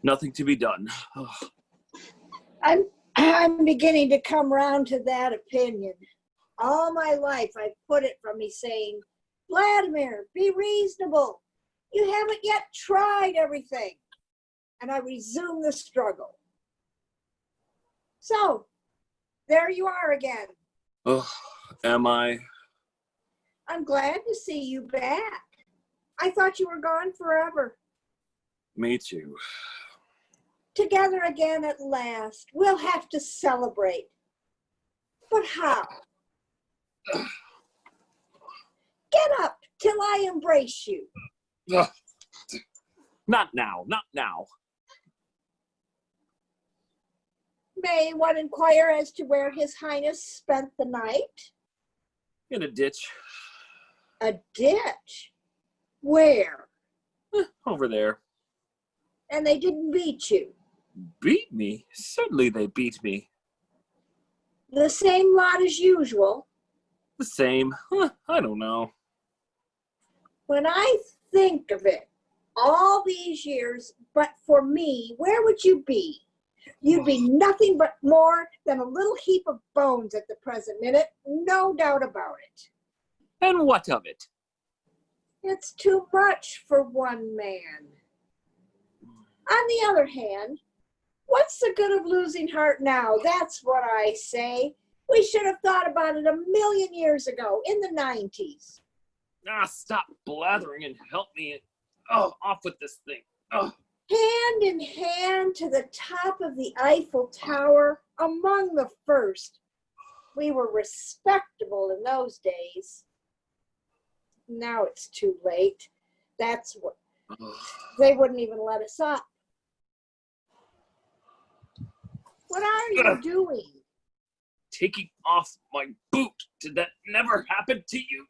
Nothing to be done. I'm beginning to come round to that opinion. All my life I've put it from me saying, Vladimir, be reasonable. You haven't yet tried everything. And I resume the struggle. So, there you are again. Oh, am I? I'm glad to see you back. I thought you were gone forever. Me too. Together again at last. We'll have to celebrate. But how? Get up till I embrace you. Not now, not now. May one inquire as to where His Highness spent the night? In a ditch. A ditch? Where? Over there. And they didn't beat you? Beat me? Certainly they beat me. The same lot as usual? The same. I don't know. When I think of it, all these years, but for me, where would you be? You'd be nothing but more than a little heap of bones at the present minute, no doubt about it. And what of it? It's too much for one man. On the other hand, what's the good of losing heart now? That's what I say. We should have thought about it 1,000,000 years ago, in the 90s. Stop blathering and help me. Off with this thing. Hand in hand to the top of the Eiffel Tower, among the first. We were respectable in those days. Now it's too late. That's what, they wouldn't even let us up. What are you doing? Taking off my boot. Did that never happen to you?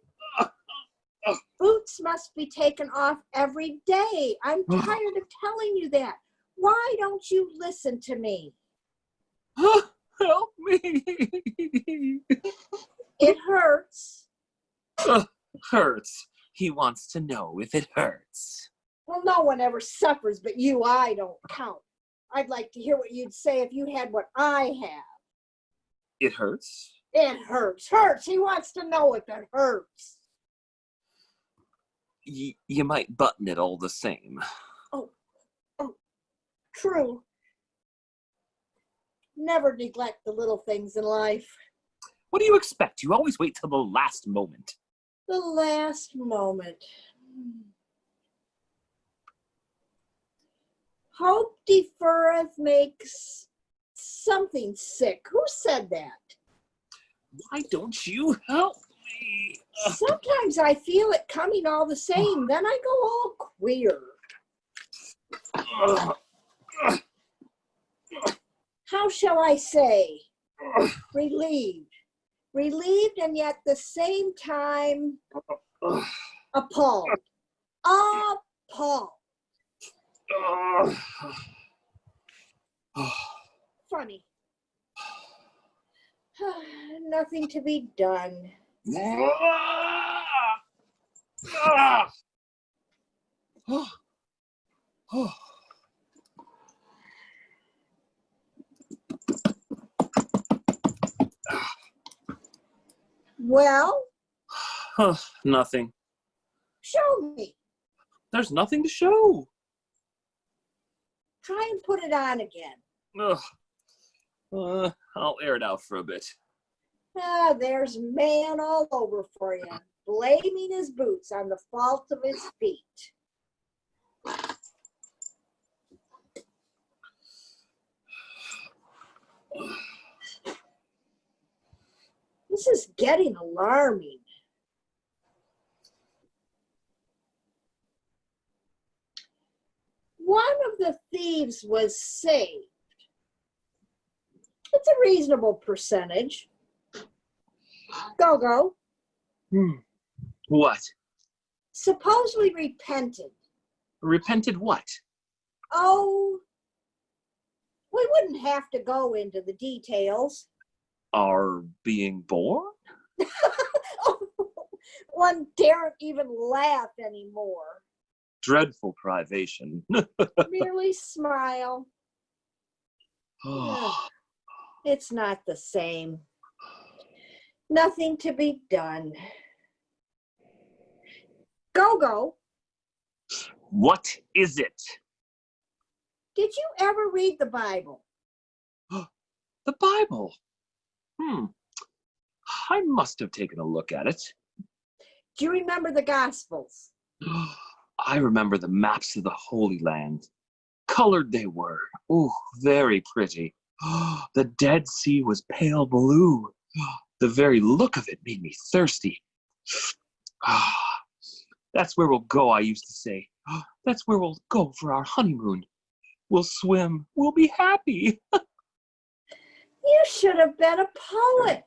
Boots must be taken off every day. I'm tired of telling you that. Why don't you listen to me? Help me. It hurts. Hurts. He wants to know if it hurts. Well, no one ever suffers but you. I don't count. I'd like to hear what you'd say if you had what I have. It hurts? It hurts. Hurts. He wants to know if it hurts. You might button it all the same. Oh, true. Never neglect the little things in life. What do you expect? You always wait till the last moment. The last moment. Hope deferreth makes something sick. Who said that? Why don't you help me? Sometimes I feel it coming all the same. Then I go all queer. How shall I say? Relieved. Relieved and yet at the same time appalled. Appalled. Funny. Nothing to be done. Well? Nothing. Show me. There's nothing to show. Try and put it on again. I'll air it out for a bit. There's man all over for you, blaming his boots on the fault of his feet. This is getting alarming. One of the thieves was saved. It's a reasonable percentage. Go. What? Supposedly repented. Repented what? Oh, We wouldn't have to go into the details. Are being born? One daren't even laugh anymore. Dreadful privation. Merely smile. It's not the same. Nothing to be done. Gogo, What is it? did you ever read the Bible? The Bible. I must have taken a look at it. Do you remember the Gospels? I remember the maps of the Holy Land. Colored they were. Oh, very pretty. The Dead Sea was pale blue. The very look of it made me thirsty. That's where we'll go, I used to say. That's where we'll go for our honeymoon. We'll swim. We'll be happy. You should have been a poet.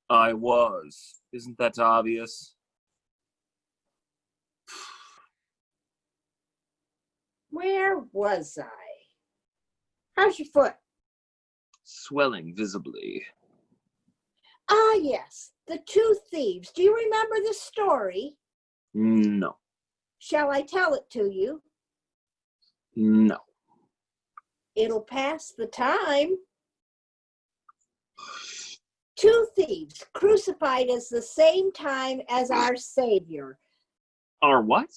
I was. Isn't that obvious? Where was I? How's your foot? Swelling visibly. Ah, yes, the two thieves. Do you remember the story? No. Shall I tell it to you? No. It'll pass the time. Two thieves crucified as the same time as our Savior. Our what?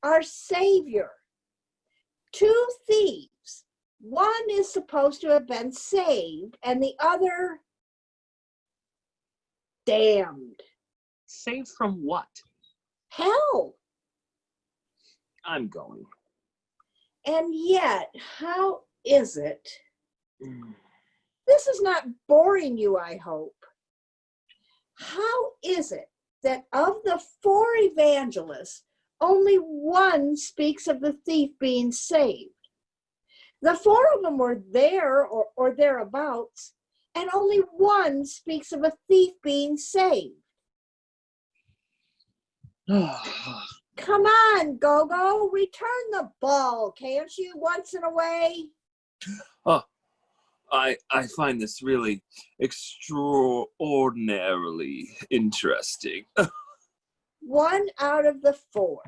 Our Savior. Two thieves. One is supposed to have been saved, and the other damned. Saved from what? Hell. I'm going. And yet, how is it? This is not boring you, I hope. How is it that of the four evangelists, only one speaks of the thief being saved? The four of them were there or thereabouts, and only one speaks of a thief being saved. Come on, Gogo, return the ball, can't you, once in a way? Oh, I find this really extraordinarily interesting. One out of the four.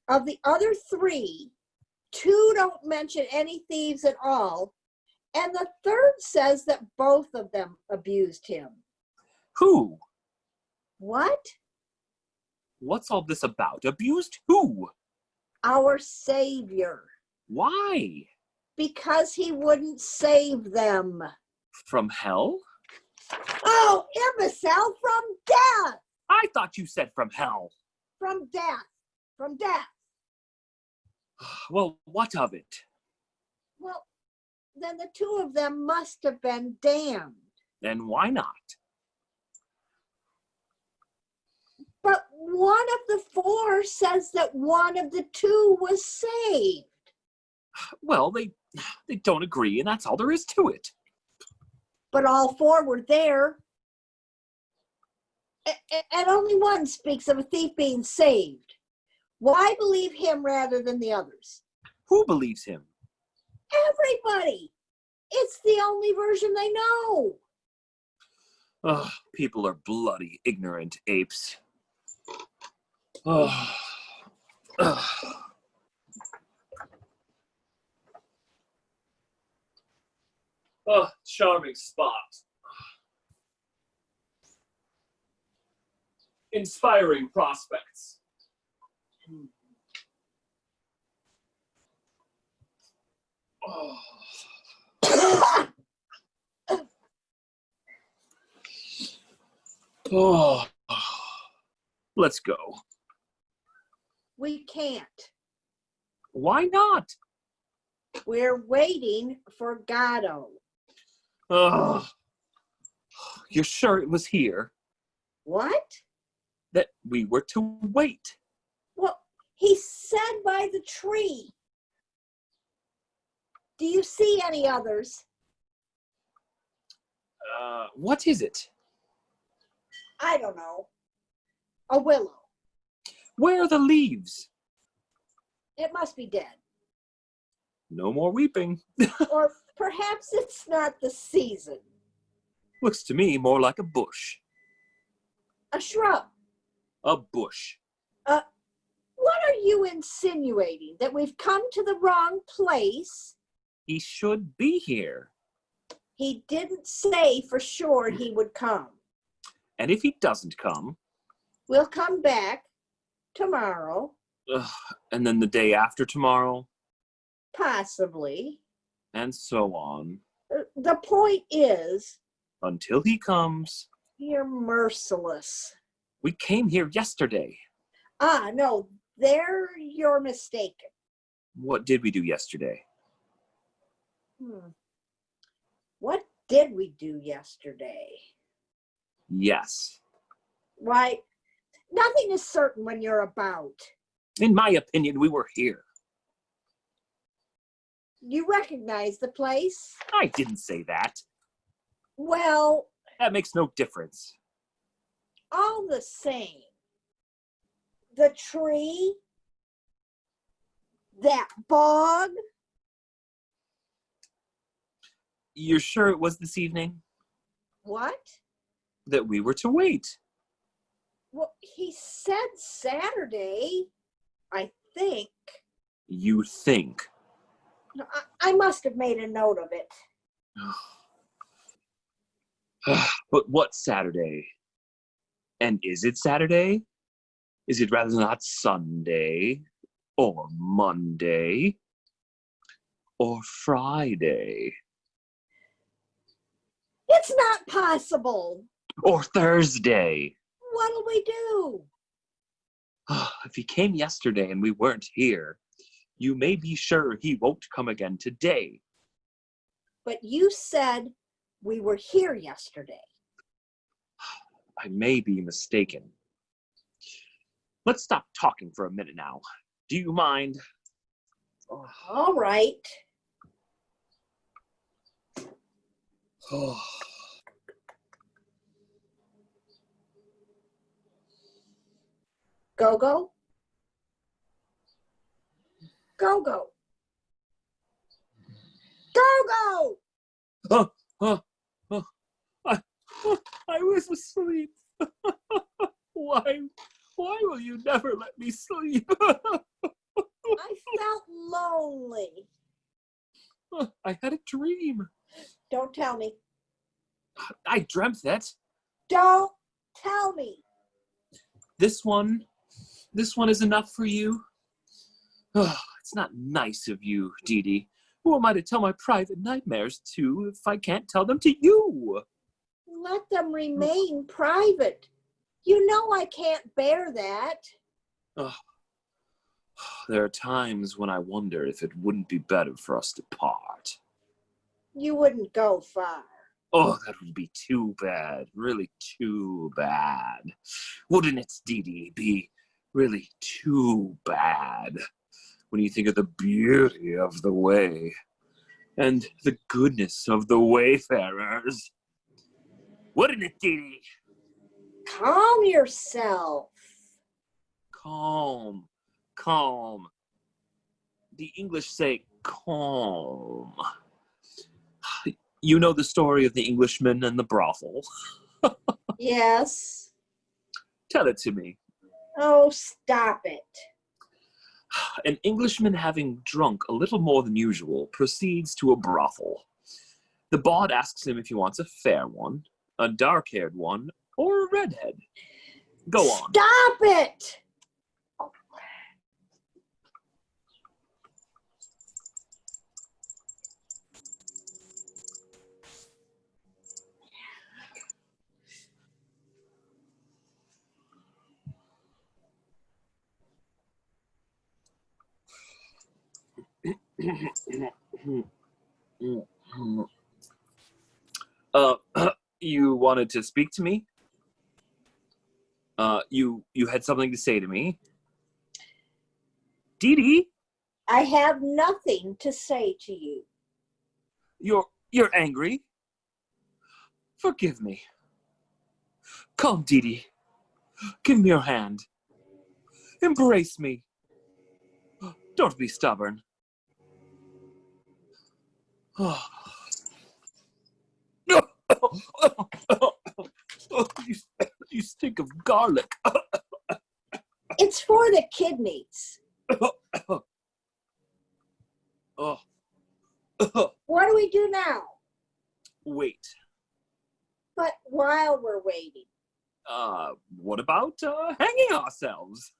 Of the other three, two don't mention any thieves at all, and the third says that both of them abused him. Who? What? What's all this about? Abused who? Our Savior. Why? Because he wouldn't save them. From hell? Oh, imbecile, from death! I thought you said from hell. From death. From death. Well, what of it? Well, then the two of them must have been damned. And why not? But one of the four says that one of the two was saved. Well, they don't agree, and that's all there is to it. But all four were there. And only one speaks of a thief being saved. Why believe him rather than the others? Who believes him? Everybody. It's the only version they know. Oh, people are bloody ignorant apes. Oh. Oh, charming spot. Inspiring prospects. Oh. Oh. Let's go. We can't. Why not? We're waiting for Godot. Oh. You're sure it was here? What? That we were to wait? Well, he said by the tree. Do you see any others? What is it? I don't know. A willow. Where are the leaves? It must be dead. No more weeping. Or perhaps it's not the season. Looks to me more like a bush. A shrub. A bush. What are you insinuating? That we've come to the wrong place? He should be here. He didn't say for sure he would come. And if he doesn't come? We'll come back tomorrow. And then the day after tomorrow? Possibly. And so on. The point is... Until he comes. You're merciless. We came here yesterday. No, there you're mistaken. What did we do yesterday? What did we do yesterday? Yes. Why, nothing is certain when you're about. In my opinion, we were here. You recognize the place? I didn't say that. Well... That makes no difference. All the same. The tree, that bog. You're sure it was this evening? What? That we were to wait. Well, he said Saturday, I think. You think? No, I must have made a note of it. But what Saturday? And is it Saturday? Is it rather not Sunday? Or Monday? Or Friday? It's not possible. Or Thursday? What'll we do? If he came yesterday and we weren't here, you may be sure he won't come again today. But you said we were here yesterday. I may be mistaken. Let's stop talking for a minute now. Do you mind? All right. Go-go? Go-go. Go-go! I was asleep. Why will you never let me sleep? I felt lonely. I had a dream. Don't tell me. I dreamt that. Don't tell me. This one is enough for you. It's not nice of you, Dee Dee. Who am I to tell my private nightmares to if I can't tell them to you? Let them remain private. You know I can't bear that. There are times when I wonder if it wouldn't be better for us to part. You wouldn't go far. Oh, that would be too bad. Really too bad. Wouldn't it, Dee Dee, be really too bad when you think of the beauty of the way and the goodness of the wayfarers? Wouldn't it, Dee Dee? Calm yourself. Calm. The English say calm. You know the story of the Englishman and the brothel? Yes. Tell it to me. Oh, stop it. An Englishman, having drunk a little more than usual, proceeds to a brothel. The bawd asks him if he wants a fair one, a dark-haired one, or a redhead. Go on. Stop it! You wanted to speak to me? You had something to say to me? Dee Dee? I have nothing to say to you. You're angry? Forgive me. Come, Dee Dee. Give me your hand. Embrace me. Don't be stubborn. Oh, you stink of garlic. It's for the kidneys. Oh, What do we do now? wait. But while we're waiting, What about hanging ourselves?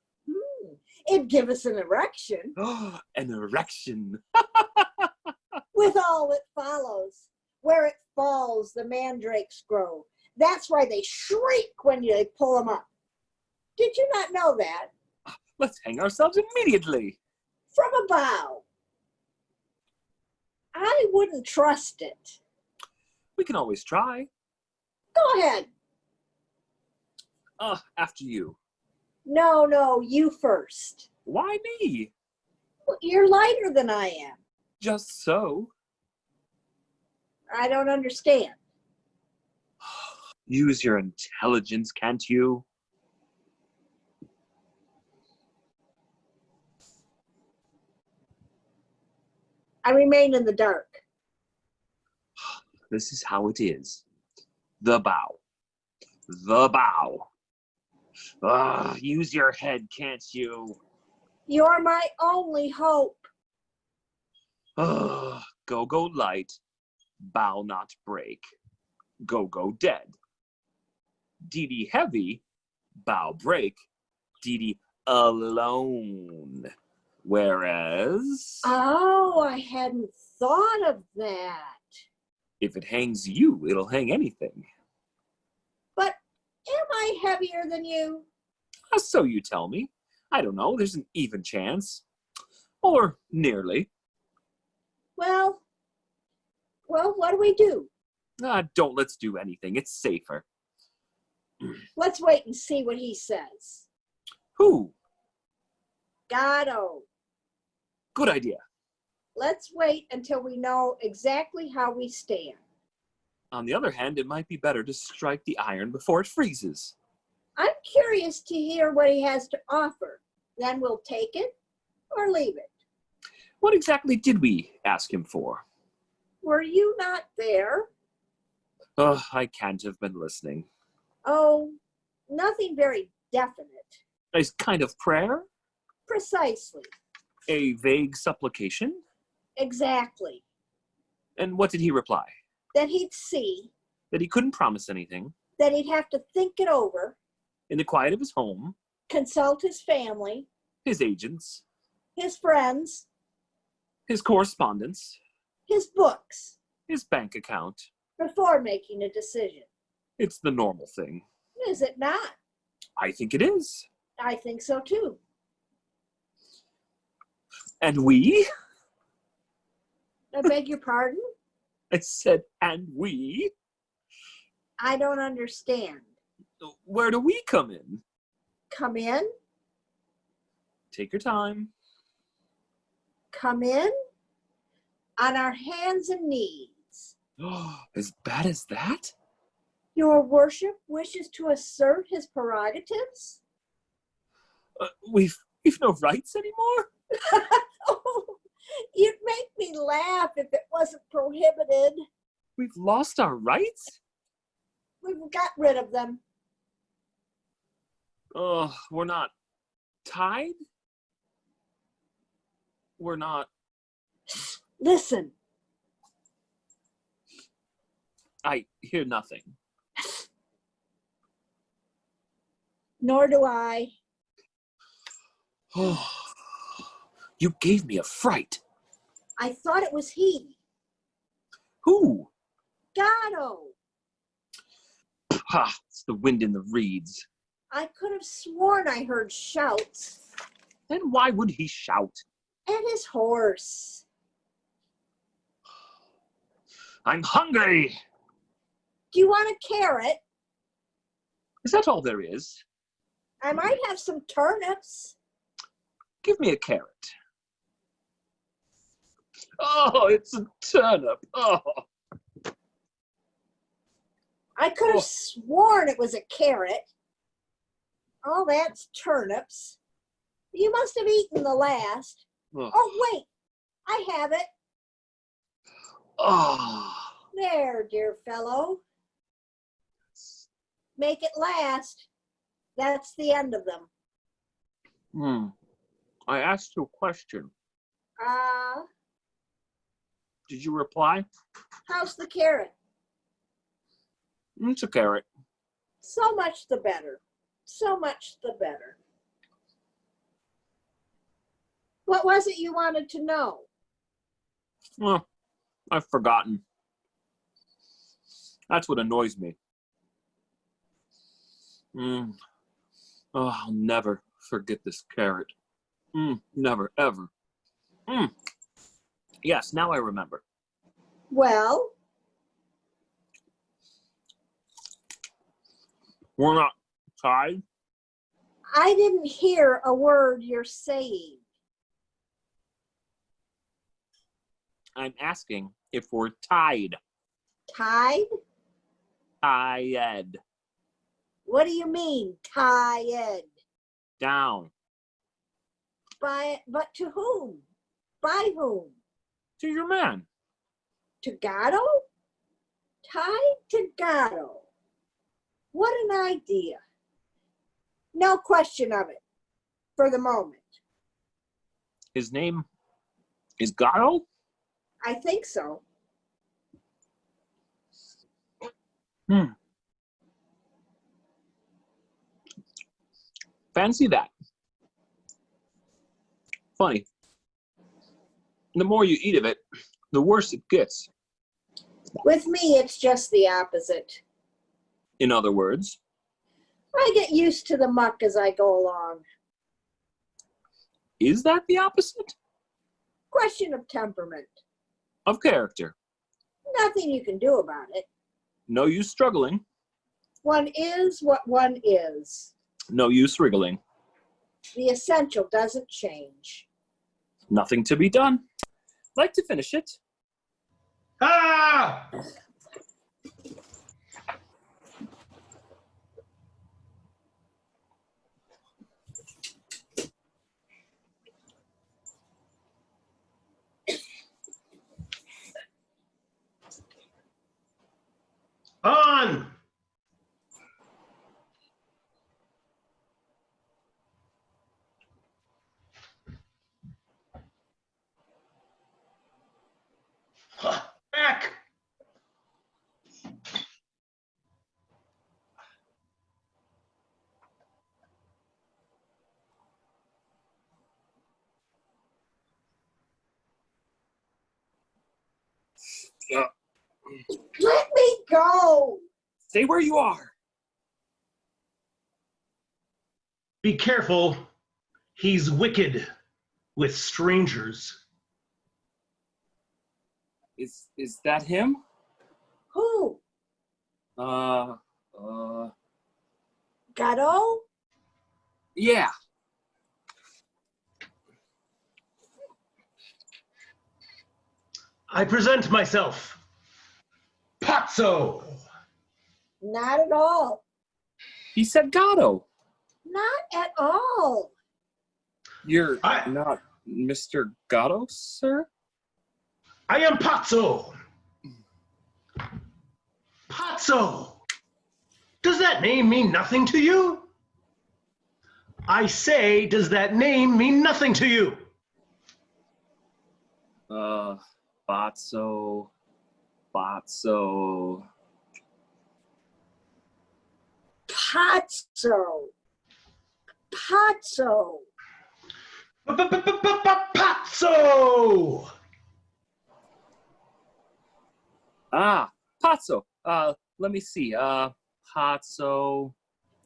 it'd give us an erection An erection. with all that follows. Where it falls, the mandrakes grow. That's why they shriek when they pull them up. Did you not know that? Let's hang ourselves immediately. From a bough. I wouldn't trust it. We can always try. Go ahead. After you. No, you first. Why me? Well, you're lighter than I am. Just so. I don't understand. Use your intelligence, can't you? I remain in the dark. This is how it is. The bow. The bow. Use your head, can't you? You're my only hope. Go light. Bow not break. Go dead. Dee heavy. Bow break. Dee alone. Whereas, Oh, I hadn't thought of that. if it hangs you, it'll hang anything. But am I heavier than you? So you tell me. I don't know, there's an even chance. Or nearly. Well, what do we do? Don't let's do anything, it's safer. Let's wait and see what he says. Who? Godot. Good idea. Let's wait until we know exactly how we stand. On the other hand, it might be better to strike the iron before it freezes. I'm curious to hear what he has to offer. Then we'll take it or leave it. What exactly did we ask him for? Were you not there? I can't have been listening. Oh, nothing very definite. A kind of prayer? Precisely. A vague supplication? Exactly. And what did he reply? That he'd see. That he couldn't promise anything. That he'd have to think it over. In the quiet of his home. Consult his family. His agents. His friends. His correspondence. His books. His bank account. Before making a decision. It's the normal thing. Is it not? I think it is. I think so too. And we? I beg your pardon? I said, and we? I don't understand. Where do we come in? Come in? Take your time. Come in? On our hands and knees. As bad as that? Your worship wishes to assert his prerogatives? We've no rights anymore? Oh, you'd make me laugh if it wasn't prohibited. We've lost our rights? We've got rid of them. We're not tied? We're not... Listen. I hear nothing. Nor do I. You gave me a fright. I thought it was he. Who? Godot. Ha! It's the wind in the reeds. I could have sworn I heard shouts. Then why would he shout? And his horse. I'm hungry! Do you want a carrot? Is that all there is? I might have some turnips. Give me a carrot. Oh, it's a turnip. Oh. I could have sworn it was a carrot. Oh, that's turnips. You must have eaten the last. Oh. Oh, wait. I have it. Ah. There, dear fellow. Make it last. That's the end of them. I asked you a question. Ah, Did you reply? how's the carrot? It's a carrot. So much the better. So much the better. What was it you wanted to know? Well, I've forgotten. That's what annoys me. Oh, I'll never forget this carrot. Never, ever. Yes, now I remember. Well, We're not tied? I didn't hear a word you're saying. I'm asking if we're tied. Tied? Tied. What do you mean, tied? Down. But to whom? By whom? To your man. To Godot? Tied to Godot. What an idea. No question of it, for the moment. His name is Godot? I think so. Fancy that. Funny. The more you eat of it, the worse it gets. With me, it's just the opposite. In other words, I get used to the muck as I go along. is that the opposite? Question of temperament. Of character. Nothing you can do about it. No use struggling. One is what one is. No use wriggling. The essential doesn't change. Nothing to be done. Like to finish it? Ah! On! Back! Let me go! Stay where you are. Be careful. He's wicked with strangers. Is that him? Who? Uh, Godot? yeah. I present myself. Pazzo! Not at all. He said Godot. Not at all. You're I- not Mr. Godot, sir? I am Pazzo! Pazzo! Does that name mean nothing to you? I say, does that name mean nothing to you? Botso. Pazzo. Pazzo. Pazzo! Ah, Pazzo. Let me see. Pazzo.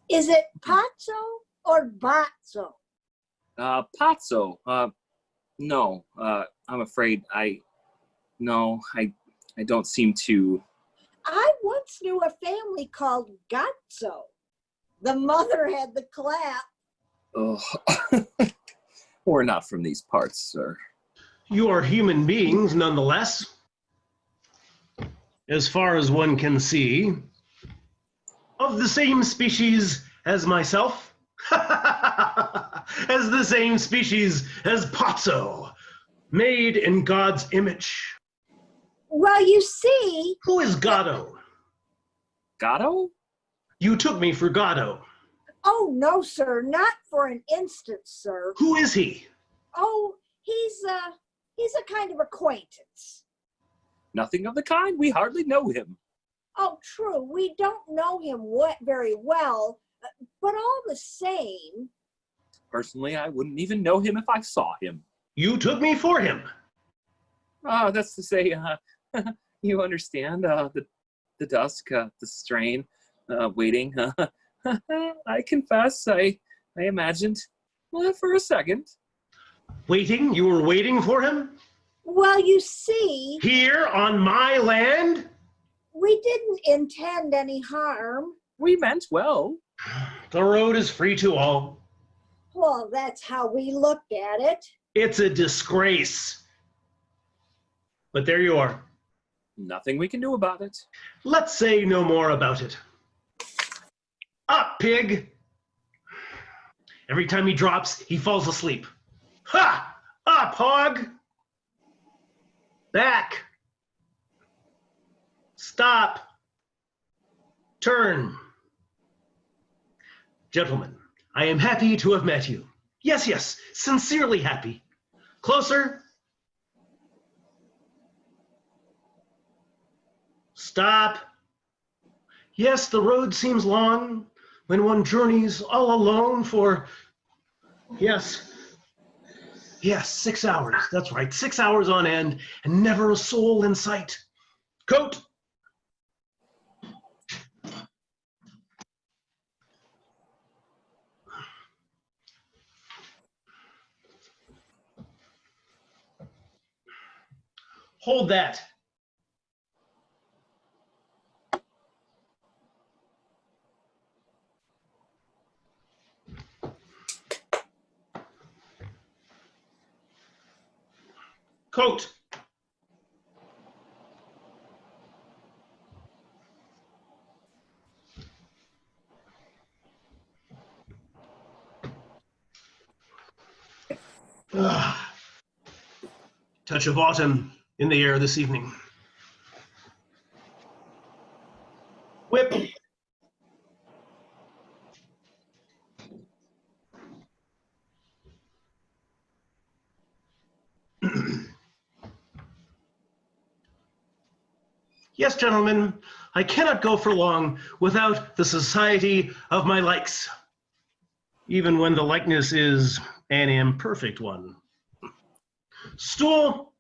Is it Pazzo or Bazzo? Pazzo. No. I'm afraid I don't seem to. I once knew a family called Gazzo. The mother had the clap. Oh. We're not from these parts, sir. You are human beings, nonetheless. As far as one can see. Of the same species as myself. As the same species as Pazzo. Made in God's image. Well, you see, Who is Godot? Godot? You took me for Godot. oh, no, sir, not for an instant, sir. Who is he? Oh, he's a kind of acquaintance. Nothing of the kind. We hardly know him. Oh, true, we don't know him very well, but all the same. Personally, I wouldn't even know him if I saw him. You took me for him. That's to say, you understand, the dusk, the strain, waiting. I confess, I imagined, well, for a second. Waiting? You were waiting for him? Well, you see, Here on my land? we didn't intend any harm. We meant well. The road is free to all. Well, that's how we looked at it. It's a disgrace. But there you are. Nothing we can do about it. Let's say no more about it. Up, pig! Every time he drops, he falls asleep. Ha! Up, hog! Back! Stop! Turn! Gentlemen, I am happy to have met you. Yes, yes, sincerely happy. Closer. Stop. Yes, the road seems long when one journeys all alone for, yes, 6 hours. That's right, 6 hours on end and never a soul in sight. Coat. Hold that. Coat. Ah, touch of autumn in the air this evening. Whip. Yes, gentlemen, I cannot go for long without the society of my likes, even when the likeness is an imperfect one. Stool.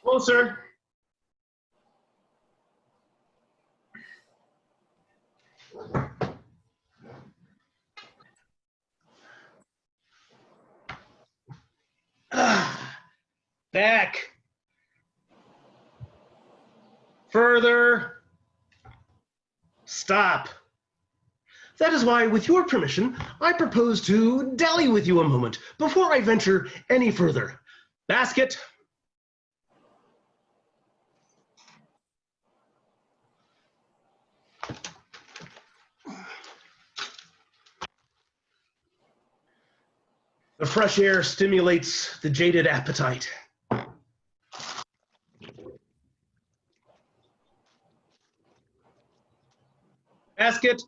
Closer. Back. Further. Stop. That is why, with your permission, I propose to dally with you a moment before I venture any further. Basket. The fresh air stimulates the jaded appetite. Basket.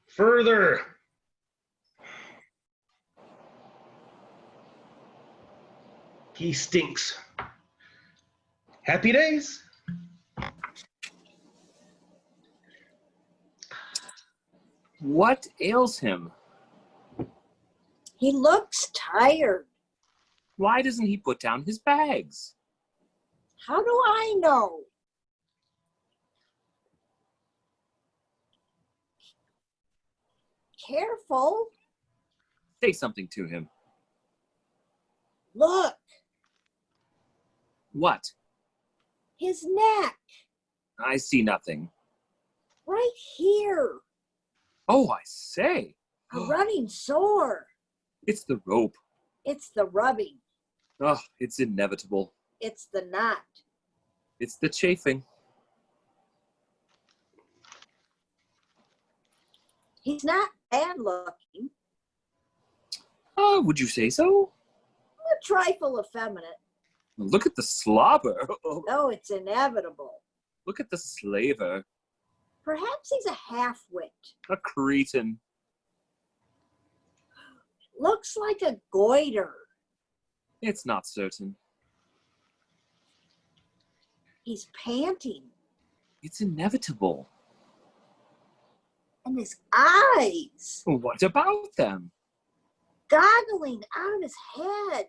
Further. He stinks. Happy days. What ails him? He looks tired. Why doesn't he put down his bags? How do I know? Careful. Say something to him. Look, What? his neck, I see nothing. right here, Oh, I say. a running sore. It's the rope. It's the rubbing. Oh, it's inevitable. It's the knot. It's the chafing. He's not bad looking. Oh, would you say so? A trifle effeminate. Look at the slobber. Oh, it's inevitable. Look at the slaver. Perhaps he's a half-wit. A cretin. Looks like a goiter. It's not certain. He's panting. It's inevitable. And his eyes What about them? goggling out of his head.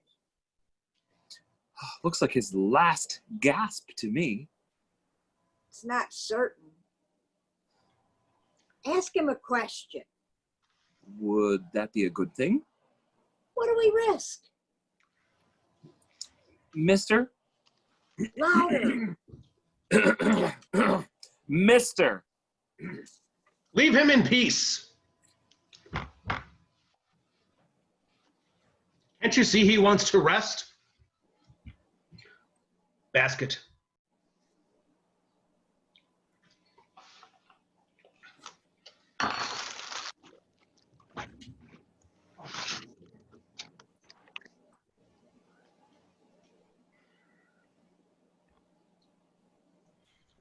Looks like his last gasp to me. It's not certain. Ask him a question. Would that be a good thing? What do we risk? Mister? Louder. Mister! Leave him in peace. Can't you see he wants to rest? Basket.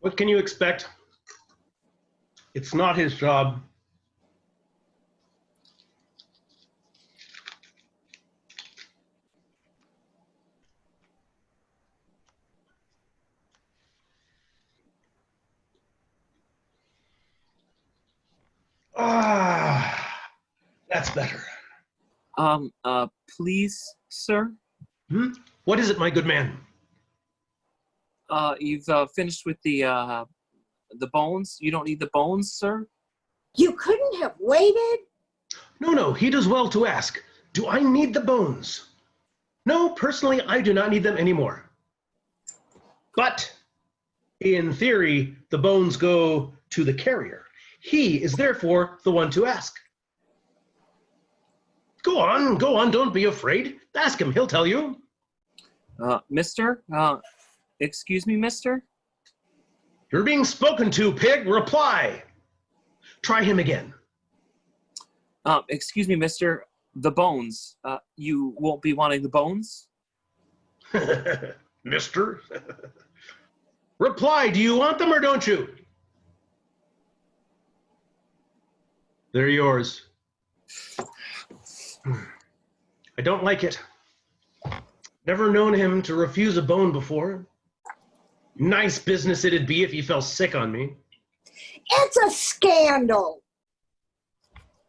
What can you expect? It's not his job. Ah, that's better. Please, sir? What is it, my good man? You've finished with the bones? You don't need the bones, sir? You couldn't have waited? No, he does well to ask. Do I need the bones? No, personally, I do not need them anymore. But, in theory, the bones go to the carrier. He is therefore the one to ask. Go on, don't be afraid. Ask him, he'll tell you. Mister? Excuse me, mister? You're being spoken to, pig. Reply. Try him again. Excuse me, mister. The bones. You won't be wanting the bones? Mister? Reply, do you want them or don't you? They're yours. I don't like it. Never known him to refuse a bone before. Nice business it'd be if he fell sick on me. It's a scandal.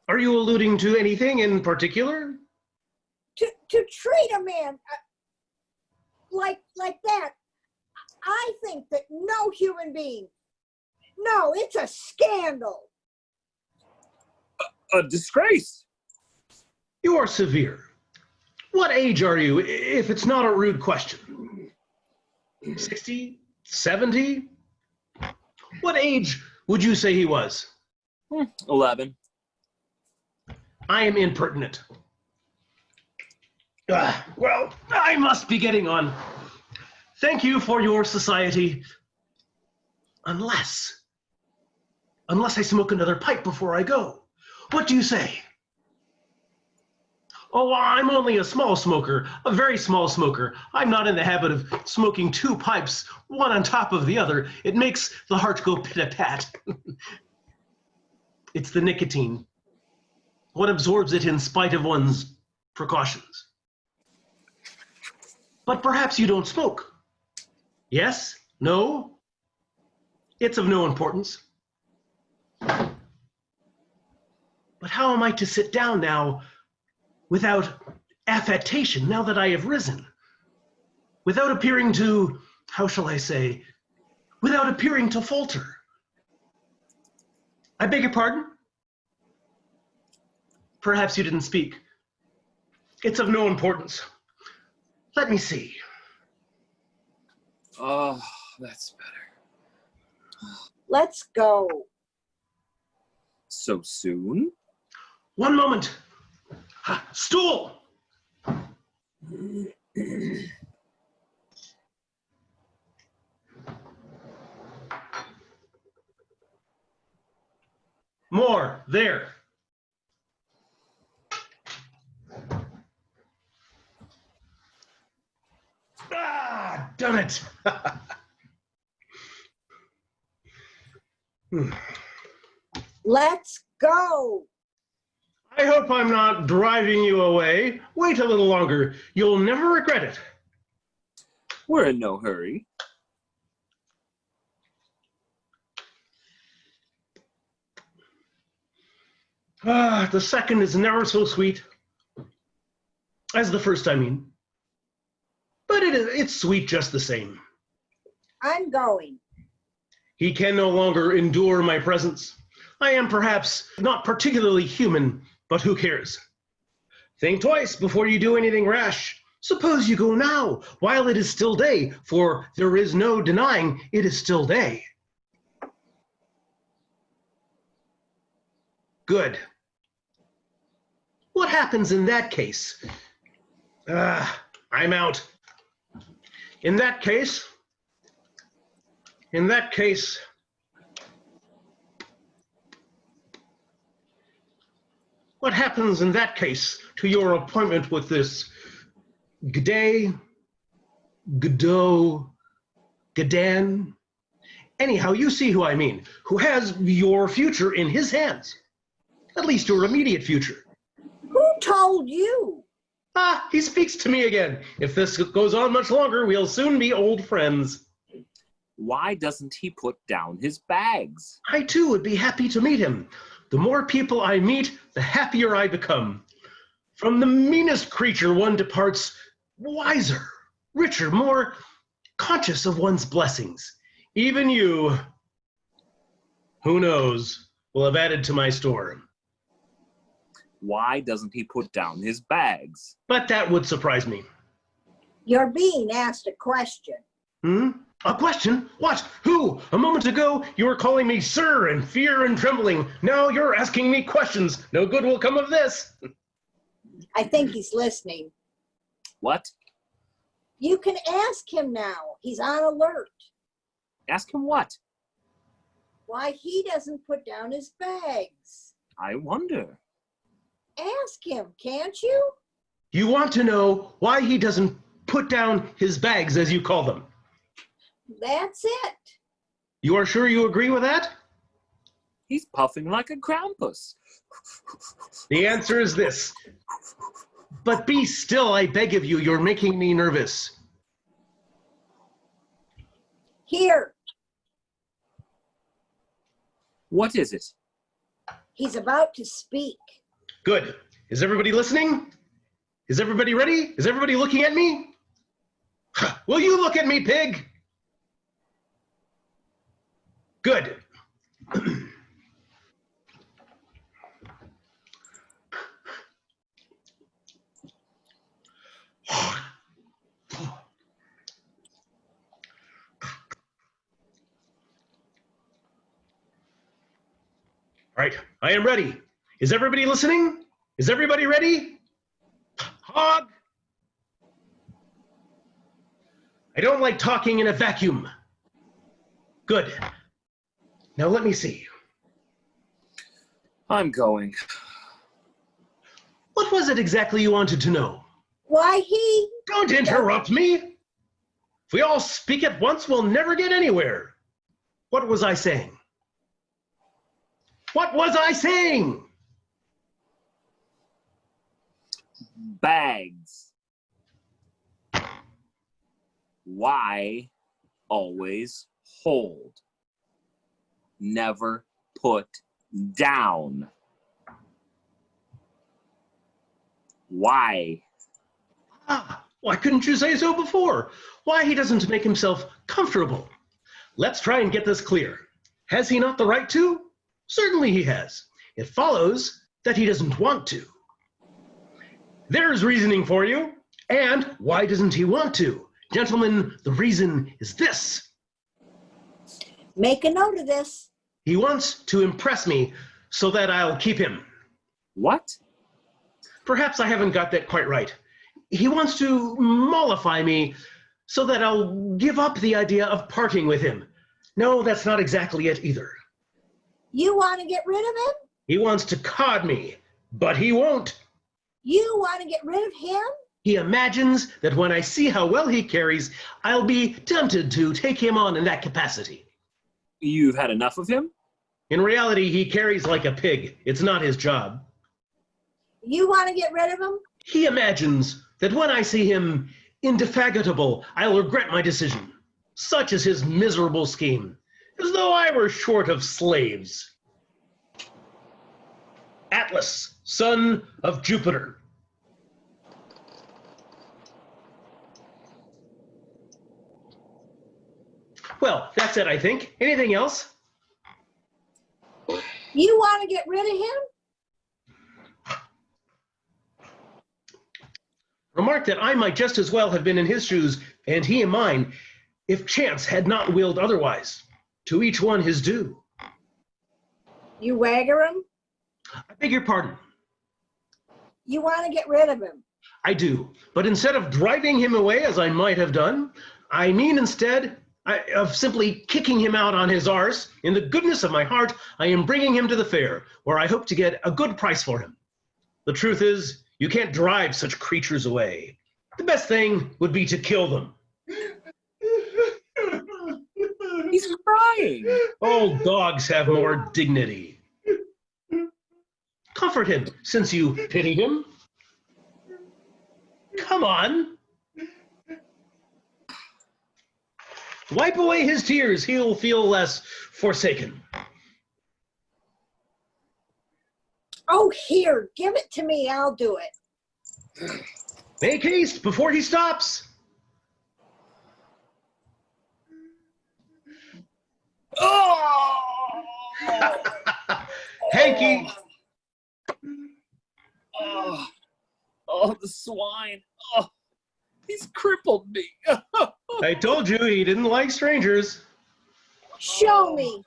Are you alluding to anything in particular? To treat a man like that, I think that no human being. No, it's a scandal. A disgrace! You are severe. What age are you, if it's not a rude question? 60? 70? What age would you say he was? 11. I am impertinent. Well, I must be getting on. Thank you for your society. Unless I smoke another pipe before I go. What do you say? Oh, I'm only a small smoker, a very small smoker. I'm not in the habit of smoking 2 pipes, one on top of the other. It makes the heart go pit-a-pat. It's the nicotine. One absorbs it in spite of one's precautions. But perhaps you don't smoke. Yes? No? It's of no importance. But how am I to sit down now without affectation, now that I have risen? Without appearing to, how shall I say, without appearing to falter? I beg your pardon? Perhaps you didn't speak. It's of no importance. Let me see. Oh, that's better. Let's go. So soon? One moment. Stool! There. Ah, done it. Let's go. I hope I'm not driving you away. Wait a little longer. You'll never regret it. We're in no hurry. Ah, the second is never so sweet. As the first, I mean. But it's sweet just the same. I'm going. He can no longer endure my presence. I am perhaps not particularly human, but who cares? Think twice before you do anything rash. Suppose you go now, while it is still day, for there is no denying it is still day. Good. What happens in that case? I'm out. In that case, what happens in that case to your appointment with this Godot, Gadan? Anyhow, you see who I mean, who has your future in his hands. At least your immediate future. Who told you? Ah, he speaks to me again. If this goes on much longer, we'll soon be old friends. Why doesn't he put down his bags? I too would be happy to meet him. The more people I meet, the happier I become. From the meanest creature one departs wiser, richer, more conscious of one's blessings. Even you, who knows, will have added to my store. Why doesn't he put down his bags? But that would surprise me. You're being asked a question. A question? What? Who? A moment ago, you were calling me sir in fear and trembling. Now you're asking me questions. No good will come of this. I think he's listening. What? You can ask him now. He's on alert. Ask him what? Why he doesn't put down his bags. I wonder. Ask him, can't you? You want to know why he doesn't put down his bags, as you call them. That's it. You are sure you agree with that? He's puffing like a Krampus. The answer is this. But be still, I beg of you. You're making me nervous. Here, What is it? he's about to speak. Good. Is everybody listening? Is everybody ready? Is everybody looking at me? Will you look at me, pig? Good. All right, I am ready. Is everybody listening? Is everybody ready? Hog! I don't like talking in a vacuum. Good. Now let me see. I'm going. What was it exactly you wanted to know? Why he? Don't interrupt me. If we all speak at once, we'll never get anywhere. What was I saying? What was I saying? Bags. Why always hold? Never put down. Why? Ah, why couldn't you say so before? Why he doesn't make himself comfortable. Let's try and get this clear. Has he not the right to? Certainly he has. It follows that he doesn't want to. There's reasoning for you. And why doesn't he want to? Gentlemen, the reason is this. Make a note of this. He wants to impress me so that I'll keep him. What? Perhaps I haven't got that quite right. He wants to mollify me so that I'll give up the idea of parting with him. No, that's not exactly it either. You want to get rid of him? He wants to cod me, but he won't. You want to get rid of him? He imagines that when I see how well he carries, I'll be tempted to take him on in that capacity. You've had enough of him? In reality, he carries like a pig. It's not his job. You want to get rid of him? He imagines that when I see him indefatigable, I'll regret my decision. Such is his miserable scheme, as though I were short of slaves. Atlas, son of Jupiter. Well, that's it, I think. Anything else? You want to get rid of him? Remark that I might just as well have been in his shoes, and he in mine, if chance had not willed otherwise. To each one his due. You wagger him? I beg your pardon. You want to get rid of him? I do, but instead of driving him away as I might have done, I mean instead of simply kicking him out on his arse, in the goodness of my heart, I am bringing him to the fair, where I hope to get a good price for him. The truth is, you can't drive such creatures away. The best thing would be to kill them. He's crying. All dogs have more dignity. Comfort him, since you pity him. Come on. Wipe away his tears. He'll feel less forsaken. Oh, here, give it to me. I'll do it. Make haste before he stops. Oh! Hanky. Oh, the swine. Oh, he's crippled me. I told you he didn't like strangers. Show me.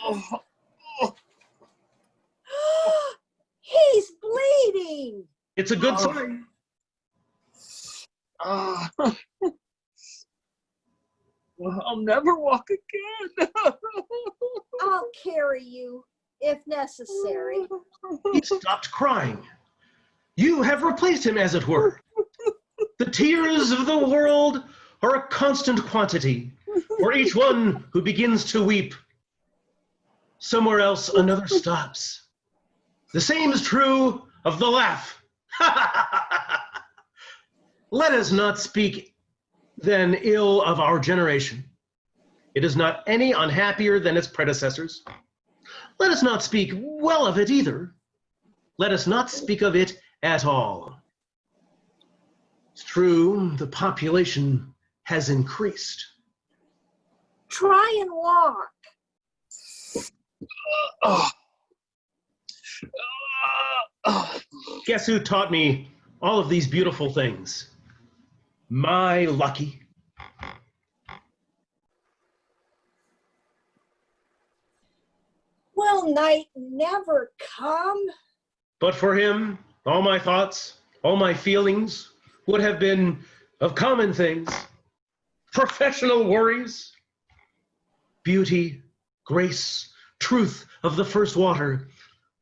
Oh, He's bleeding. It's a good sign. Well, I'll never walk again. I'll carry you if necessary. He stopped crying. You have replaced him, as it were. The tears of the world are a constant quantity. For each one who begins to weep, somewhere else another stops. The same is true of the laugh. Let us not speak then ill of our generation. It is not any unhappier than its predecessors. Let us not speak well of it either. Let us not speak of it at all. It's true, the population has increased. Try and walk. Guess who taught me all of these beautiful things? My lucky. Will night never come? But for him, all my thoughts, all my feelings would have been of common things, professional worries, beauty, grace, truth of the first water.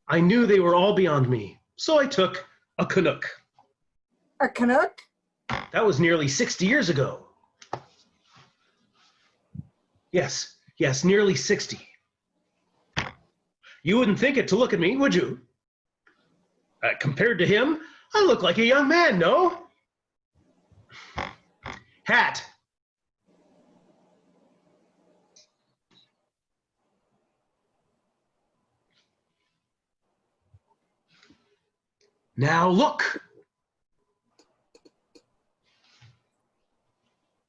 I knew they were all beyond me, so I took a Canuck. A Canuck? That was nearly 60 years ago. Yes, nearly 60. You wouldn't think it to look at me, would you? Compared to him, I look like a young man, no? Hat. Now look.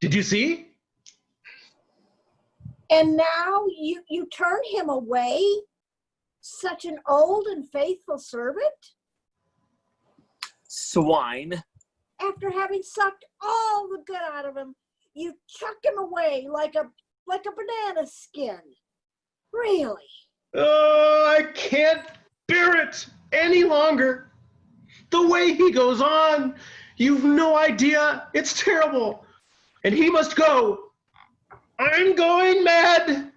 Did you see? And now you turn him away? Such an old and faithful servant? Swine. After having sucked all the good out of him, you chuck him away like a banana skin. Really? Oh, I can't bear it any longer. The way he goes on, you've no idea. It's terrible. And he must go. I'm going mad.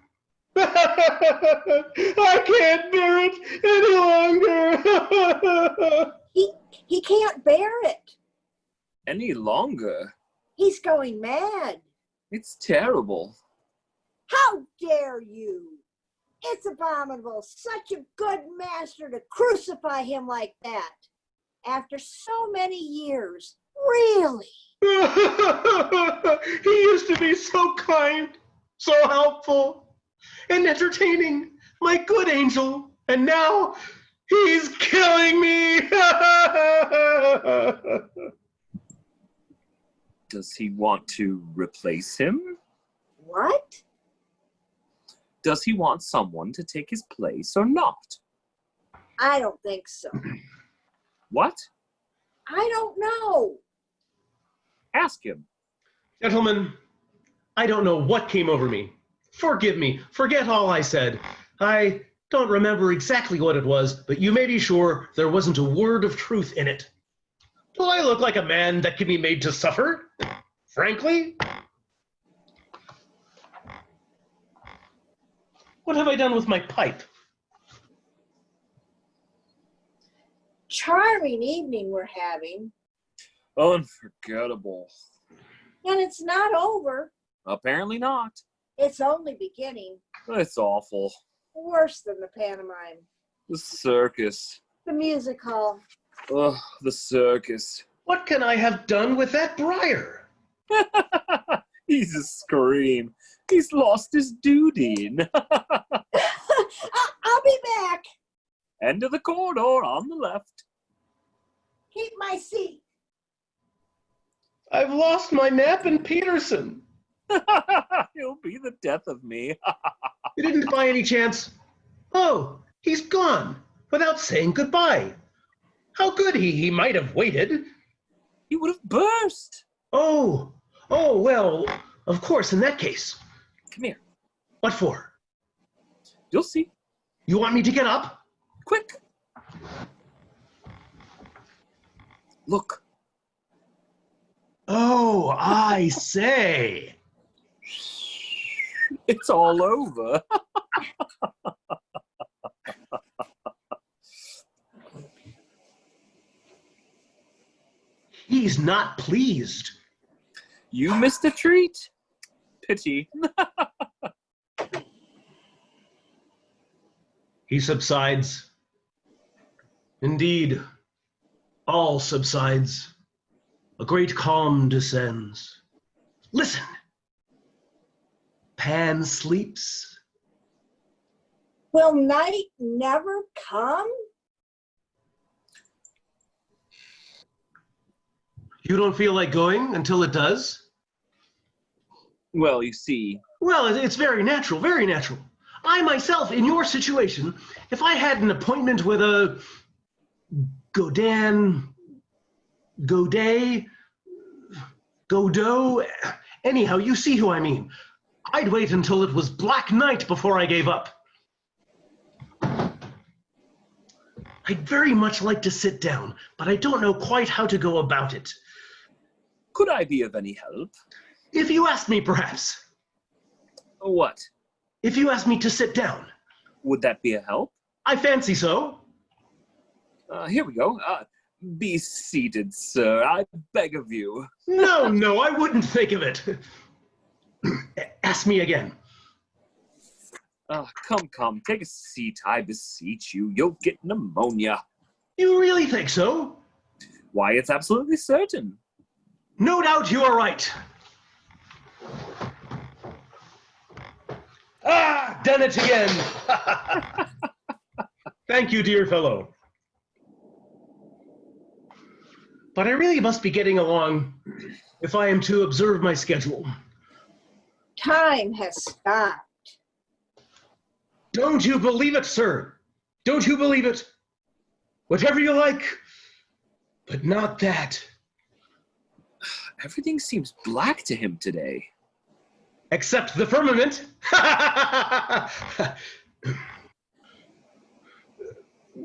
I can't bear it any longer. He can't bear it. Any longer? He's going mad. It's terrible. How dare you? It's abominable. Such a good master to crucify him like that. After so many years. Really? He used to be so kind, so helpful, and entertaining, my good angel. And now he's killing me. Does he want to replace him? What? Does he want someone to take his place or not? I don't think so. What? I don't know. Ask him. Gentlemen, I don't know what came over me. Forgive me. Forget all I said. I don't remember exactly what it was, but you may be sure there wasn't a word of truth in it. Do I look like a man that can be made to suffer? Frankly? What have I done with my pipe? Charming evening we're having. Unforgettable. And it's not over. Apparently not. It's only beginning. It's awful. Worse than the pantomime. The circus. The music hall. Ugh, the circus. What can I have done with that briar? He's a scream. He's lost his duty. I'll be back. End of the corridor on the left. Keep my seat. I've lost my nap in Peterson. He'll be the death of me. You didn't by any chance? Oh, he's gone without saying goodbye. How could he? He might have waited. He would have burst. Oh, well, of course, in that case. Come here. What for? You'll see. You want me to get up? Quick. Look. Oh, I say. It's all over. He's not pleased. You missed a treat. Pity. He subsides. Indeed, all subsides. A great calm descends. Listen. Pan sleeps. Will night never come? You don't feel like going until it does? Well, you see. Well, it's very natural, very natural. I myself, in your situation, if I had an appointment with a Godot, anyhow, you see who I mean. I'd wait until it was black night before I gave up. I'd very much like to sit down, but I don't know quite how to go about it. Could I be of any help? If you asked me, perhaps. What? If you asked me to sit down. Would that be a help? I fancy so. Here we go. Be seated, sir. I beg of you. No, I wouldn't think of it. Ask me again. Come. Take a seat, I beseech you. You'll get pneumonia. You really think so? Why, it's absolutely certain. No doubt you are right. Done it again. Thank you, dear fellow. But I really must be getting along if I am to observe my schedule. Time has stopped. Don't you believe it, sir? Don't you believe it? Whatever you like, but not that. Everything seems black to him today. Except the firmament.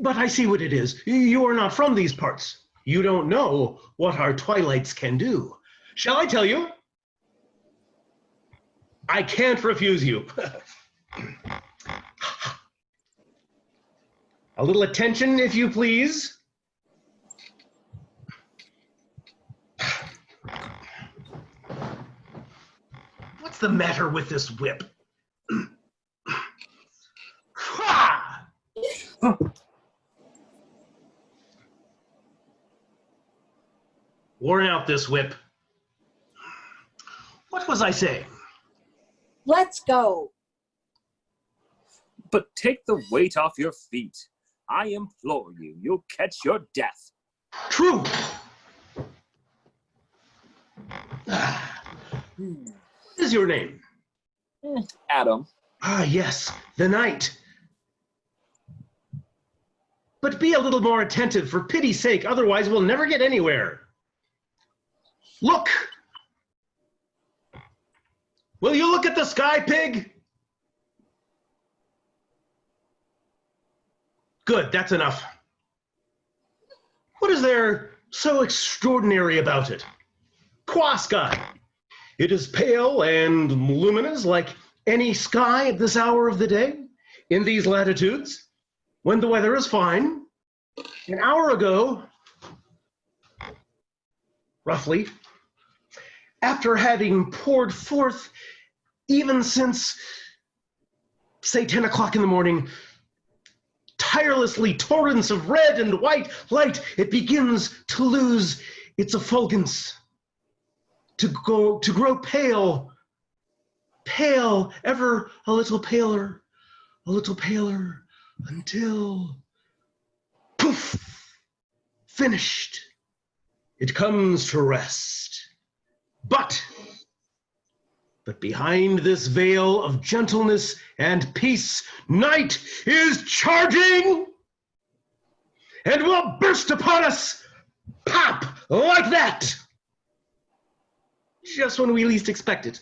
But I see what it is. You are not from these parts. You don't know what our twilights can do. Shall I tell you? I can't refuse you. A little attention, if you please. What's the matter with this whip? Ha! Worn out, this whip. What was I saying? Let's go. But take the weight off your feet. I implore you, you'll catch your death. True. What is your name? Adam. Ah, yes, the knight. But be a little more attentive, for pity's sake, otherwise we'll never get anywhere. Look! Will you look at the sky, pig? Good, that's enough. What is there so extraordinary about it? Qua sky. It is pale and luminous like any sky at this hour of the day, in these latitudes, when the weather is fine. An hour ago, roughly, after having poured forth even since, say, 10 o'clock in the morning, tirelessly torrents of red and white light, it begins to lose its effulgence, to grow pale, ever a little paler, until, poof, finished. It comes to rest. But behind this veil of gentleness and peace, night is charging and will burst upon us, pop, like that. Just when we least expect it.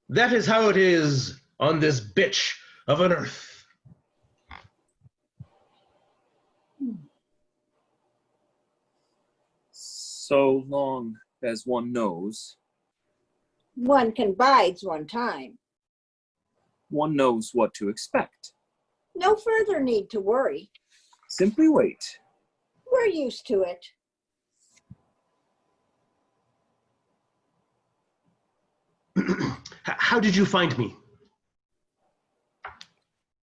That is how it is on this bitch of an earth. So long as one knows, One can bides one time. one knows what to expect. No further need to worry. Simply wait. We're used to it. How did you find me?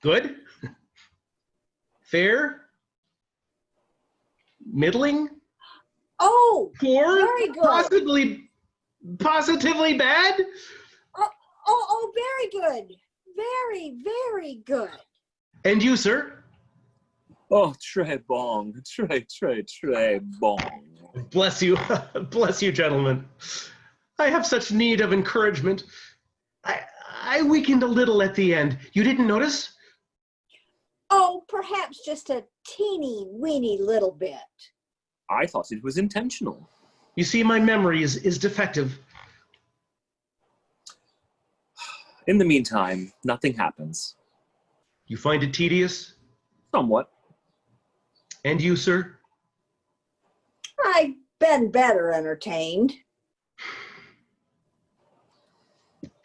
Good? Fair? Middling? Oh, Poor? very good. Positively bad? Oh, very good. Very, very good. And you, sir? Oh, très bon. Très bon. Bless you. Bless you, gentlemen. I have such need of encouragement. I weakened a little at the end. You didn't notice? Oh, perhaps just a teeny weeny little bit. I thought it was intentional. You see, my memory is defective. In the meantime, nothing happens. You find it tedious? Somewhat. And you, sir? I've been better entertained.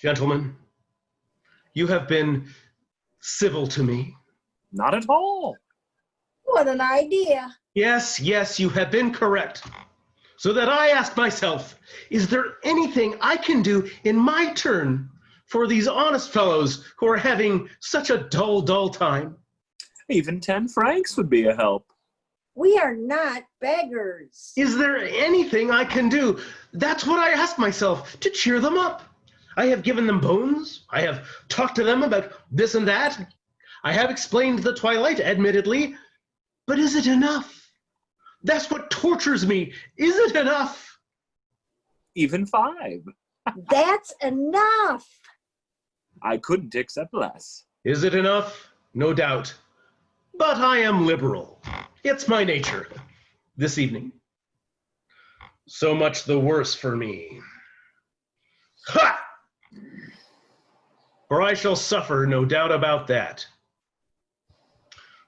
Gentlemen, you have been civil to me. Not at all. What an idea. Yes, you have been correct. So that I ask myself, is there anything I can do in my turn for these honest fellows who are having such a dull time? Even 10 francs would be a help. We are not beggars. Is there anything I can do? That's what I ask myself, to cheer them up. I have given them bones. I have talked to them about this and that. I have explained the twilight, admittedly. But is it enough? That's what tortures me. Is it enough? Even 5. That's enough. I couldn't accept less. Is it enough? No doubt. But I am liberal. It's my nature. This evening. So much the worse for me. Ha! For I shall suffer, no doubt about that.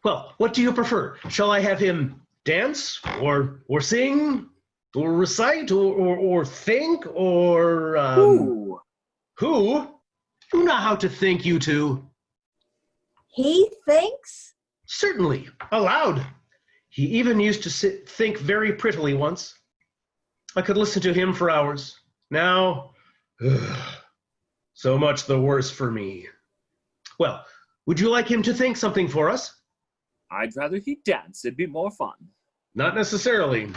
Well, what do you prefer? Shall I have him dance, or sing, or recite, or think, or... Ooh. Who? You know how to think, you two. He thinks? Certainly, aloud. He even used to think very prettily once. I could listen to him for hours. Now, so much the worse for me. Well, would you like him to think something for us? I'd rather he'd dance. It'd be more fun. Not necessarily.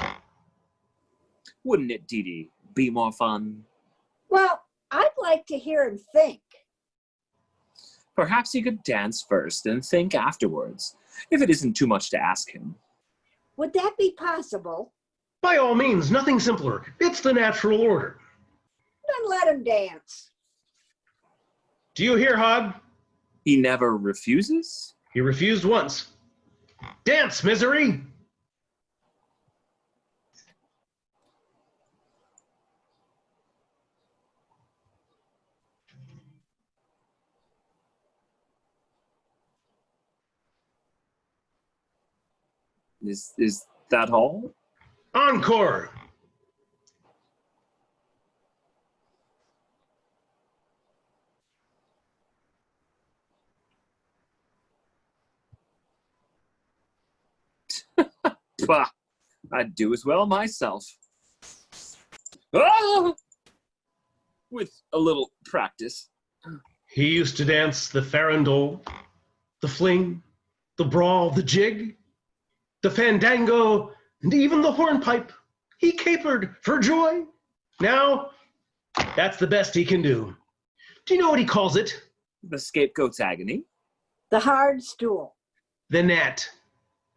Wouldn't it, Dee Dee? Be more fun? Well, I'd like to hear him think. Perhaps he could dance first and think afterwards, if it isn't too much to ask him. Would that be possible? By all means, nothing simpler. It's the natural order. Then let him dance. Do you hear, Hod? He never refuses? He refused once. Dance, misery! Is that all? Encore! Bah, I'd do as well myself. Ah! With a little practice. He used to dance the farandole, the fling, the brawl, the jig, the fandango, and even the hornpipe. He capered for joy. Now, that's the best he can do. Do you know what he calls it? The scapegoat's agony. The hard stool. The net.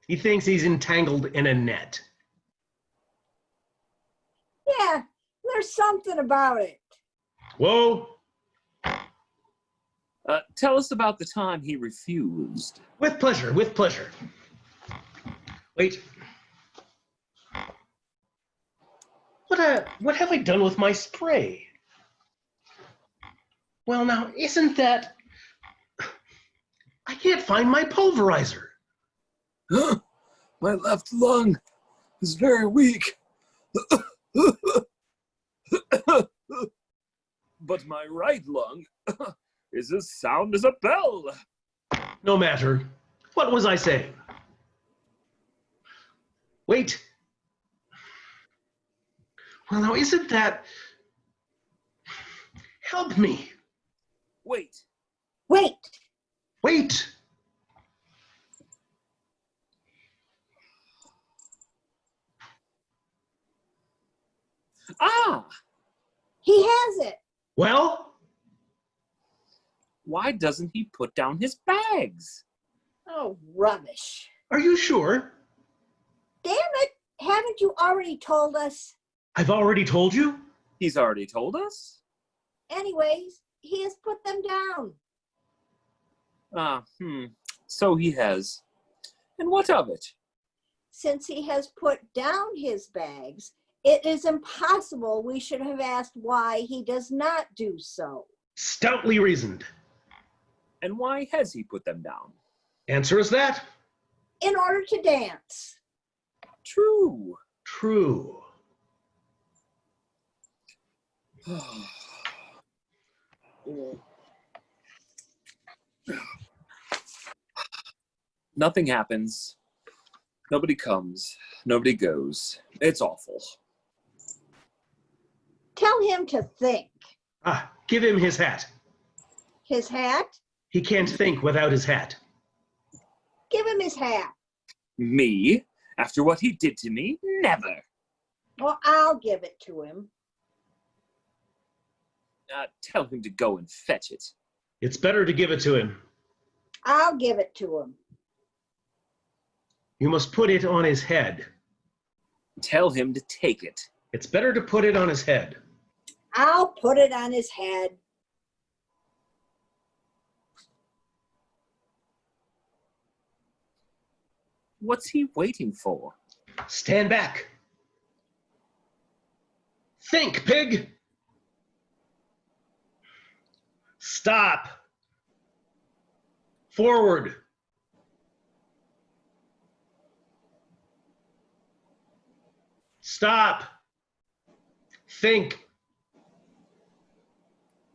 He thinks he's entangled in a net. Yeah, there's something about it. Whoa, Tell us about the time he refused. with pleasure, with pleasure. Wait. What have I done with my spray? Well, now, isn't that... I can't find my pulverizer. My left lung is very weak. But my right lung is as sound as a bell. No matter. What was I saying? Wait. Well, now, isn't that... Help me. Wait. Wait, Wait. Ah! he has it. Well, Why doesn't he put down his bags? Oh, rubbish. are you sure? Damn it, haven't you already told us? I've already told you? He's already told us? Anyways, he has put them down. So he has. And what of it? Since he has put down his bags, it is impossible we should have asked why he does not do so. Stoutly reasoned. And why has he put them down? Answer is that. In order to dance. True. True. Nothing happens. Nobody comes. Nobody goes. It's awful. Tell him to think. Ah, give him his hat. His hat? He can't think without his hat. Give him his hat. Me? After what he did to me? Never. Well, I'll give it to him. Tell him to go and fetch it. It's better to give it to him. I'll give it to him. You must put it on his head. Tell him to take it. It's better to put it on his head. I'll put it on his head. What's he waiting for? Stand back. Think, pig. Stop. Forward. Stop. Think.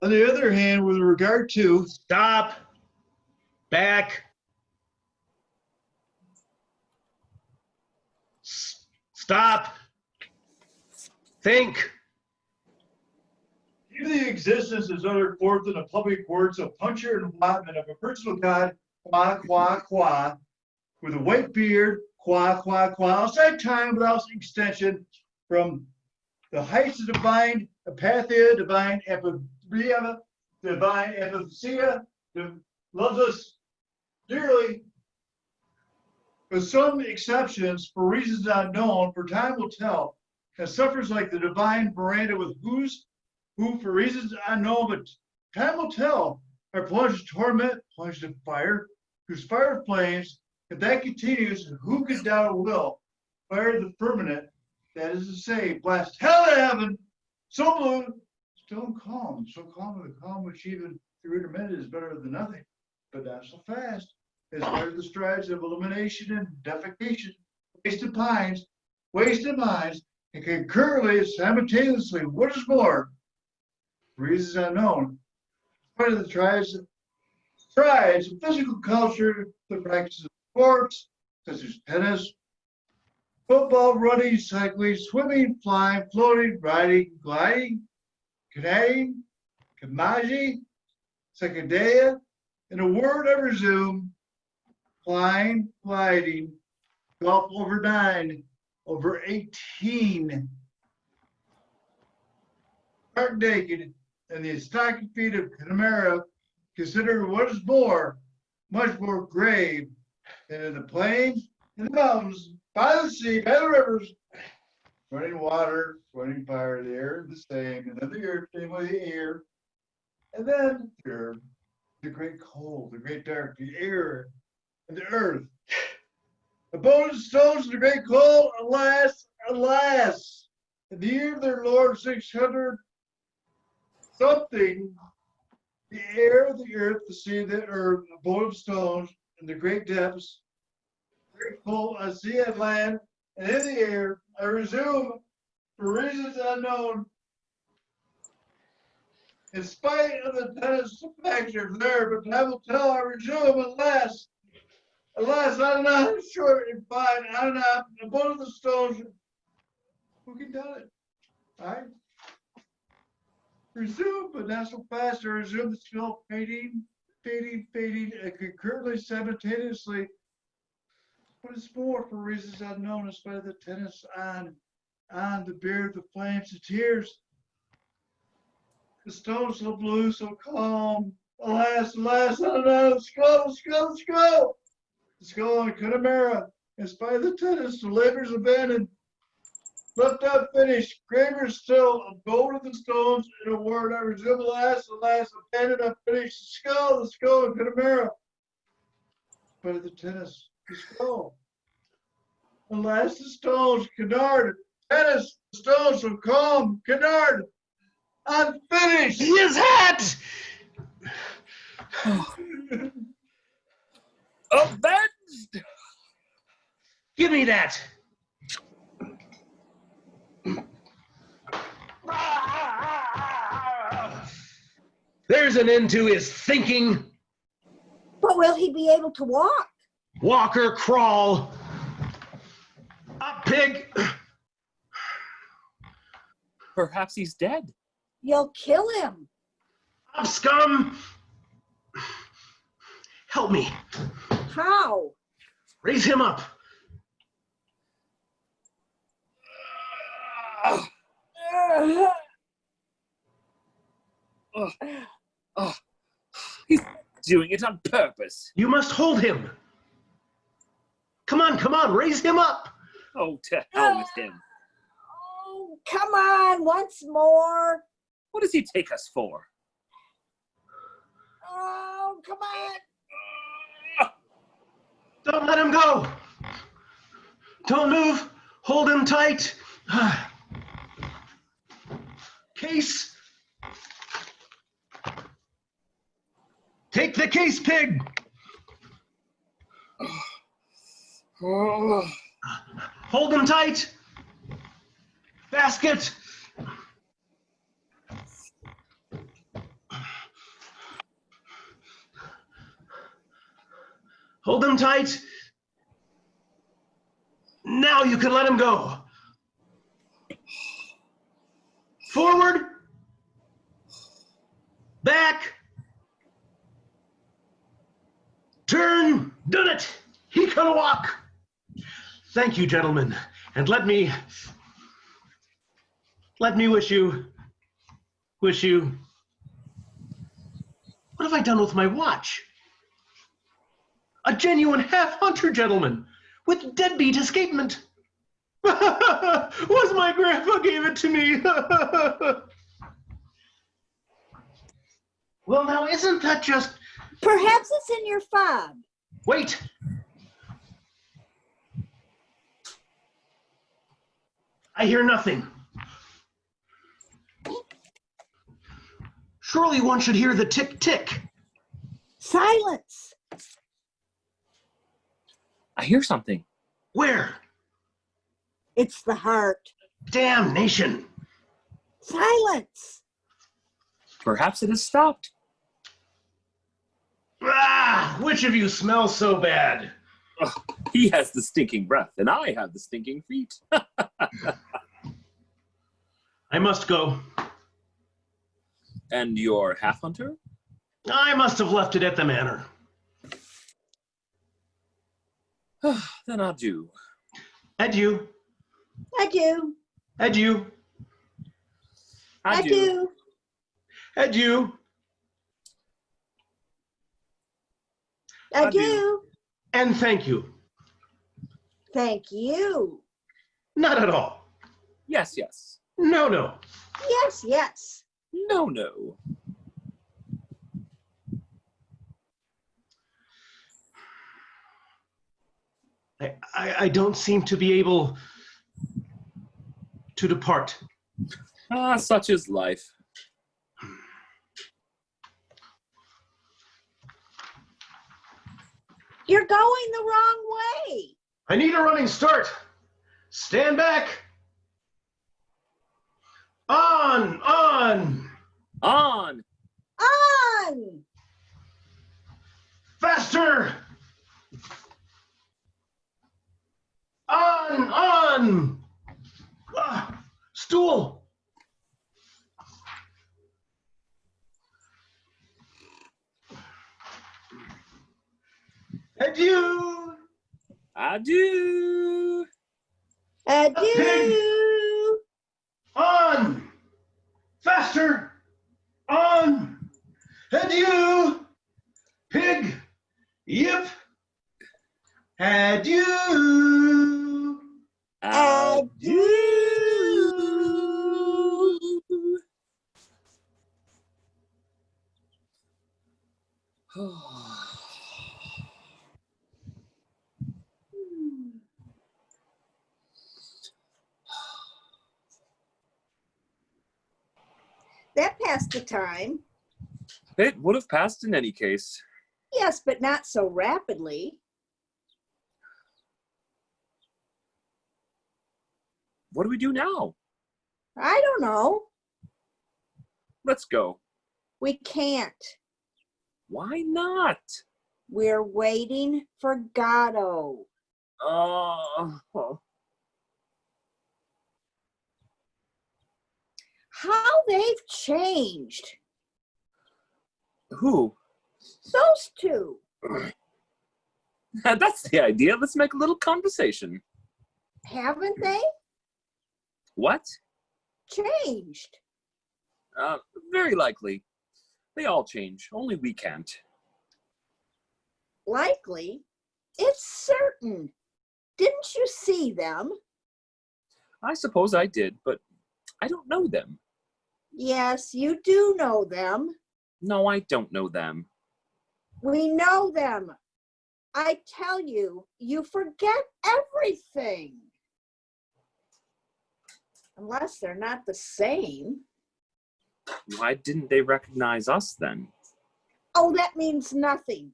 On the other hand, with regard to Stop. Back. Stop. Think. even the existence is uttered forth in the public words of puncher and allotment of a personal God, qua, with a white beard, qua, outside time without extension, from the heights of divine apathia, divine epiphania, divine epiphasia, loves us dearly, with some exceptions for reasons unknown, for time will tell, and suffers like the divine Miranda with who for reasons unknown, but time will tell, are plunged in torment, plunged in fire, whose fire flames, if that continues, who could doubt it will, fire the firmament, that is to say, blast hell to heaven, so blue, still calm, so calm with a calm which even through intermittent is better than nothing, but not so fast. As better the strides of illumination and defecation, wasted pines, wasted minds, and concurrently, simultaneously, what is more, reasons unknown, part of the strides of physical culture, the practice of sports, such as tennis, football, running, cycling, swimming, flying, floating, riding, gliding, canoeing, kamaji, secondea, in a word, I resume, flying, gliding, golf over 9, over 18, stark naked, and the stocking feet of Connemara considered what is more, much more grave than in the plains, in the mountains, by the sea, by the rivers, running water, running fire, the air the same, and then the earth came with the air, and then the great cold, the great dark, the air, and the earth. The bone and stones and the great cold, alas, alas, in the year of their Lord 600 something, the air, the earth, the sea, the earth, the bone of stones, and the great depths, great cold, I sea and land, and in the air, I resume, for reasons unknown, in spite of the tennis factor there, but I will tell, I resume, alas, I don't know how short and fine, I don't know, above the stones, who can tell it? I resume, but not so fast, I resume the skill, fading, and concurrently, simultaneously, what is more, for reasons unknown, in spite of the tennis on the beard, the flames, the tears, the stones so blue, so calm, alas, I don't know, the skull. The skull on Connemara, in spite of the tennis, the labors abandoned, left unfinished, graver still, of gold of the stones, in a word, I resume, alas, abandoned, unfinished, the skull on Connemara, in spite of the tennis, the skull. Alas, the stones, canard, tennis, the stones so calm, canard, unfinished. His hat! Avenged! Give me that! There's an end to his thinking. But will he be able to walk? Walk or crawl. Up, pig! Perhaps he's dead. You'll kill him. Up, scum! Help me. How? Raise him up. He's doing it on purpose. You must hold him. Come on, raise him up. Oh, to hell with him. Oh, come on, once more. What does he take us for? Oh, come on. Don't let him go. Don't move. Hold him tight. Case. Take the case, pig. Hold him tight. Basket. Hold them tight. Now you can let him go. Forward. Back. Turn. Done it. He can walk. Thank you, gentlemen. And let me wish you. What have I done with my watch? A genuine half-hunter gentleman with deadbeat escapement. Was my grandpa gave it to me. Well, now, isn't that just... Perhaps it's in your fob. Wait. I hear nothing. Surely one should hear the tick-tick. Silence. I hear something. Where? It's the heart. Damnation. Silence. Perhaps it has stopped. Ah, which of you smells so bad? Oh, he has the stinking breath, and I have the stinking feet. I must go. And your half-hunter? I must have left it at the manor. Then adieu. Adieu. Adieu. Adieu. Adieu. Adieu. Adieu. And thank you. Thank you. Not at all. Yes, yes. No, no. Yes, yes. No, no. I don't seem to be able to depart. Ah, such is life. You're going the wrong way. I need a running start. Stand back. On, on. On! On. Faster. On. Ah, stool. Adieu. Adieu! Adieu. On. Faster. On. Adieu. Pig. Yip. Adieu. Adieu. That passed the time. It would have passed in any case. Yes, but not so rapidly. What do we do now? I don't know. Let's go. We can't. Why not? We're waiting for Godot. Oh. How they've changed. Who? Those two. That's the idea. Let's make a little conversation. Haven't they What? changed? Very likely. They all change. Only we can't. Likely. It's certain. Didn't you see them? I suppose I did, but I don't know them. Yes, you do know them. No, I don't know them. We know them. I tell you, you forget everything. Unless they're not the same. Why didn't they recognize us then? Oh, that means nothing.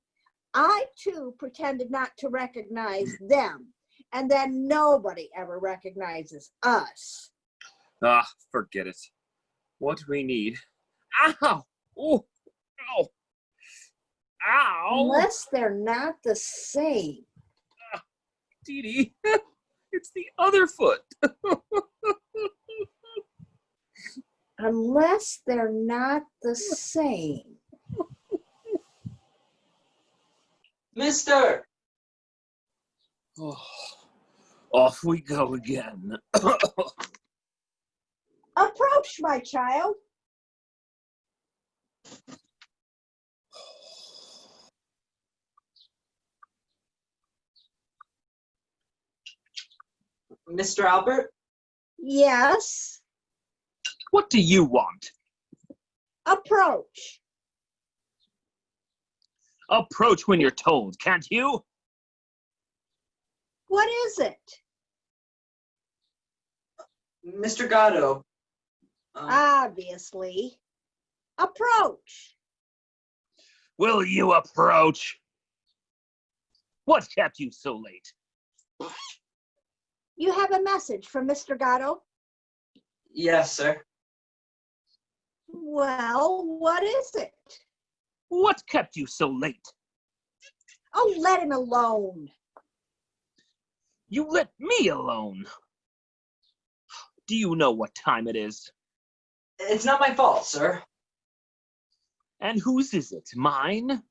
I, too, pretended not to recognize them. And then nobody ever recognizes us. Ah, forget it. What we need. Ow! Oh! Ow! Ow! Unless they're not the same. Dee Dee, it's the other foot. Unless they're not the same. Mister! Oh, off we go again. Approach, my child. Mr. Albert? Yes. What do you want? Approach. Approach when you're told, can't you? What is it? Mr. Godot. Obviously. Approach. Will you approach? What kept you so late? You have a message from Mr. Godot? Yes, sir. Well, what is it? What kept you so late? Oh, let him alone. You let me alone. Do you know what time it is? It's not my fault, sir. And whose is it? Mine?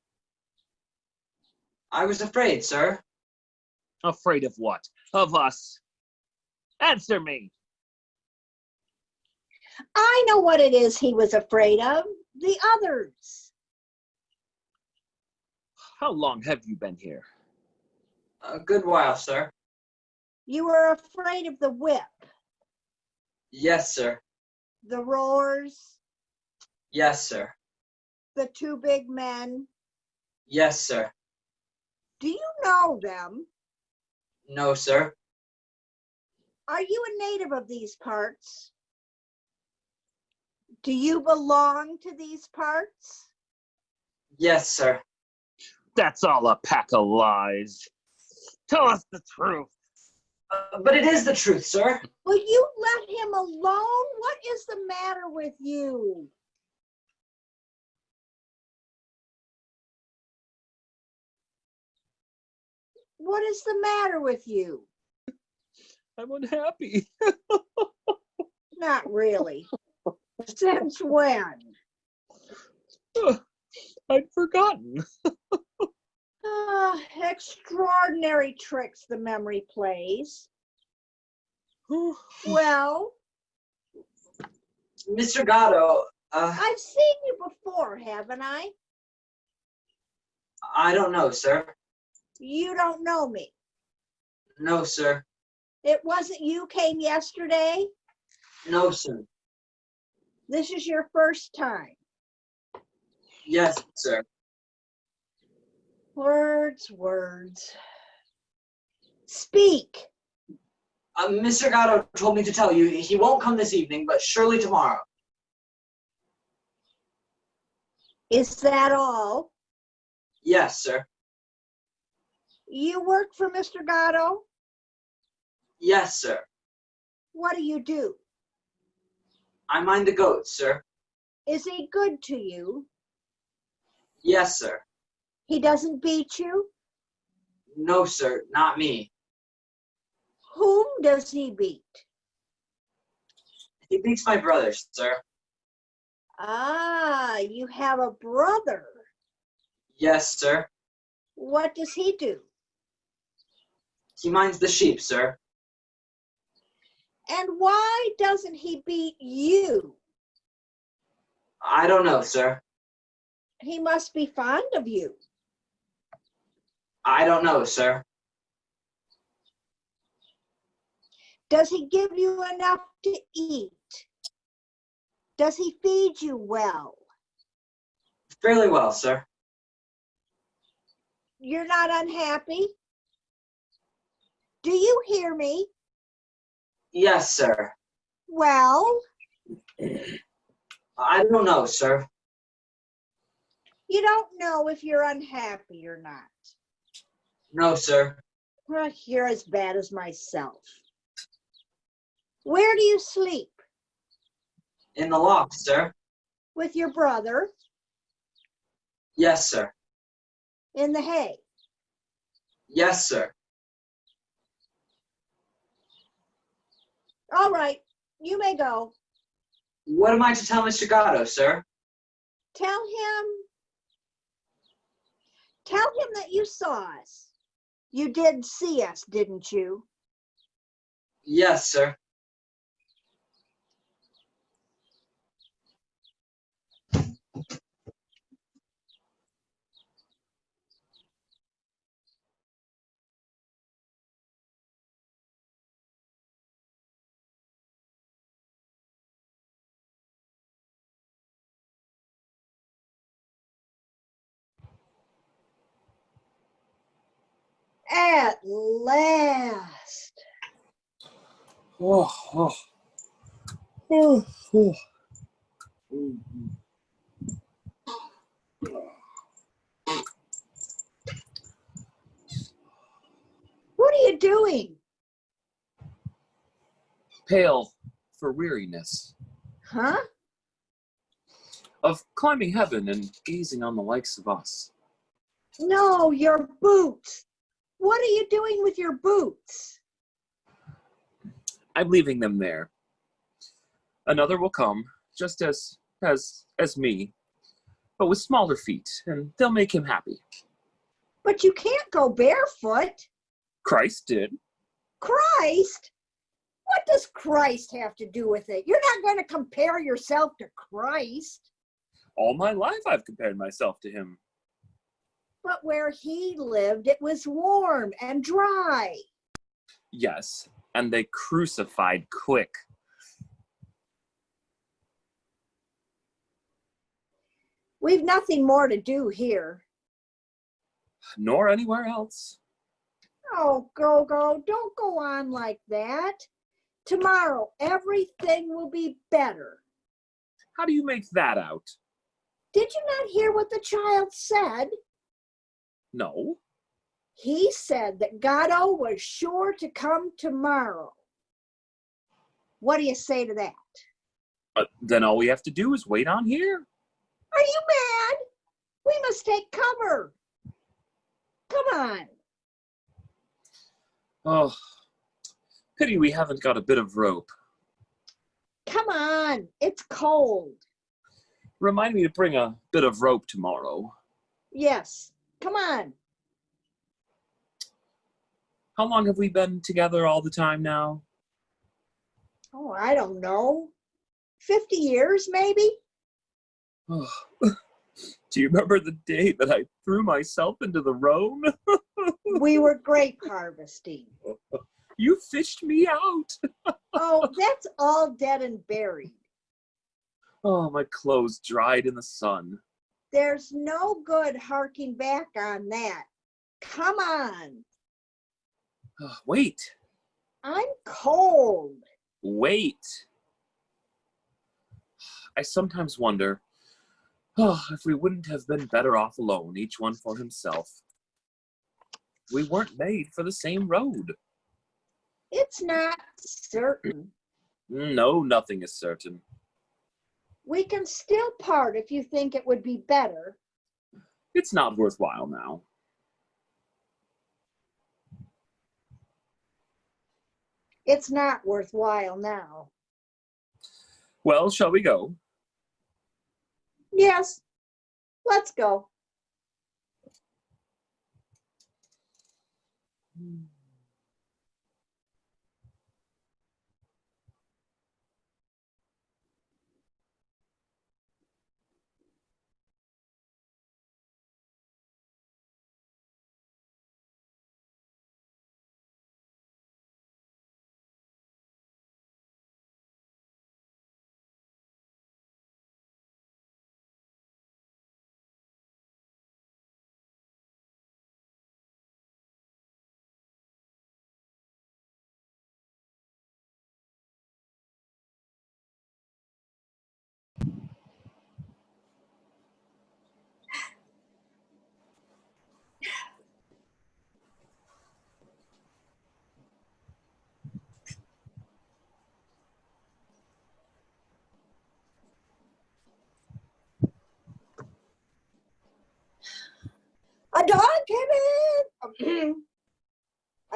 I was afraid, sir. Afraid of what? Of us. Answer me. I know what it is he was afraid of. The others. How long have you been here? A good while, sir. You were afraid of the whip, Yes, sir. the roars, Yes, sir. the two big men. Yes, sir. Do you know them? No, sir. Are you a native of these parts? Do you belong to these parts? Yes, sir. That's all a pack of lies. Tell us the truth. But it is the truth, sir. Will you let him alone? What is the matter with you? What is the matter with you? I'm unhappy. Not really. Since when? I'd forgotten. Extraordinary tricks the memory plays. Well, Mr. Godot, I've seen you before, haven't I? I don't know, sir. You don't know me. No, sir. It wasn't you came yesterday? No, sir. This is your first time. Yes, sir. Words, words. Speak. Mr. Godot told me to tell you he won't come this evening, but surely tomorrow. Is that all? Yes, sir. You work for Mr. Godot? Yes, sir. What do you do? I mind the goats, sir. Is he good to you? Yes, sir. He doesn't beat you? No, sir, not me. Whom does he beat? He beats my brother, sir. Ah, you have a brother. Yes, sir. What does he do? He minds the sheep, sir. And why doesn't he beat you? I don't know, sir. He must be fond of you. I don't know, sir. Does he give you enough to eat? Does he feed you well? Fairly well, sir. You're not unhappy? Do you hear me? Yes, sir. Well, I don't know, sir. you don't know if you're unhappy or not. No, sir. Well, you're as bad as myself. Where do you sleep? In the loft, sir. With your brother? Yes, sir. in the hay. Yes, sir. All right, you may go. What am I to tell Mr. Godot, sir? Tell him that you saw us. You did see us, didn't you? Yes, sir. At last. Oh, oh, oh, oh. What are you doing? Pale for weariness Huh? of climbing heaven and gazing on the likes of us. No, your boots. What are you doing with your boots? I'm leaving them there. Another will come, just as me, but with smaller feet, and they'll make him happy. But you can't go barefoot. Christ did. Christ? What does Christ have to do with it? You're not going to compare yourself to Christ. All my life I've compared myself to him. But where he lived, it was warm and dry. Yes, and they crucified quick. We've nothing more to do here. Nor anywhere else. Oh, Gogo, don't go on like that. Tomorrow, everything will be better. How do you make that out? Did you not hear what the child said? No. He said that Godot was sure to come tomorrow. What do you say to that? Then all we have to do is wait on here. Are you mad? We must take cover. Come on. Oh, pity we haven't got a bit of rope. Come on. It's cold. Remind me to bring a bit of rope tomorrow. Yes. Come on. How long have we been together all the time now? Oh, I don't know. 50 years, maybe? Oh, do you remember the day that I threw myself into the Rhone? We were grape harvesting. You fished me out. Oh, that's all dead and buried. Oh, my clothes dried in the sun. There's no good harking back on that. Come on. Wait. I'm cold. Wait. I sometimes wonder if we wouldn't have been better off alone, each one for himself. We weren't made for the same road. It's not certain. No, nothing is certain. We can still part if you think it would be better. It's not worthwhile now. It's not worthwhile now. Well, shall we go? Yes, let's go.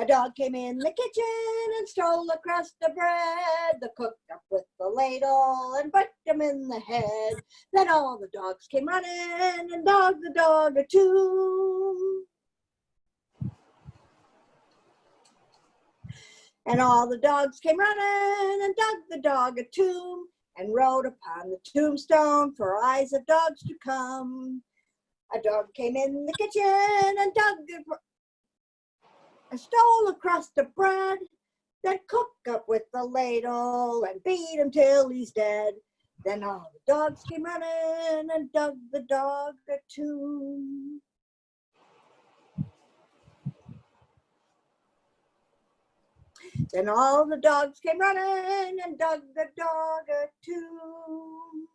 dog came in the kitchen and stole a crust of bread. The cook up with the ladle and bucked him in the head. Then all the dogs came running and dogged the dog a tune. And all the dogs came running and dug the dog a tomb and wrote upon the tombstone for eyes of dogs to come. A dog came in the kitchen and stole a crust of bread, then cooked up with the ladle and beat him till he's dead. Then all the dogs came running and dug the dog a tomb. Then all the dogs came running and dug the dog a tomb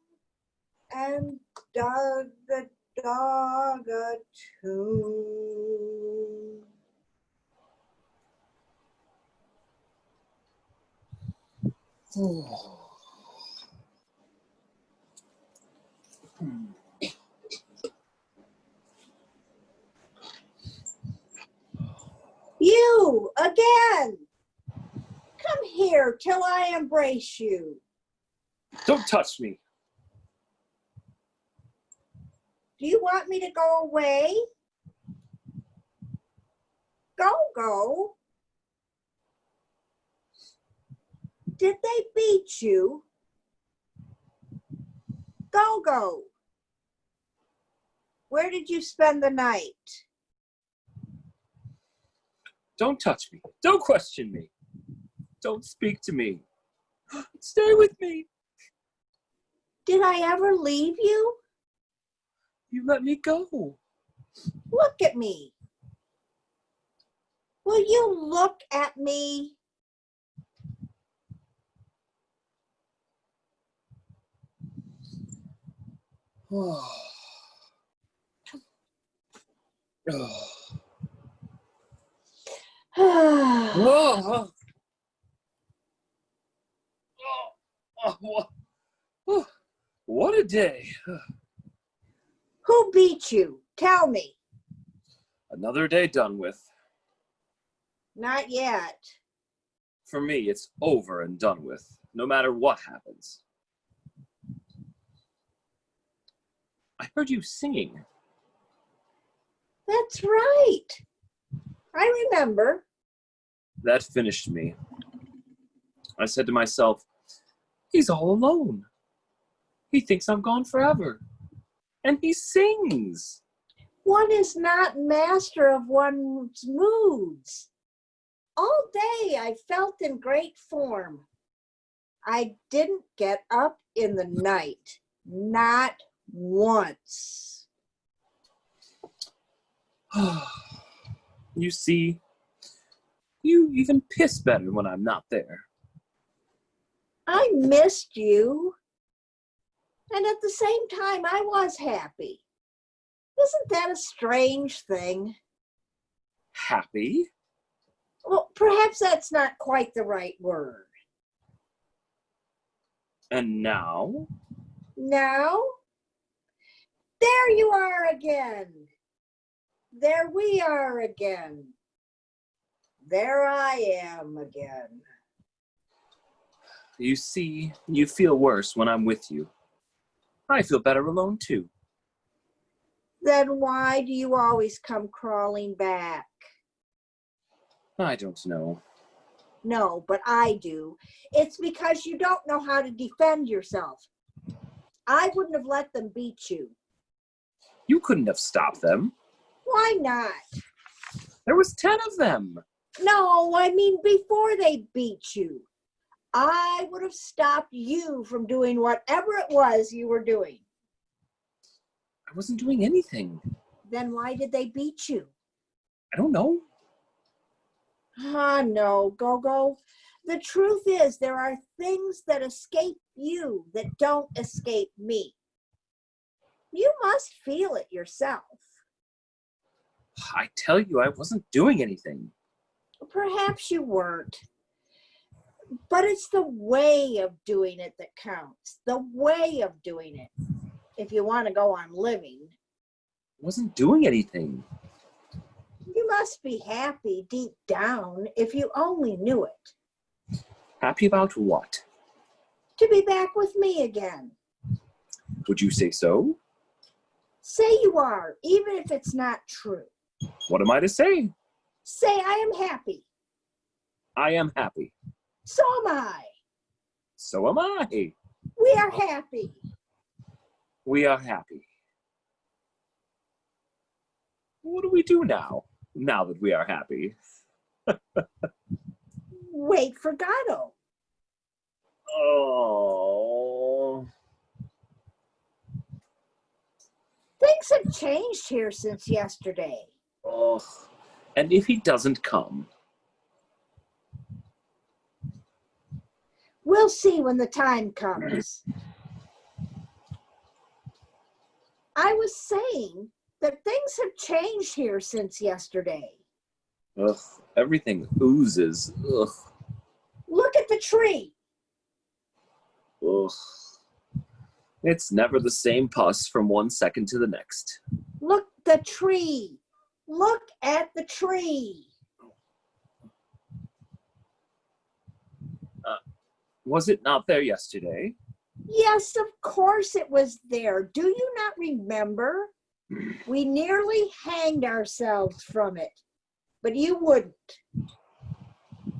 and dug the dog a tomb. You again! Come here till I embrace you. Don't touch me. Do you want me to go away? Go. Did they beat you? Go. Where did you spend the night? Don't touch me. Don't question me. Don't speak to me. Stay with me. Did I ever leave you? You let me go. Look at me. Will you look at me? What a day. Who beat you? Tell me. Another day done with. Not yet. For me, it's over and done with, no matter what happens. I heard you singing. That's right. I remember. That finished me. I said to myself, he's all alone. He thinks I'm gone forever. And he sings. One is not master of one's moods. All day I felt in great form. I didn't get up in the night, not once. You see, you even piss better when I'm not there. I missed you. And at the same time, I was happy. Isn't that a strange thing? Happy? Well, perhaps that's not quite the right word. And now? Now? There you are again. There we are again. There I am again. You see, you feel worse when I'm with you. I feel better alone too. Then why do you always come crawling back? I don't know. No, but I do. It's because you don't know how to defend yourself. I wouldn't have let them beat you. You couldn't have stopped them. Why not? There was 10 of them. No, I mean before they beat you. I would have stopped you from doing whatever it was you were doing. I wasn't doing anything. Then why did they beat you? I don't know. No, Gogo. The truth is there are things that escape you that don't escape me. You must feel it yourself. I tell you, I wasn't doing anything. Perhaps you weren't. But it's the way of doing it that counts. The way of doing it. If you want to go on living. I wasn't doing anything. You must be happy deep down if you only knew it. Happy about what? To be back with me again. Would you say so? Say you are, even if it's not true. What am I to say? Say I am happy. I am happy. So am I. So am I. We are happy. We are happy. What do we do now that we are happy? Wait for Godot. Oh. Things have changed here since yesterday. Oh. And if he doesn't come? We'll see when the time comes. I was saying that things have changed here since yesterday. Ugh, everything oozes. Ugh. Look at the tree. Ugh. It's never the same pus from one second to the next. Look the tree. Look at the tree. Was it not there yesterday? Yes, of course it was there. Do you not remember? We nearly hanged ourselves from it, but you wouldn't.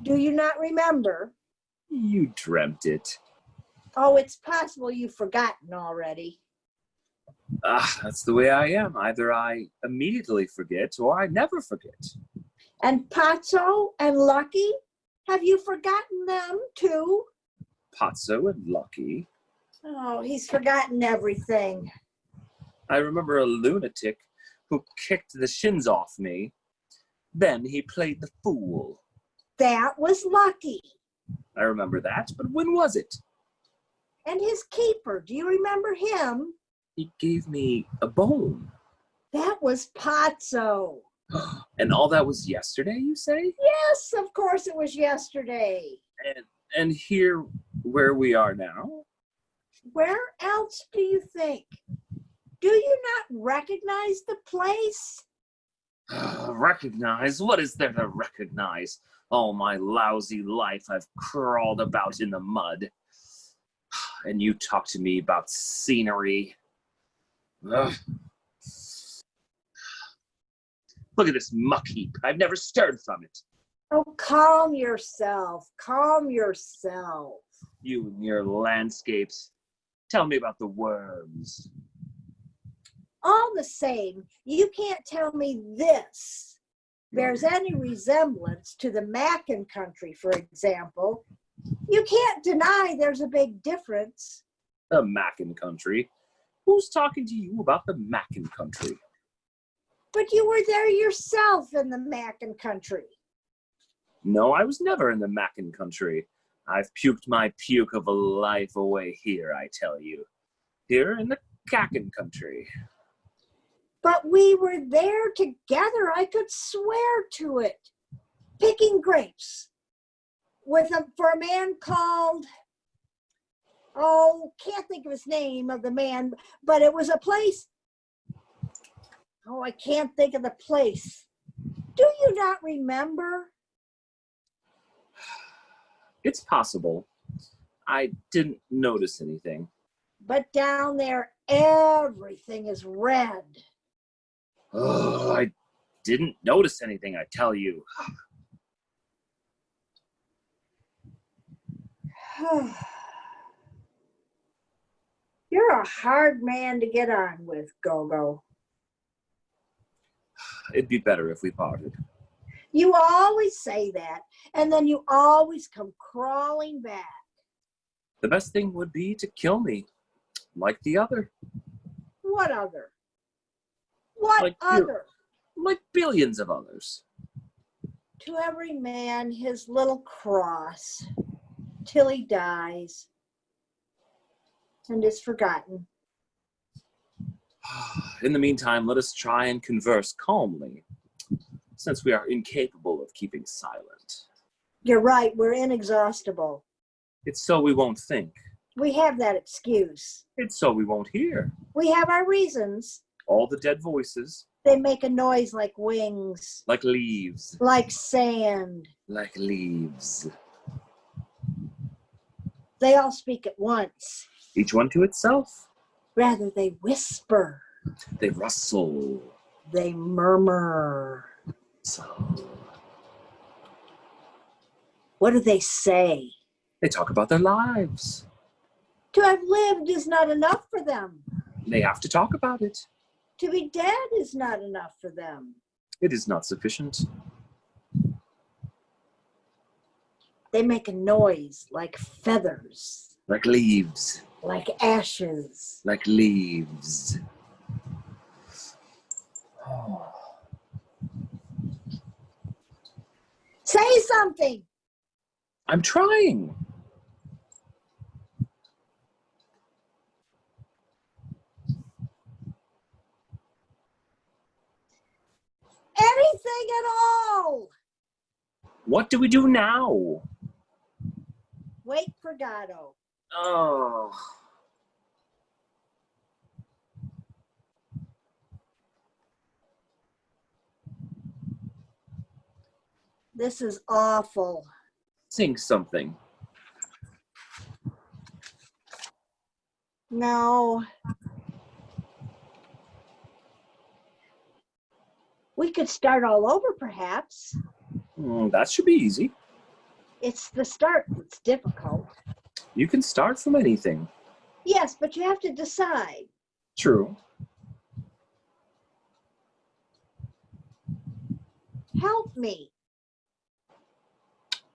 Do you not remember? You dreamt it. Oh, it's possible you've forgotten already. That's the way I am. Either I immediately forget or I never forget. And Pazzo and Lucky, have you forgotten them too? Pazzo and Lucky. Oh, he's forgotten everything. I remember a lunatic who kicked the shins off me. Then he played the fool. That was Lucky. I remember that, but when was it? And his keeper, do you remember him? He gave me a bone. That was Pazzo. And all that was yesterday, you say? Yes, of course it was yesterday. And here where we are now? Where else do you think? Do you not recognize the place? Recognize? What is there to recognize? All my lousy life I've crawled about in the mud. And you talk to me about scenery. Ugh. Look at this muck heap. I've never stirred from it. Oh, calm yourself. Calm yourself. You and your landscapes. Tell me about the worms. All the same, you can't tell me this bears any resemblance to the Mackin country, for example. You can't deny there's a big difference. The Mackin country? Who's talking to you about the Mackin country? But you were there yourself in the Mackin country. No, I was never in the Mackin country. I've puked my puke of a life away here, I tell you. Here in the Cackin country. But we were there together, I could swear to it. Picking grapes for a man called, oh, can't think of his name of the man, but it was a place. Oh, I can't think of the place. Do you not remember? It's possible. I didn't notice anything. But down there, everything is red. Oh, I didn't notice anything, I tell you. You're a hard man to get on with, Gogo. It'd be better if we parted. You always say that, and then you always come crawling back. The best thing would be to kill me, like the other. What other? What Like other? Like billions of others. To every man his little cross, till he dies and is forgotten. In the meantime, let us try and converse calmly, since we are incapable of keeping silent. You're right, we're inexhaustible. It's so we won't think. We have that excuse. It's so we won't hear. We have our reasons. All the dead voices, They make a noise like wings, Like leaves. like sand. Like leaves. They all speak at once. Each one to itself. Rather, they whisper. They rustle. They murmur. So What do they say? they talk about their lives. To have lived is not enough for them. They have to talk about it. To be dead is not enough for them. It is not sufficient. They make a noise like feathers, Like leaves. like ashes. Like leaves. Say something. I'm trying. Anything at all. What do we do now? Wait for Godot. Oh. This is awful. Sing something. No. We could start all over, perhaps. That should be easy. It's the start that's difficult. You can start from anything. Yes, but you have to decide. True. Help me.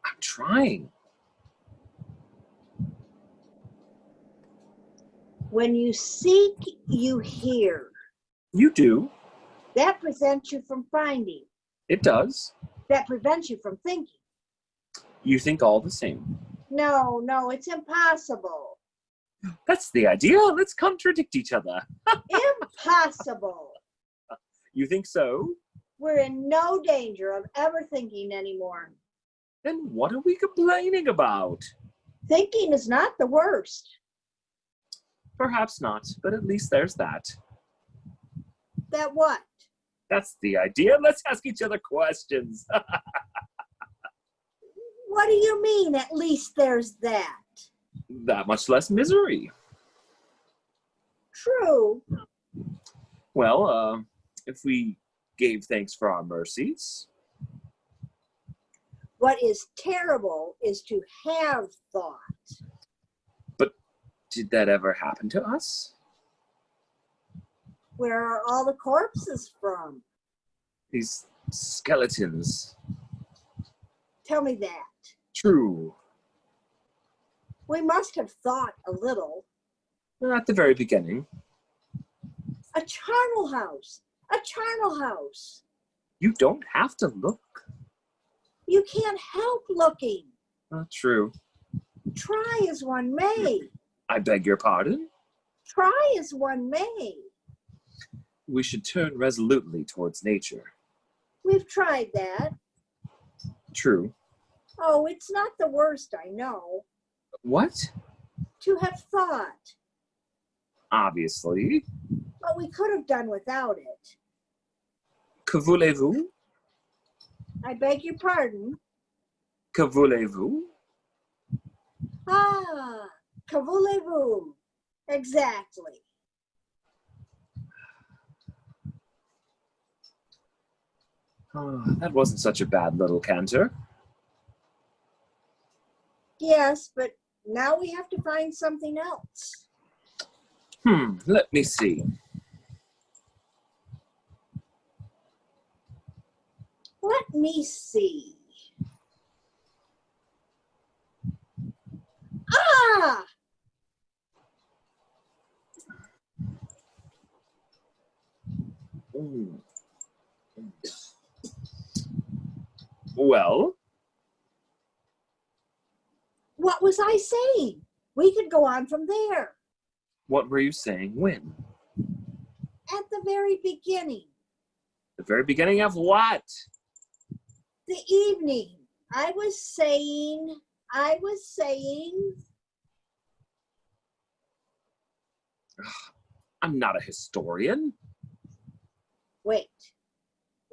I'm trying. When you seek, you hear. You do. That prevents you from finding. It does. That prevents you from thinking. You think all the same. No, it's impossible. That's the idea. Let's contradict each other. Impossible. You think so? We're in no danger of ever thinking anymore. Then what are we complaining about? Thinking is not the worst. Perhaps not, but at least there's that. That what? That's the idea. Let's ask each other questions. What do you mean, at least there's that? That much less misery. True. Well, if we gave thanks for our mercies. What is terrible is to have thought. But did that ever happen to us? Where are all the corpses from? These skeletons. Tell me that. True. We must have thought a little. At the very beginning. A charnel house. A charnel house. You don't have to look. You can't help looking. True. Try as one may. I beg your pardon? Try as one may. We should turn resolutely towards nature. We've tried that. True. Oh, it's not the worst, I know. What? To have thought. Obviously. But we could have done without it. Que voulez-vous? I beg your pardon. Que voulez-vous? Ah, que voulez-vous? Exactly. That wasn't such a bad little canter. Yes, but now we have to find something else. Let me see. Let me see. Ah! Well? What was I saying? We could go on from there. What were you saying when? At the very beginning. The very beginning of what? The evening. I was saying. I'm not a historian. Wait.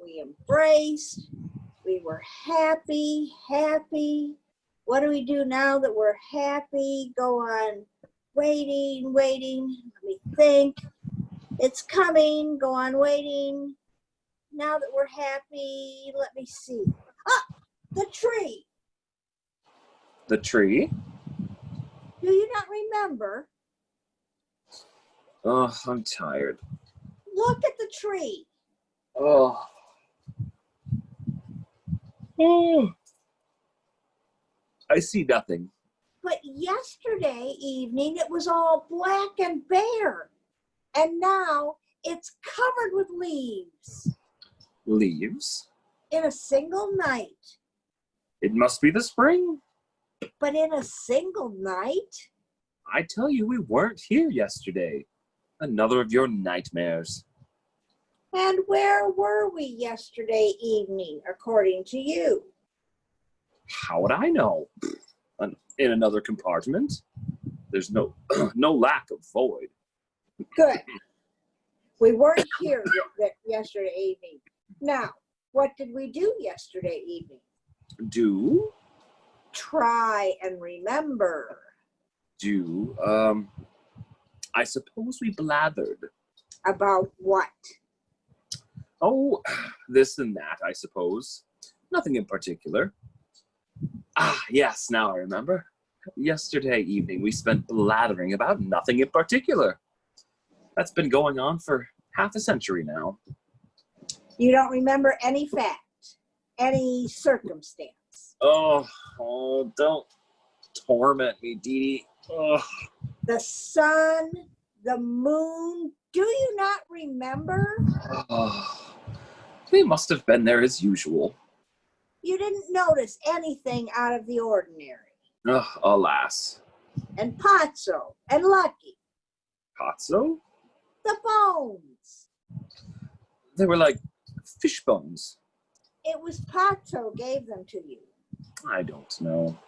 We embraced. We were happy, happy. What do we do now that we're happy? Go on waiting, waiting. Let me think. It's coming. Go on waiting. Now that we're happy, let me see. Ah, the tree. The tree? Do you not remember? Oh, I'm tired. Look at the tree. Oh. Oh. I see nothing. But yesterday evening, it was all black and bare. And now it's covered with leaves. Leaves? In a single night. It must be the spring. But in a single night? I tell you, we weren't here yesterday. Another of your nightmares. And where were we yesterday evening, according to you? How would I know? In another compartment. There's no no lack of void. Good. We weren't here yesterday evening. Now, what did we do yesterday evening? Do? Try and remember. Do? I suppose we blathered. About what? Oh, this and that, I suppose. Nothing in particular. Ah, yes, now I remember. Yesterday evening, we spent blathering about nothing in particular. That's been going on for half a century now. You don't remember any fact, any circumstance. Oh, don't torment me, Dee Dee. Oh. The sun, the moon, do you not remember? Oh. They must have been there as usual. You didn't notice anything out of the ordinary. Oh, alas. And Pazzo and Lucky, Pazzo? the bones. They were like fish bones. It was Pazzo gave them to you. I don't know.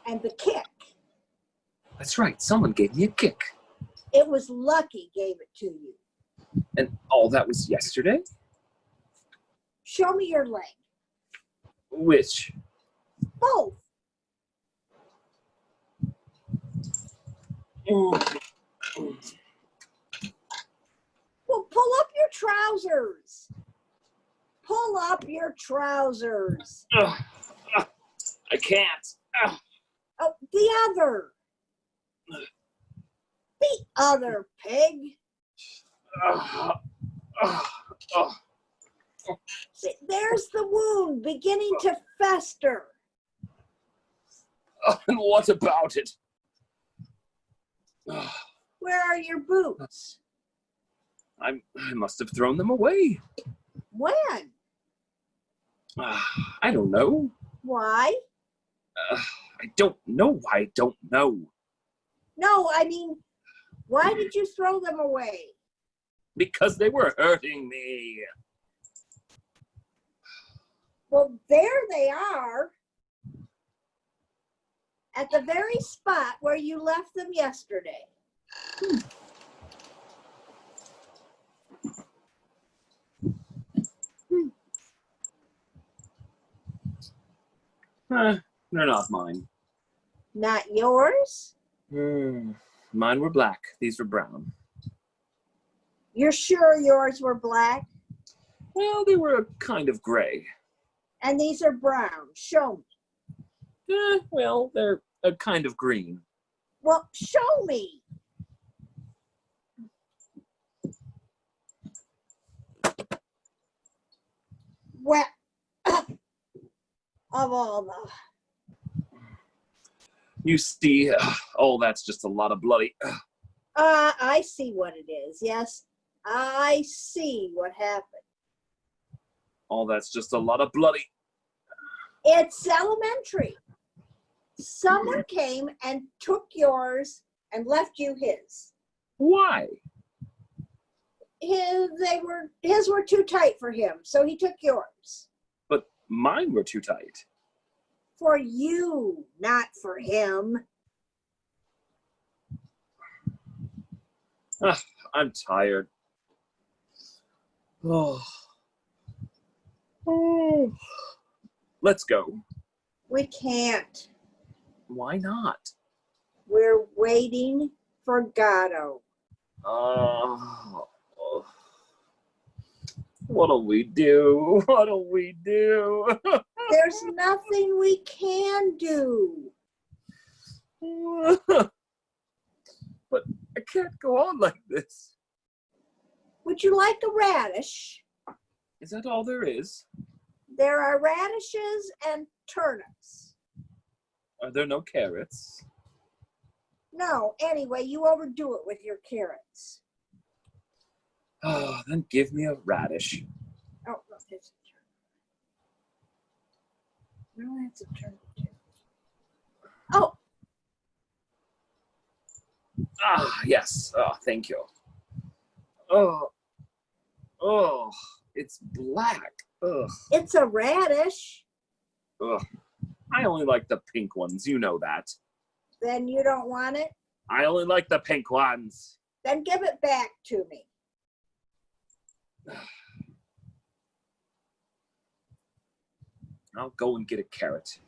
And the kick. That's right, someone gave me a kick. It was Lucky gave it to you. And all that was yesterday? Show me your leg. Which? Both. Well, pull up your trousers. Pull up your trousers. I can't. Oh, the other. The other pig. There's the wound beginning to fester. And what about it? Where are your boots? I must have thrown them away. When? I don't know. Why? I don't know why I don't know. No, I mean, why did you throw them away? Because they were hurting me. Well, there they are. At the very spot where you left them yesterday. They're not mine. Not yours? Mine were black. These were brown. You're sure yours were black? Well, they were a kind of gray. And these are brown. Show me. Well, they're a kind of green. Well, show me. Well, of all the... You see, oh, that's just a lot of bloody... I see what it is. Yes, I see what happened. Oh, that's just a lot of bloody... It's elementary. Someone came and took yours and left you his. Why? His were too tight for him, so he took yours. But mine were too tight. For you, not for him. I'm tired. Oh, Let's go. We can't. Why not? We're waiting for Godot. Oh, what'll we do? What'll we do? There's nothing we can do. But I can't go on like this. Would you like a radish? Is that all there is? There are radishes and turnips. Are there no carrots? No, anyway, you overdo it with your carrots. Oh, then give me a radish. Oh, no, there's a turnip. No, that's a turnip too. Oh, Ah, yes. Oh, thank you. Oh, it's black. Ugh. it's a radish. Ugh. I only like the pink ones. You know that. Then you don't want it? I only like the pink ones. Then give it back to me. I'll go and get a carrot.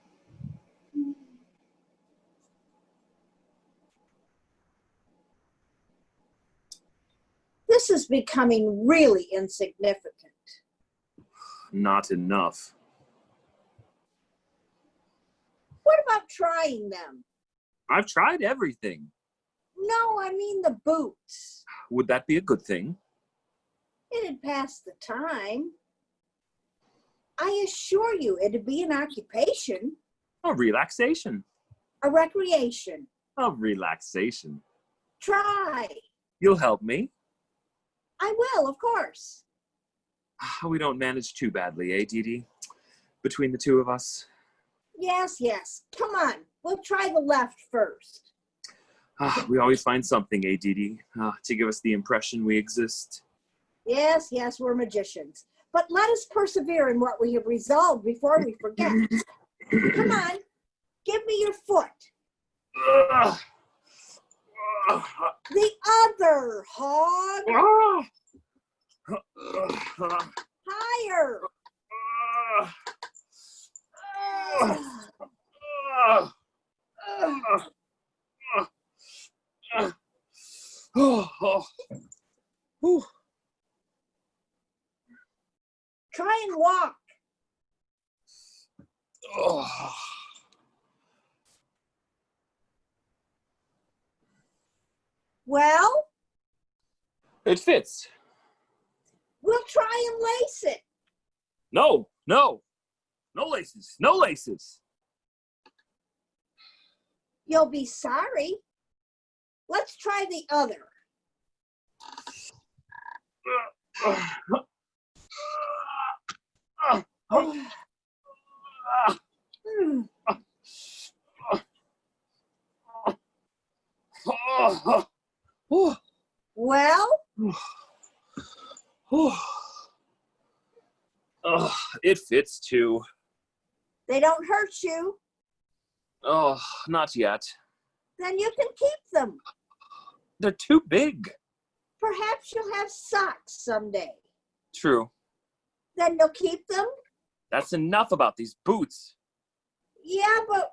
This is becoming really insignificant. Not enough. What about trying them? I've tried everything. No, I mean the boots. Would that be a good thing? It'd pass the time. I assure you, it'd be an occupation, A relaxation. a recreation. A relaxation. Try. You'll help me? I will, of course. We don't manage too badly, eh, Dee Dee? Between the two of us. Yes, yes. Come on. We'll try the left first. We always find something, eh, Dee Dee, to give us the impression we exist. Yes, yes, we're magicians. But let us persevere in what we have resolved before we forget. Come on. Give me your foot. Ugh. Ugh. The other hog. Higher. Try and walk. Well, It fits. we'll try and lace it. No, no. No laces. No laces. You'll be sorry. Let's try the other. Well, It fits too. they don't hurt you. Oh, not yet. Then you can keep them. They're too big. Perhaps you'll have socks someday. True. Then you'll keep them? That's enough about these boots. Yeah, but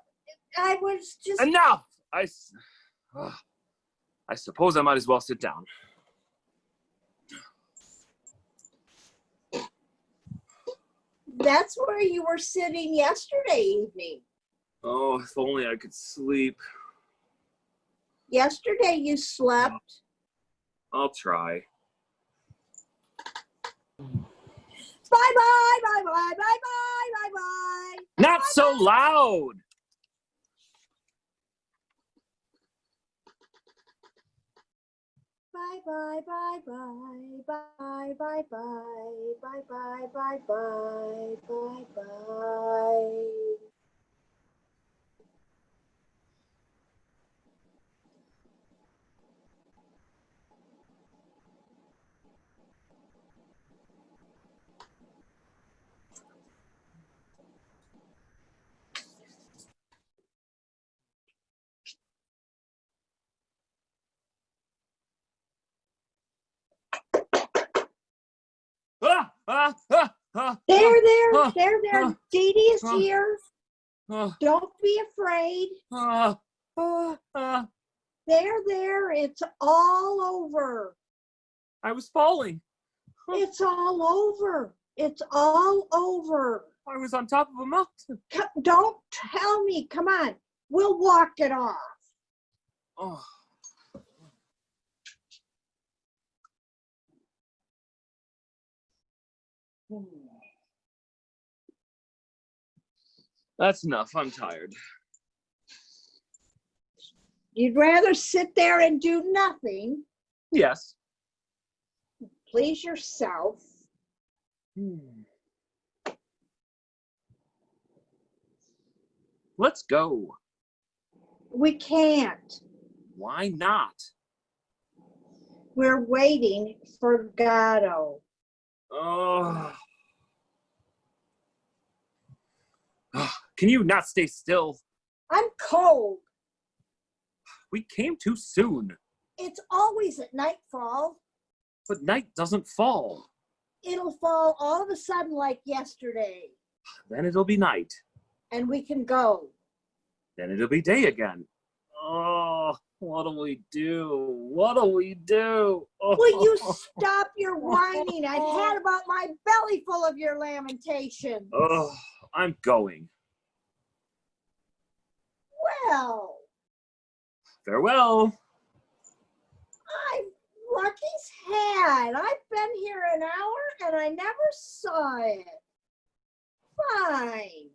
I was just... Enough! I suppose I might as well sit down. That's where you were sitting yesterday evening. Oh, if only I could sleep. Yesterday you slept. I'll try. Bye-bye, bye-bye, bye-bye, bye-bye. Not so loud! Bye-bye, bye-bye, bye-bye, bye-bye, bye-bye, bye-bye, bye-bye. Ah! Ah! Ah! There. uh, Dee Dee is uh, here. uh, Don't be afraid. uh, uh, There. It's all over. I was falling. It's all over. It's all over. I was on top of a mountain. Don't tell me. Come on. We'll walk it off. Oh. That's enough. I'm tired. You'd rather sit there and do nothing. Yes. Please yourself. Let's go. We can't. Why not? We're waiting for Godot. Oh. Can you not stay still? I'm cold. We came too soon. It's always at nightfall. But night doesn't fall. It'll fall all of a sudden like yesterday. Then it'll be night. And we can go. Then it'll be day again. Oh, what'll we do? What'll we do? Oh. Will you stop your whining? I've had about my belly full of your lamentations. Oh, I'm going. Well, Farewell. I'm Lucky's hat. I've been here an hour and I never saw it. Fine.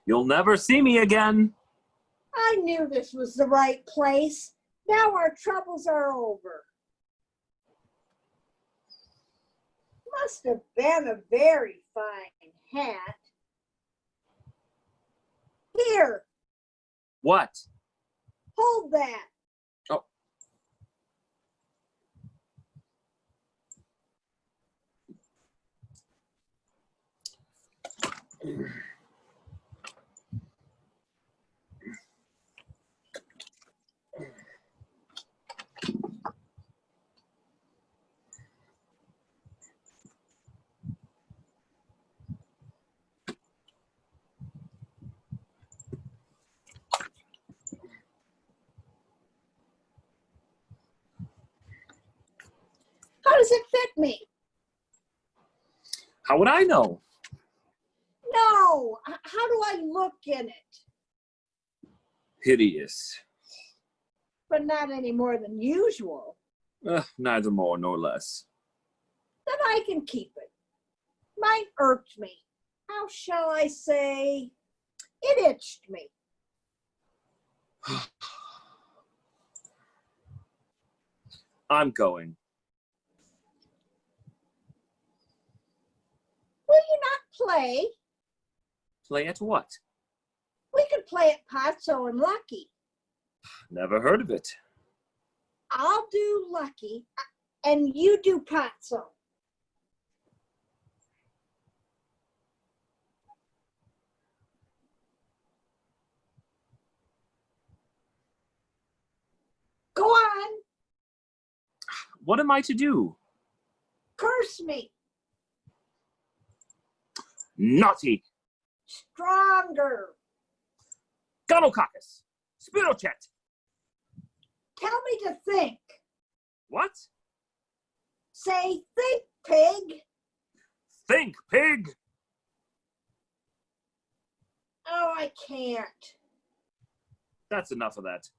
You'll never see me again. I knew this was the right place. Now our troubles are over. Must have been a very fine hat. Here, What? hold that. Oh. How does it fit me? How would I know? No, how do I look in it? Hideous. But not any more than usual. Neither more nor less. Then I can keep it. Mine irked me. How shall I say? It itched me. I'm going. Will you not play? Play at what? We could play at Pazzo and Lucky. Never heard of it. I'll do Lucky, and you do Pazzo. Go on, What am I to do? curse me. Naughty. Stronger. Gonococcus. Spirochet. Tell me to think. What? Say, think, pig. Think, pig. Oh, I can't. That's enough of that.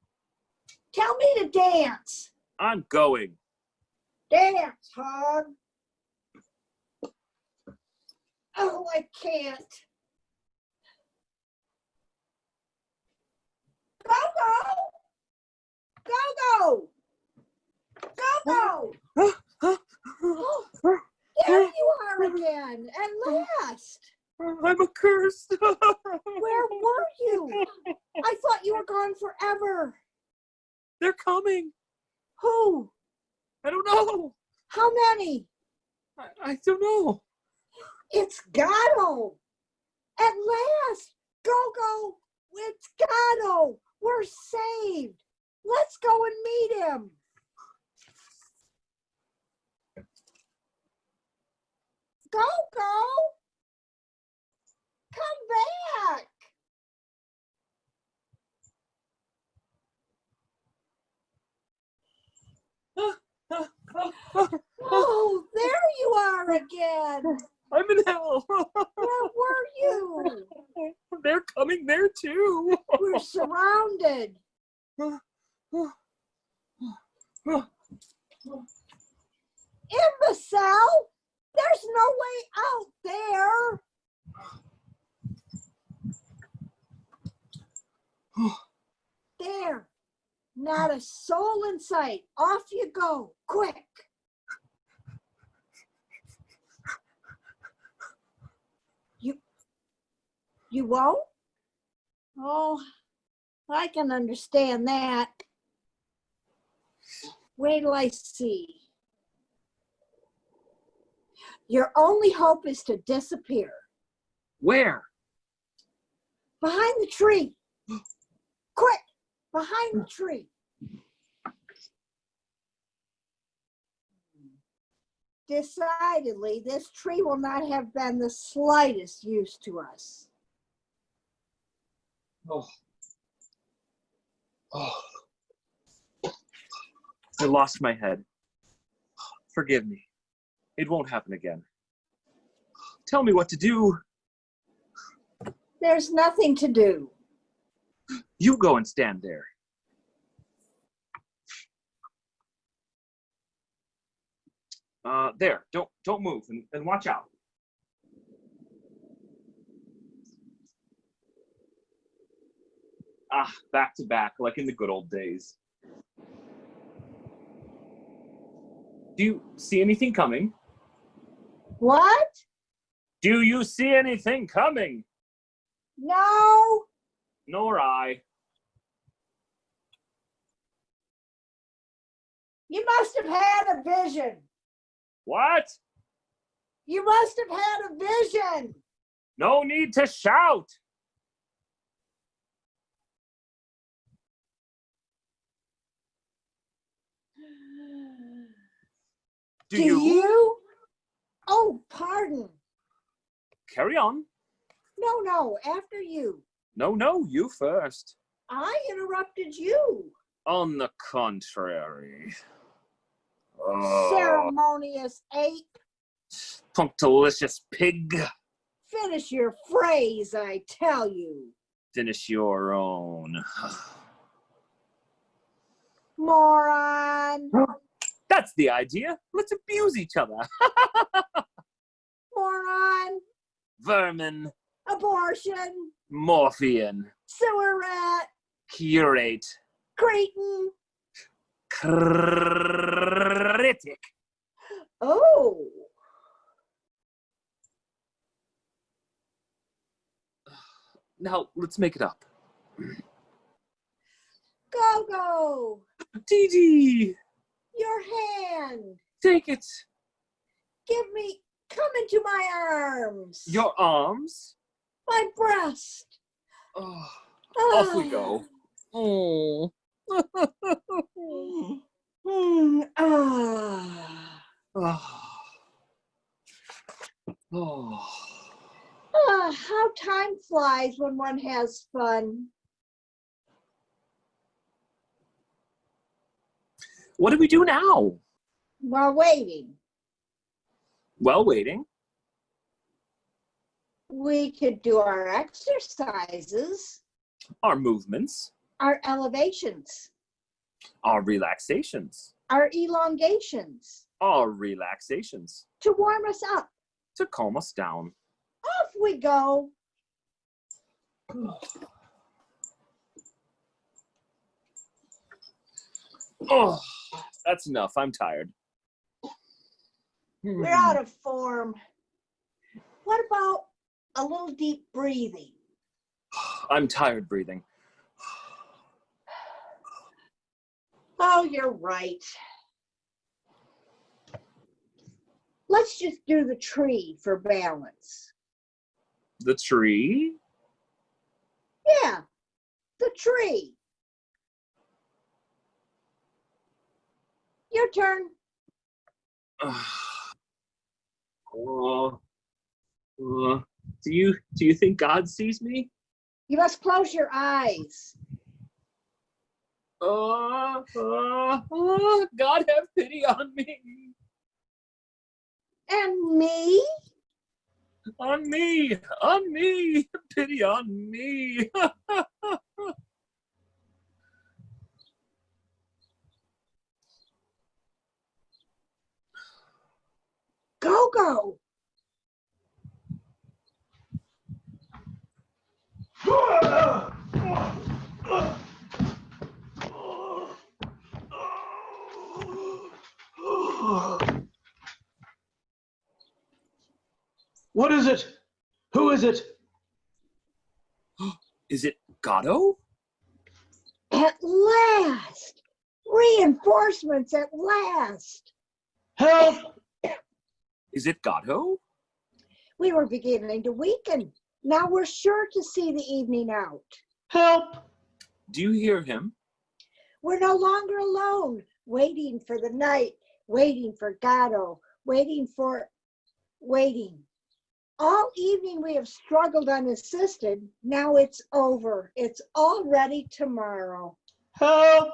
Tell me to dance. I'm going. Dance, hog. Oh, I can't. Go. Go. Oh, there you are again, at last. I'm accursed. Where were you? I thought you were gone forever. They're coming. Who? I don't know. How many? I don't know. It's Godot. At last. Go. It's Godot. We're saved. Let's go and meet him. Go. again. I'm in hell. Where were you? They're coming there too. We're surrounded. Imbecile! There's no way out there. There. Not a soul in sight. Off you go. Quick. You won't? Oh, I can understand that. Wait till I see. Your only hope is to disappear. Where? Behind the tree. Quick, behind the tree. Decidedly, this tree will not have been the slightest use to us. Oh. I lost my head. Forgive me. It won't happen again. Tell me what to do. There's nothing to do. You go and stand there. There. Don't move and watch out. Ah, back to back, like in the good old days. Do you see anything coming? What? Do you see anything coming? No. Nor I. You must have had a vision. What? You must have had a vision. No need to shout. Do you? Oh, pardon. Carry on. No, after you. No, you first. I interrupted you. On the contrary. Ceremonious ape. Punctilious pig. Finish your phrase, I tell you. Finish your own. Moron. That's the idea. Let's abuse each other. Moron. Vermin. Abortion. Morphian. Sewer rat. Curate. Cretin. Critic. Oh. Now, let's make it up. Go. Dee Dee. Your hand. Take it. Come into my arms. Your arms. My breast. Oh, off we go. Oh. How time flies when one has fun. What do we do now? While waiting, Well, waiting. we could do our exercises, Our movements. our elevations, Our relaxations. our elongations, Our relaxations. to warm us up. To calm us down. Off we go. Oh, that's enough. I'm tired. We're out of form. What about a little deep breathing? I'm tired breathing. Oh, you're right. Let's just do the tree for balance. The tree? Yeah, the tree. Your turn. Do you think God sees me? You must close your eyes. God have pity on me. And me? On me, pity on me. Go. What is it? Who is it? Is it Godot? At last! Reinforcements at last! Help! Is it Godot? We were beginning to weaken. Now we're sure to see the evening out. Help! Do you hear him? We're no longer alone, waiting for the night, waiting for Godot, waiting. All evening we have struggled unassisted. Now it's over. It's already tomorrow. Help!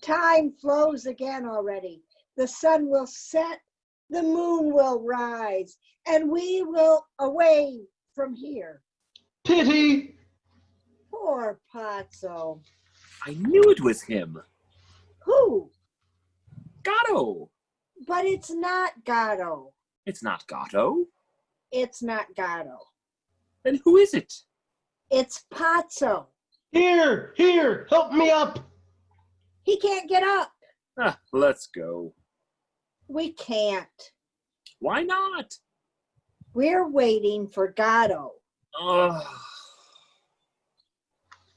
Time flows again already. The sun will set, the moon will rise, and we will away from here. Pity! Poor Pazzo. I knew it was him. Who? Godot. But it's not Godot. It's not Godot. It's not Godot. Then who is it? It's Pazzo. Here! Help me up! He can't get up. Let's go. We can't. Why not? We're waiting for Godot. Ugh.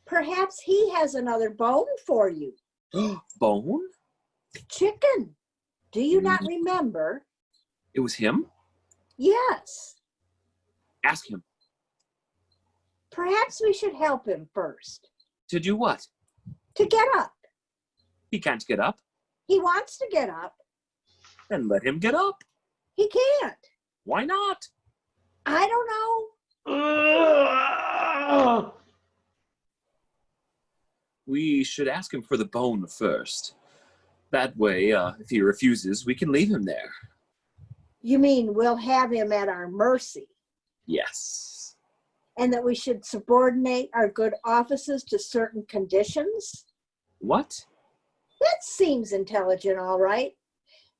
Perhaps he has another bone for you. Bone? Chicken. Do you not remember? It was him? Yes. Ask him. Perhaps we should help him first. To do what? To get up. He can't get up. He wants to get up. Then let him get up. He can't. Why not? I don't know. We should ask him for the bone first. That way, if he refuses, we can leave him there. You mean we'll have him at our mercy, Yes. and that we should subordinate our good offices to certain conditions? What? That seems intelligent, all right.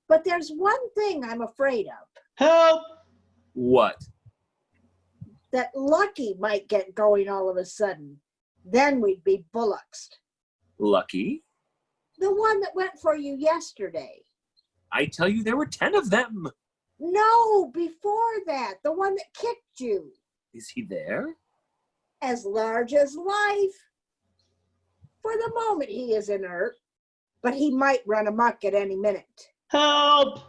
But there's one thing I'm afraid of. Help! What? That Lucky might get going all of a sudden. Then we'd be bullocks. Lucky? The one that went for you yesterday. I tell you, there were 10 of them. No, before that, the one that kicked you. Is he there? As large as life. For the moment, he is inert, but he might run amok at any minute. Help!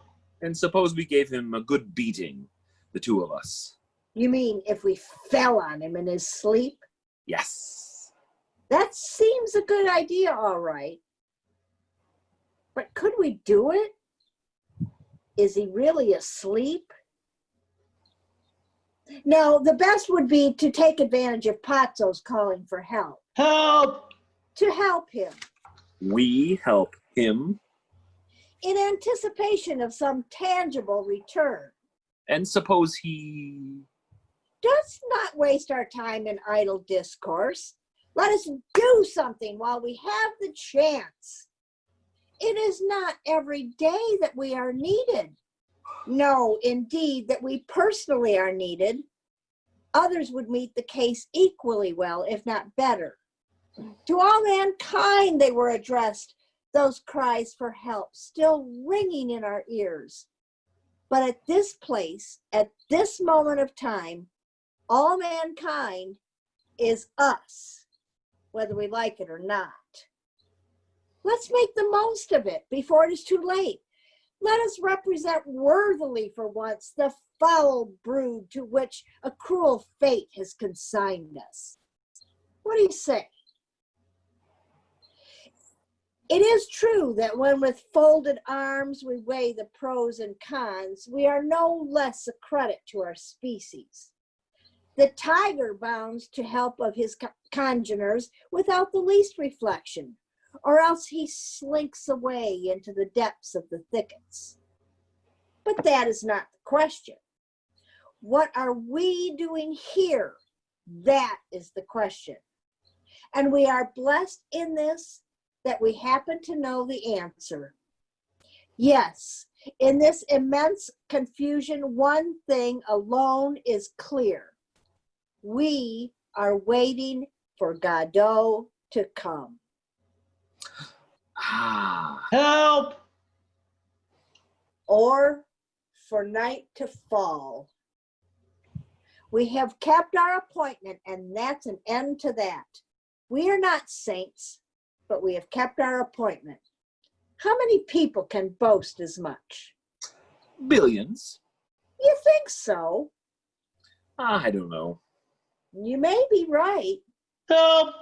And suppose we gave him a good beating, the two of us. You mean if we fell on him in his sleep? Yes. That seems a good idea, all right. But could we do it? Is he really asleep? No, the best would be to take advantage of Pazzo's calling for help. Help! To help him. We help him. In anticipation of some tangible return. And suppose he... Let's not waste our time in idle discourse. Let us do something while we have the chance. It is not every day that we are needed. No, indeed, that we personally are needed. Others would meet the case equally well, if not better. To all mankind they were addressed, those cries for help still ringing in our ears. But at this place, at this moment of time, all mankind is us, whether we like it or not. Let's make the most of it before it is too late. Let us represent worthily for once the foul brood to which a cruel fate has consigned us. What do you say? It is true that when with folded arms we weigh the pros and cons, we are no less a credit to our species. The tiger bounds to help of his congeners without the least reflection, or else he slinks away into the depths of the thickets. But that is not the question. What are we doing here? That is the question. And we are blessed in this that we happen to know the answer. Yes, in this immense confusion, one thing alone is clear. We are waiting for Godot to come. Help! Or for night to fall. We have kept our appointment, and that's an end to that. We are not saints, but we have kept our appointment. How many people can boast as much? Billions? You think so? I don't know. You may be right. Help!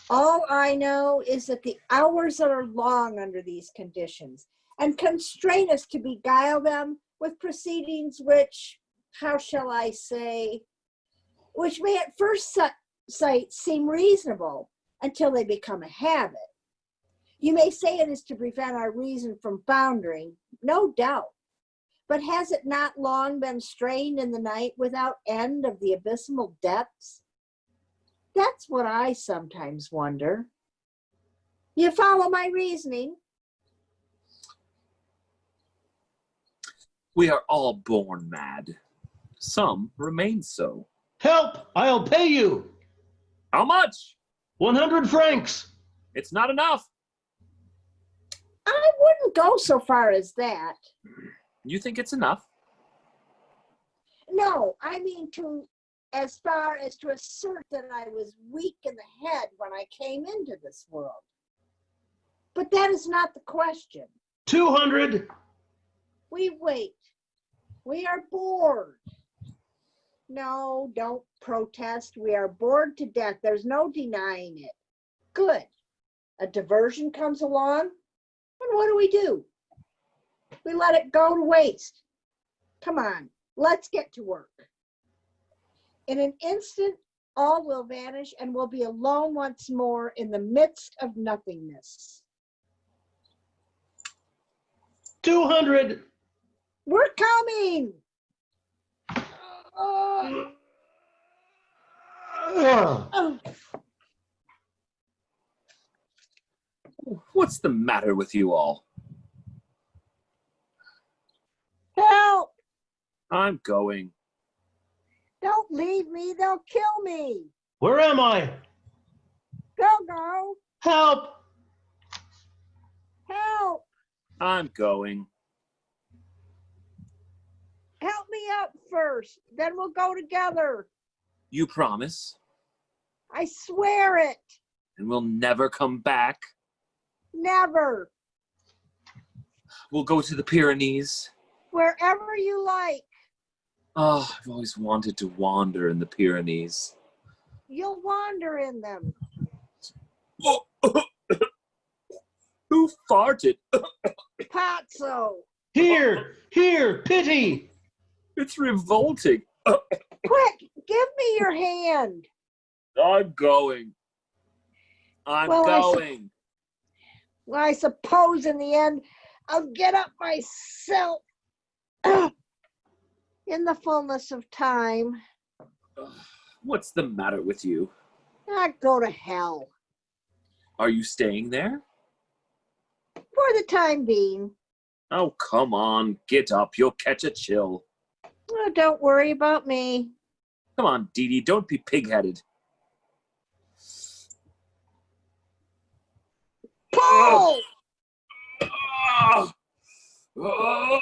All I know is that the hours are long under these conditions and constrain us to beguile them with proceedings which, how shall I say, which may at first sight seem reasonable until they become a habit. You may say it is to prevent our reason from foundering, no doubt. But has it not long been strained in the night without end of the abysmal depths? That's what I sometimes wonder. You follow my reasoning? We are all born mad. Some remain so. Help! I'll pay you! How much? 100 francs! It's not enough. I wouldn't go so far as that. You think it's enough? No, I mean as far as to assert that I was weak in the head when I came into this world. But that is not the question. 200! We wait. We are bored. No, don't protest. We are bored to death. There's no denying it. Good. A diversion comes along, and what do? We let it go to waste. Come on, let's get to work. In an instant, all will vanish and we'll be alone once more in the midst of nothingness. 200! We're coming! Oh. What's the matter with you all? Help! I'm going. Don't leave me, they'll kill me. Where am I? Go. Help! Help! I'm going. Help me up first, then we'll go together. You promise? I swear it. And we'll never come back? Never. We'll go to the Pyrenees? Wherever you like. Oh, I've always wanted to wander in the Pyrenees. You'll wander in them. Oh, who farted? Pazzo. Here! Pity! It's revolting. Quick, give me your hand. I'm going. I'm Well, going. Well, I suppose in the end, I'll get up myself in the fullness of time. What's the matter with you? I go to hell. Are you staying there? For the time being. Oh, come on. Get up. You'll catch a chill. Oh, don't worry about me. Come on, Dee Dee. Don't be pig-headed. Pull! Ah! Ah!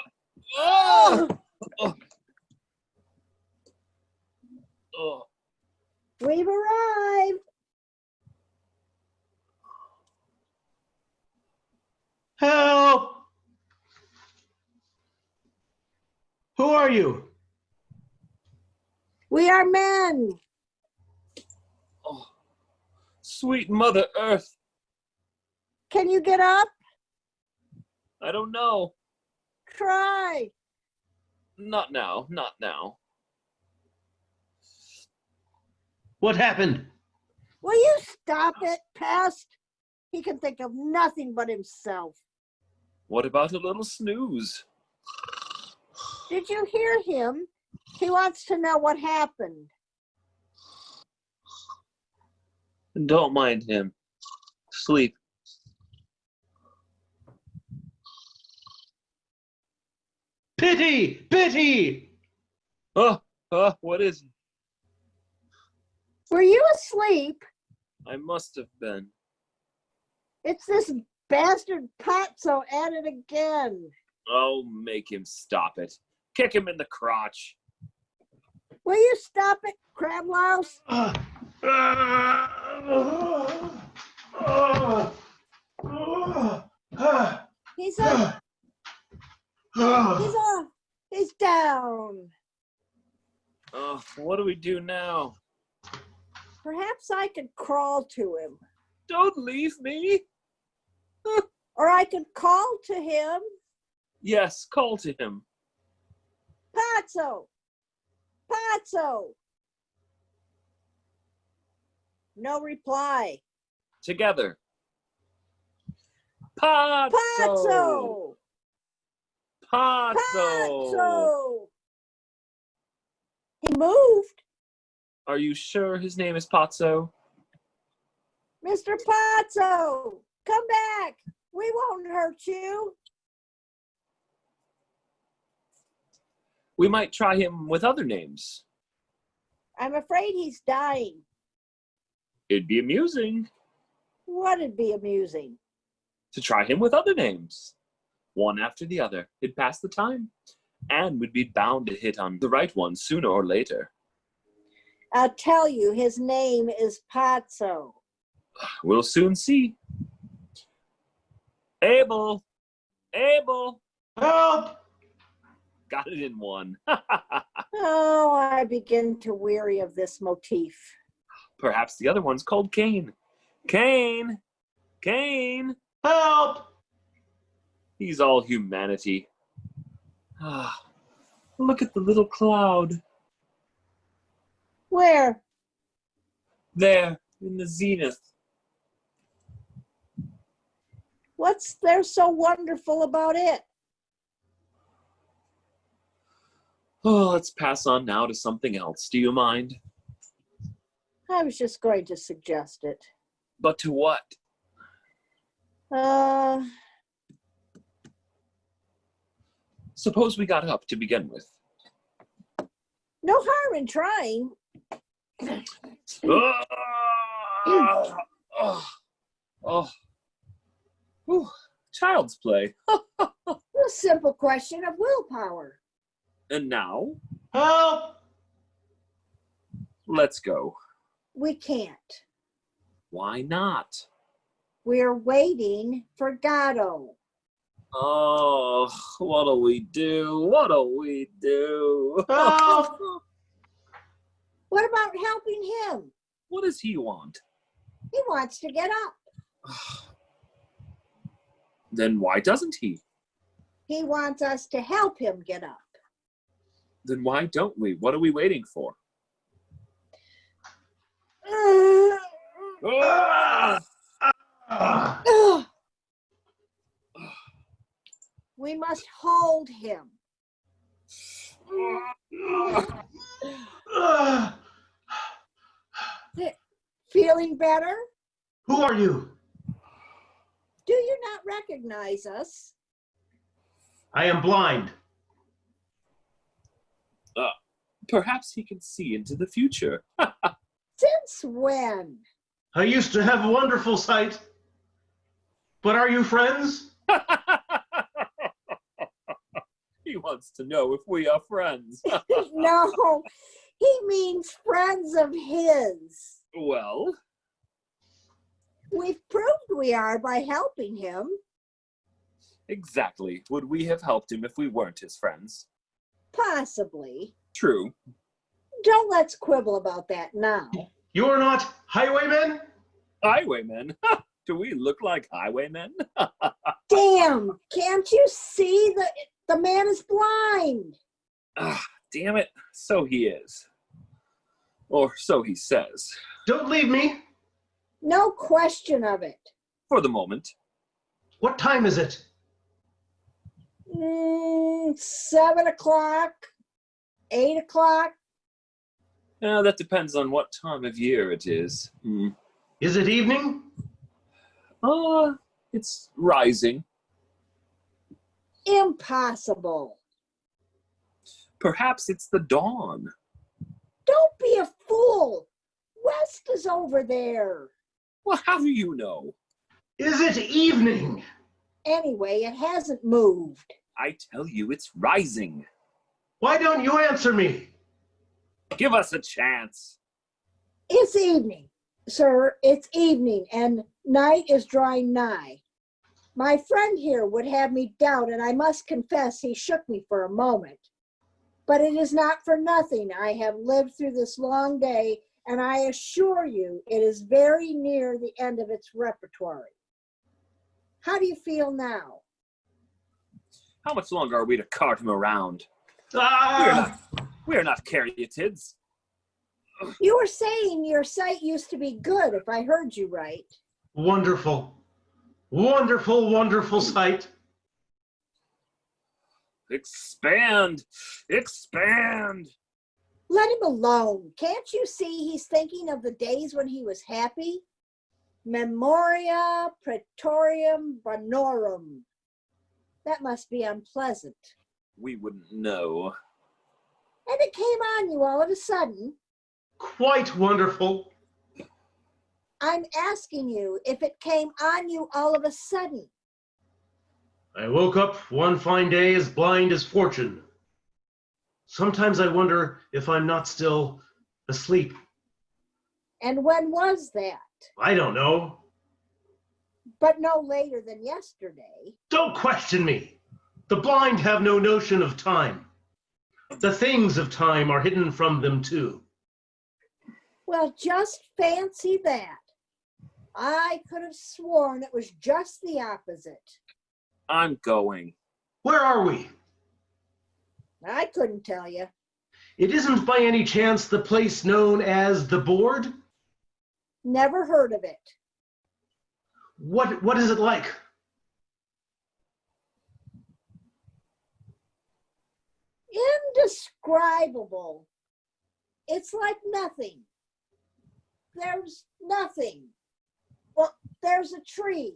Ah! Oh. We've arrived. Help! Who are you? We are men. Oh. Sweet Mother Earth. Can you get up? I don't know. Try. Not now. Not now. What happened? Will you stop it, pest? He can think of nothing but himself. What about a little snooze? Did you hear him? He wants to know what happened. Don't mind him. Sleep. Pity! Pity! What is it? Were you asleep? I must have been. It's this bastard Patso at it again. Oh, make him stop it. Kick him in the crotch. Will you stop it, crab louse? He's up. He's down. What do we do now? Perhaps I could crawl to him. Don't leave me. Or I could call to him. Yes, call to him. Patso! Patso! No reply. Together. Patso! Patso! Patso! Patso! He moved. Are you sure his name is Patso? Mr. Patso, come back. We won't hurt you. We might try him with other names. I'm afraid he's dying. It'd be amusing What'd be amusing? to try him with other names. One after the other. It'd pass the time. And we'd be bound to hit on the right one sooner or later. I'll tell you, his name is Patso. We'll soon see. Abel! Abel! Help! Got it in one. Oh, I begin to weary of this motif. Perhaps the other one's called Cain. Cain! Cain! Help! He's all humanity. Look at the little cloud. Where? There, in the zenith. What's there so wonderful about it? Oh, let's pass on now to something else. Do you mind? I was just going to suggest it. But to what? Suppose we got up to begin with. No harm in trying. Whew. Child's play. A simple question of willpower. And now, Help! let's go. We can't. Why not? We're waiting for Godot. Oh, what'll we do? What'll we do? Help! What about helping him? What does he want? He wants to get up. Then why doesn't he? He wants us to help him get up. Then why don't we? What are we waiting for? We must hold him. Feeling better? Who are you? Do you not recognize us? I am blind. Perhaps he can see into the future. Since when? I used to have wonderful sight. But are you friends? He wants to know if we are friends. No, he means friends of his. Well, We've proved we are by helping him. exactly. Would we have helped him if we weren't his friends? Possibly. True. Don't let's quibble about that now. You are not highwaymen? Highwaymen? Do we look like highwaymen? Damn, can't you see the man is blind? Damn it. So he is. Or so he says. Don't leave me. No question of it. For the moment. What time is it? Around 7 o'clock, 8 o'clock. That depends on what time of year it is. Is it evening? It's rising. Impossible. Perhaps it's the dawn. Don't be a fool. West is over there. Well, how do you know? Is it evening? Anyway, it hasn't moved. I tell you, it's rising. Why don't you answer me? Give us a chance. It's evening, sir. It's evening, and night is drawing nigh. My friend here would have me doubt, and I must confess he shook me for a moment. But it is not for nothing I have lived through this long day, and I assure you it is very near the end of its repertory. How do you feel now? How much longer are we to cart him around? We're not caryatids. You were saying your sight used to be good, if I heard you right. Wonderful. Wonderful, wonderful sight. Expand! Expand! Let him alone. Can't you see he's thinking of the days when he was happy? Memoria praetorium bonorum. That must be unpleasant. We wouldn't know. And it came on you all of a sudden. Quite wonderful. I'm asking you if it came on you all of a sudden. I woke up one fine day as blind as fortune. Sometimes I wonder if I'm not still asleep. And when was that? I don't know. But no later than yesterday. Don't question me. The blind have no notion of time. The things of time are hidden from them too. Well, just fancy that. I could have sworn it was just the opposite. I'm going. Where are we? I couldn't tell you. It isn't by any chance the place known as the Board? Never heard of it. What is it like? Indescribable. It's like nothing. There's nothing. Well, there's a tree.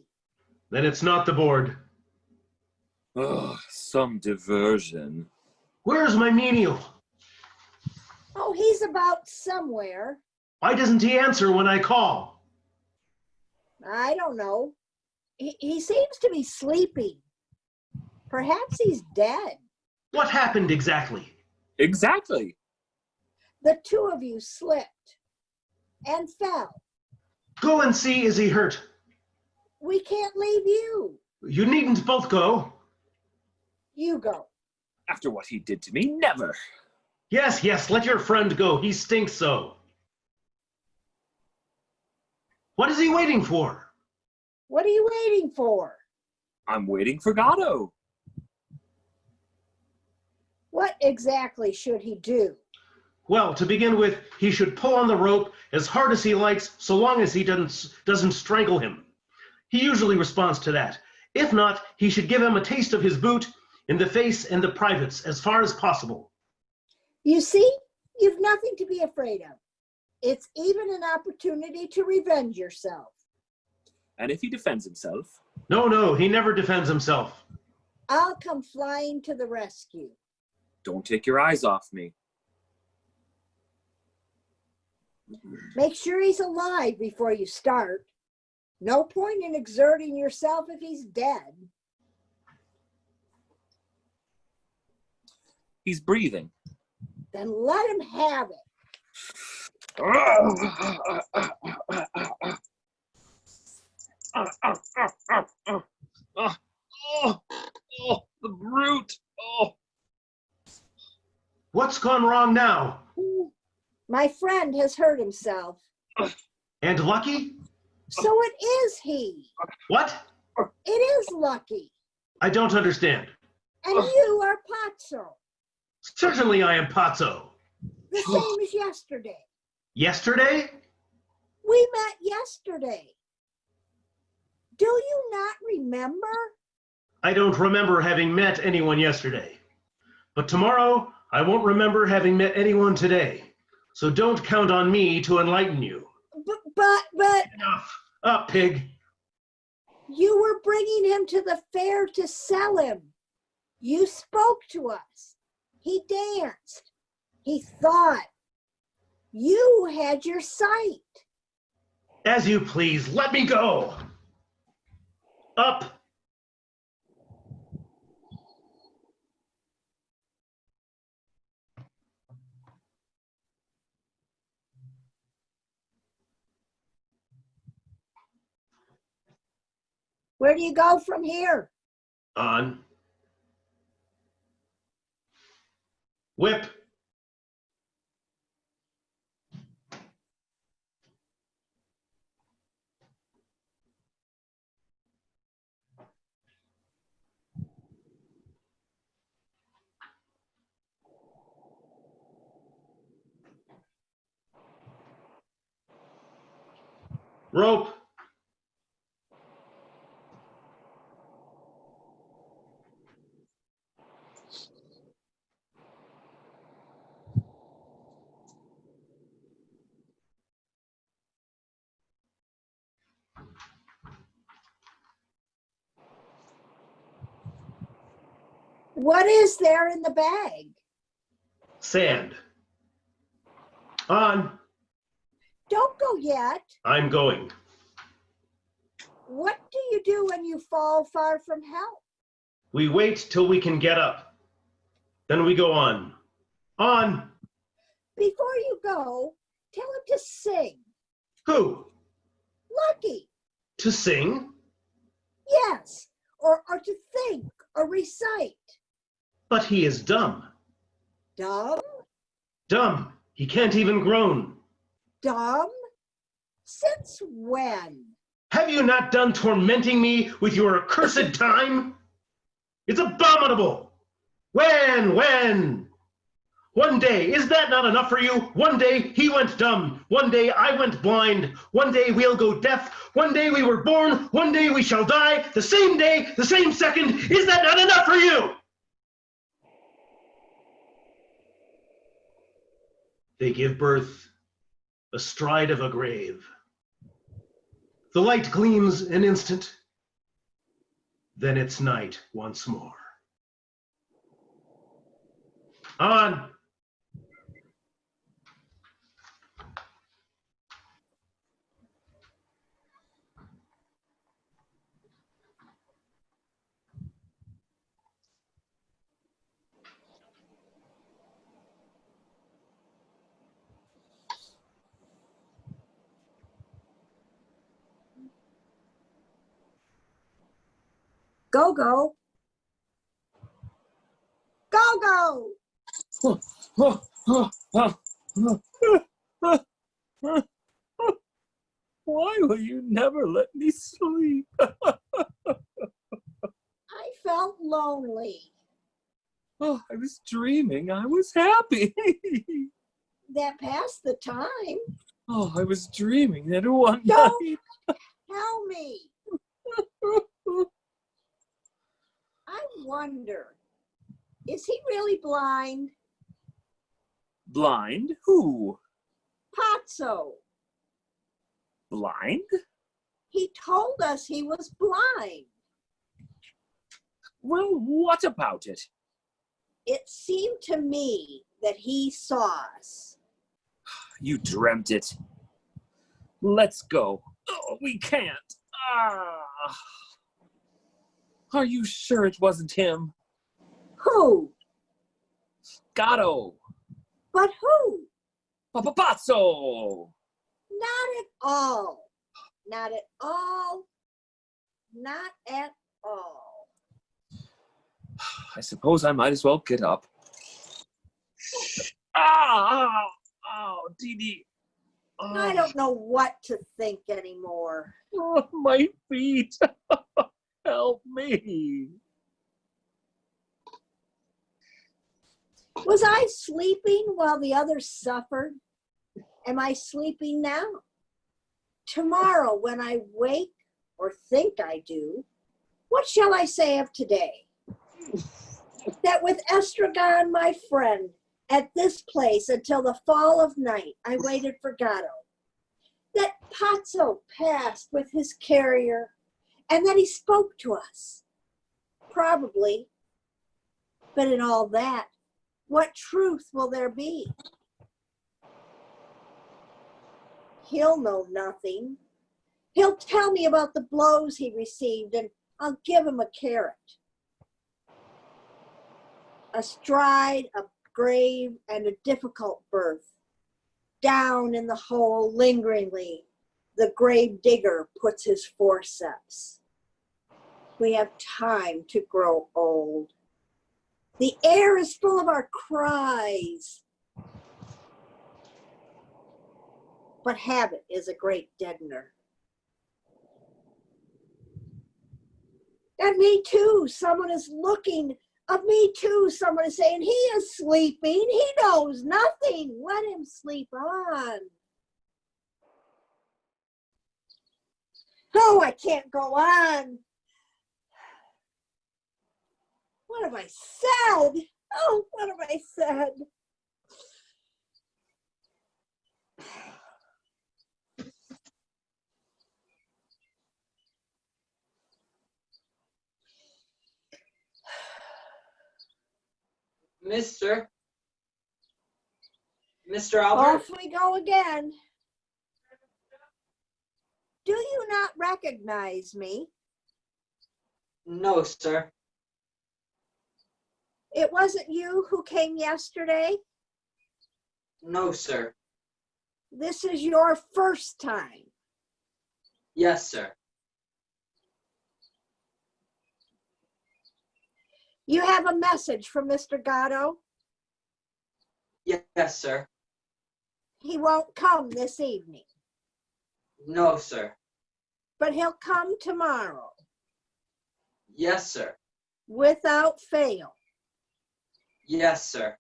Then it's not the Board. Oh, some diversion. Where's my menial? Oh, he's about somewhere. Why doesn't he answer when I call? I don't know. He seems to be sleeping. Perhaps he's dead. What happened exactly? Exactly. The two of you slipped and fell. Go and see, is he hurt? We can't leave you. You needn't both go. You go. After what he did to me, never. Yes, let your friend go. He stinks so. What is he waiting for? What are you waiting for? I'm waiting for Godot. What exactly should he do? Well, to begin with, he should pull on the rope as hard as he likes, so long as he doesn't strangle him. He usually responds to that. If not, he should give him a taste of his boot in the face and the privates as far as possible. You see, you've nothing to be afraid of. It's even an opportunity to revenge yourself. And if he defends himself? No, he never defends himself. I'll come flying to the rescue. Don't take your eyes off me. Make sure he's alive before you start. No point in exerting yourself if he's dead. He's breathing. Then let him have it. The brute. What's gone wrong now? My friend has hurt himself. And Lucky? So it is he. What? It is Lucky. I don't understand. And you are Pazzo. Certainly I am Pazzo. The same as yesterday. Yesterday? We met yesterday. Do you not remember? I don't remember having met anyone yesterday. But tomorrow, I won't remember having met anyone today. So don't count on me to enlighten you. But Enough. Up, pig. you were bringing him to the fair to sell him. You spoke to us. He danced. He thought. You had your sight. As you please, let me go. Up. Where do you go from here? On. Whip. Rope. What is there in the bag? Sand. On. Don't go yet. I'm going. What do you do when you fall far from help? We wait till we can get up. Then we go on. On. Before you go, tell him to sing. Who? Lucky. To sing? Yes. Or to think or recite. But he is dumb. Dumb? Dumb. He can't even groan. Dumb? Since when? Have you not done tormenting me with your accursed time? It's abominable. When? One day, is that not enough for you? One day he went dumb. One day I went blind. One day we'll go deaf. One day we were born. One day we shall die. The same day, the same second. Is that not enough for you? They give birth astride of a grave. The light gleams an instant. Then it's night once more. On. Go. Why will you never let me sleep? I felt lonely. Oh, I was dreaming. I was happy. That passed the time. Oh, I was dreaming that one Don't night. tell me. I wonder, is he really blind? Blind? Who? Patso. Blind? He told us he was blind. Well, what about it? It seemed to me that he saw us. You dreamt it. Let's go. Oh, we can't. Ah. Are you sure it wasn't him? Who? Godot. But who? Papapazzo. Not at all. Not at all. Not at all. I suppose I might as well get up. Oh, Dee Dee. Oh, I don't know what to think anymore. oh, my feet. Help me. Was I sleeping while the others suffered? Am I sleeping now? Tomorrow, when I wake or think I do, what shall I say of today? that with Estragon, my friend, at this place until the fall of night, I waited for Godot. That Pozzo passed with his carrier, and that he spoke to us. Probably. But in all that, what truth will there be? He'll know nothing. He'll tell me about the blows he received, and I'll give him a carrot. Astride a grave and a difficult birth, down in the hole lingeringly, the grave digger puts his forceps. We have time to grow old. The air is full of our cries. But habit is a great deadener. And me too, someone is looking. Of me too, someone is saying, he is sleeping. He knows nothing. Let him sleep on. Oh, I can't go on. What have I said? Oh, what have I said? Mr. Albert? Off we go again. Do you not recognize me? No, sir. It wasn't you who came yesterday? No, sir. This is your first time. Yes, sir. You have a message from Mr. Godot? Yes, sir. He won't come this evening, No, sir. but he'll come tomorrow Yes, sir. without fail. Yes, sir.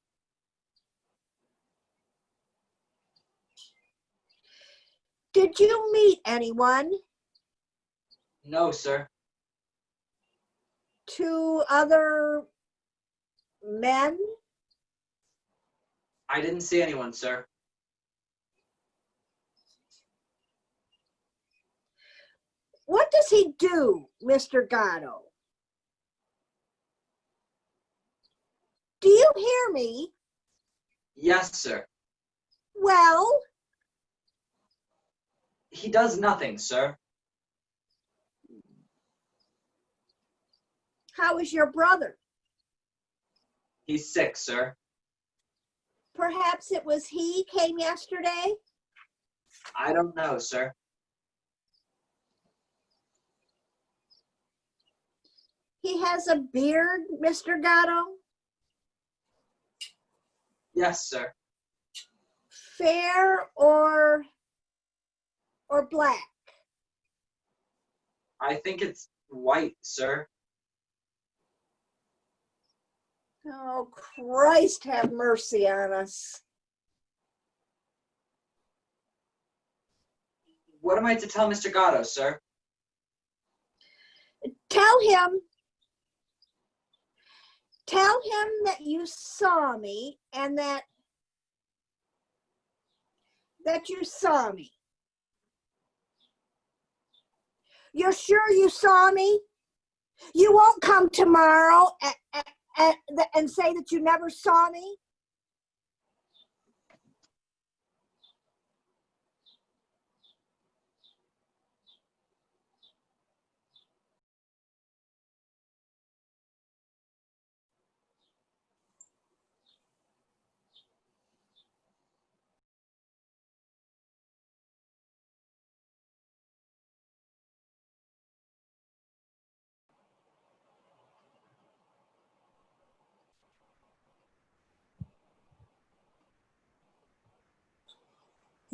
Did you meet anyone? No, sir. 2 other men? I didn't see anyone, sir. What does he do, Mr. Godot? Do you hear me? Yes, sir. Well, He does nothing, sir. how is your brother? He's sick, sir. Perhaps it was he came yesterday? I don't know, sir. He has a beard, Mr. Godot? Yes, sir. Fair or black? I think it's white, sir. Oh, Christ have mercy on us. What am I to tell Mr. Godot, sir? Tell him that you saw me and that you saw me. You're sure you saw me? You won't come tomorrow and say that you never saw me?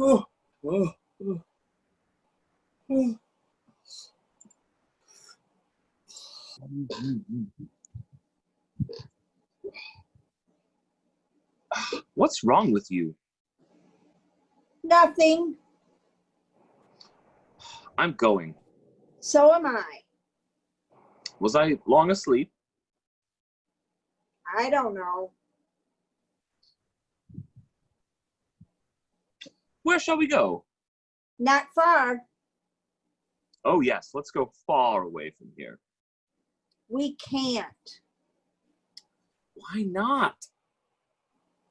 Oh, oh, oh, oh. What's wrong with you? Nothing. I'm going. So am I. Was I long asleep? I don't know. Where shall we go? Not far. Oh, yes, let's go far away from here. We can't. Why not?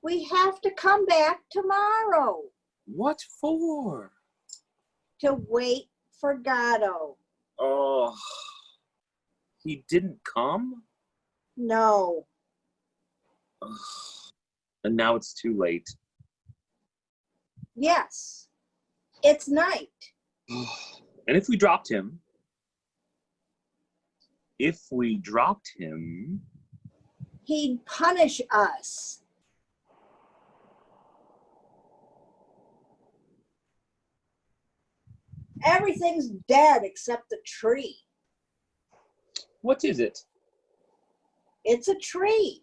We have to come back tomorrow What for? to wait for Godot. Oh, he didn't come? No. Ugh. And now it's too late. Yes. It's night. And if we dropped him, He'd punish us. Everything's dead except the tree. what is it? It's a tree.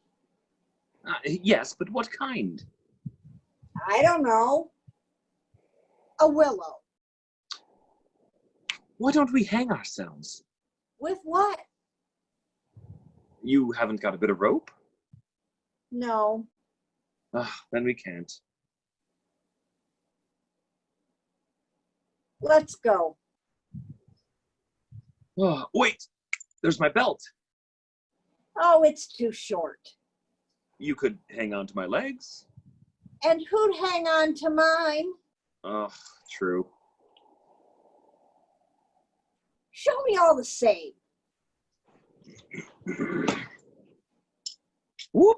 Yes, but what kind? I don't know. A willow. Why don't we hang ourselves? With what? You haven't got a bit of rope? No. Then we can't. Let's go. Oh, wait! There's my belt. Oh, it's too short. You could hang on to my legs. And who'd hang on to mine? Oh, true. Show me all the same. Whoop!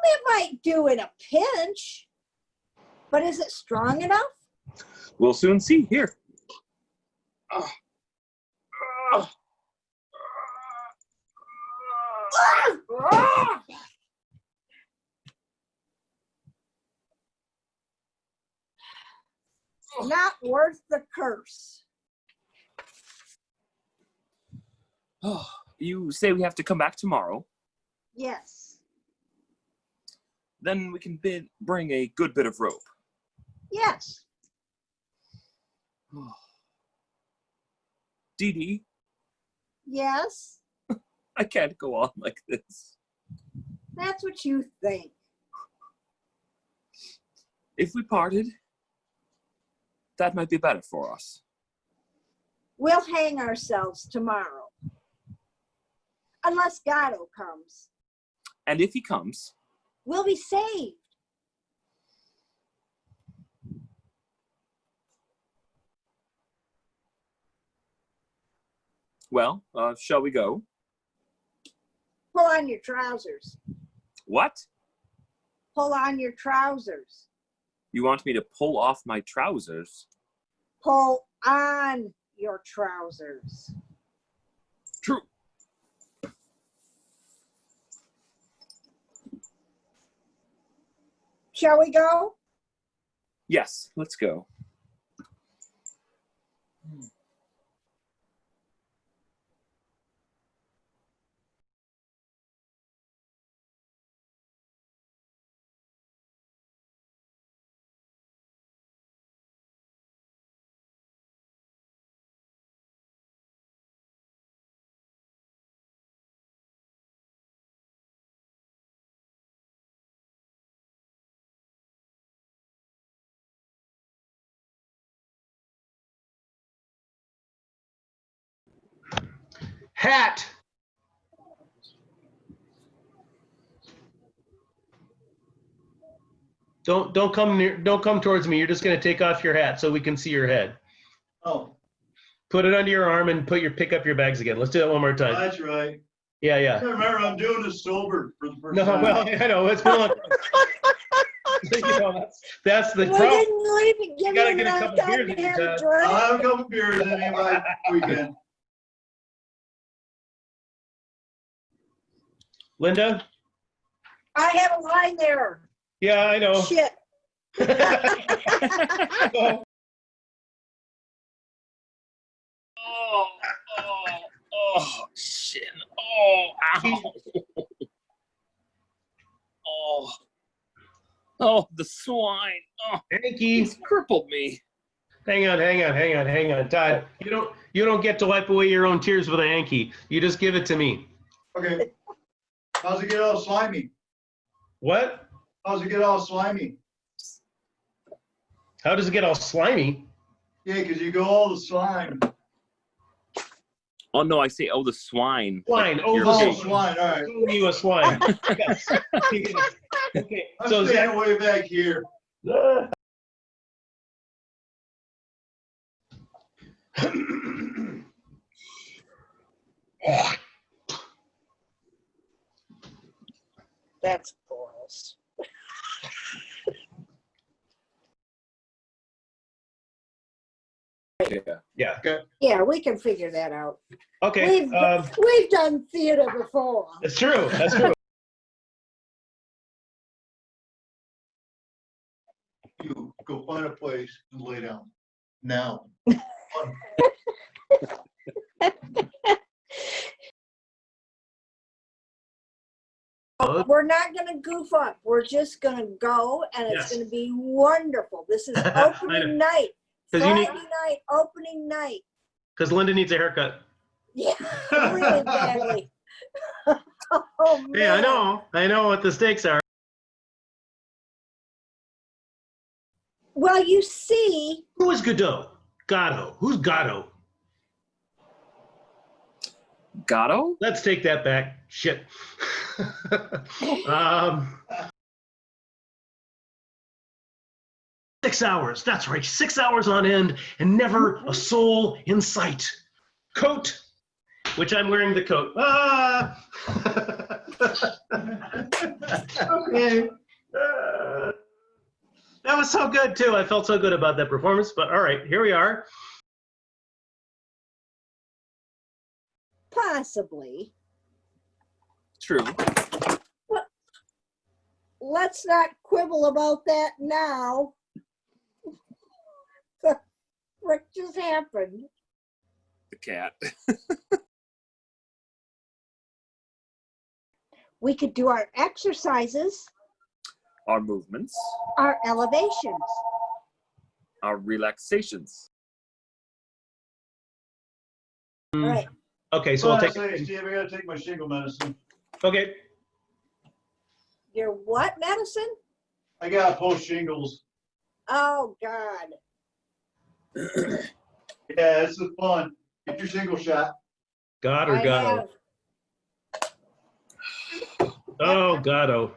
It might do in a pinch, but is it strong enough? We'll soon see. Here. Ah. Ah. Ah! Not worth the curse. Oh, you say we have to come back tomorrow? Yes. Then we can bring a good bit of rope. Yes. Dee Dee, Yes. I can't go on like this. That's what you think. If we parted, that might be better for us. We'll hang ourselves tomorrow. Unless Godot comes. And if he comes, We'll be saved. well, shall we go? Pull on your trousers. What? Pull on your trousers. You want me to pull off my trousers? Pull on your trousers. True. Shall we go? Yes, let's go. Hat. Don't come towards me. You're just gonna take off your hat so we can see your head. Oh, Put it under your arm and pick up your bags again. Let's do that one more time. that's right. Yeah, I yeah. remember I'm doing this sober for the first No, time. well, I know it's been a long time. You know, that's the We problem. didn't even give You gotta him get a enough couple time beers to in you, have a Todd. drink. I'll have a couple beers in my weekend. Linda? I have a line there. Yeah, I know. Shit. Oh, shin. Oh, ow. Oh, the swine. Oh, Hanky. he's crippled me. Hang on, Todd. You don't get to wipe away your own tears with a hanky. You just give it to me. Okay. How's it get all slimy? What? How's it get all slimy? How does it get all slimy? Yeah, because you go all the slime. Oh no, I say, oh, the swine. Swine. Oh, you're the Oh, pig. swine. All right. Oh, you a swine. Yes. Okay. I'm So is standing way back here. that... That's gross. Yeah. Yeah. Yeah, we can figure that out. Okay. We've done theater before. That's true. That's true. You go find a place and lay down. Now. We're not going to goof up. We're just going to go, and it's Yes. going to be wonderful. This is I opening night. 'Cause you Friday need- night, opening night. Because Linda needs a haircut. Yeah, really badly. Oh, man. Yeah, I know. I know what the stakes are. Well, you see, Who is Godot? Godot. Who's Godot? Godot? Let's take that back. Shit. 6 hours. That's right. 6 hours on end and never a soul in sight. Coat, which I'm wearing the coat. Ah! Okay. That was so good, too. I felt so good about that performance. But all right, here we are. possibly. True. Let's not quibble about that now. The frick just happened. The cat. We could do our exercises, Our movements. our elevations. Our relaxations. All right. Okay, so I'll take. Say, Steve, I gotta take my shingle medicine. Okay. Your what medicine? I got post shingles. Oh, God. Yeah, this is fun. Get your shingle shot. God or I Goddo? have. Oh, Goddo.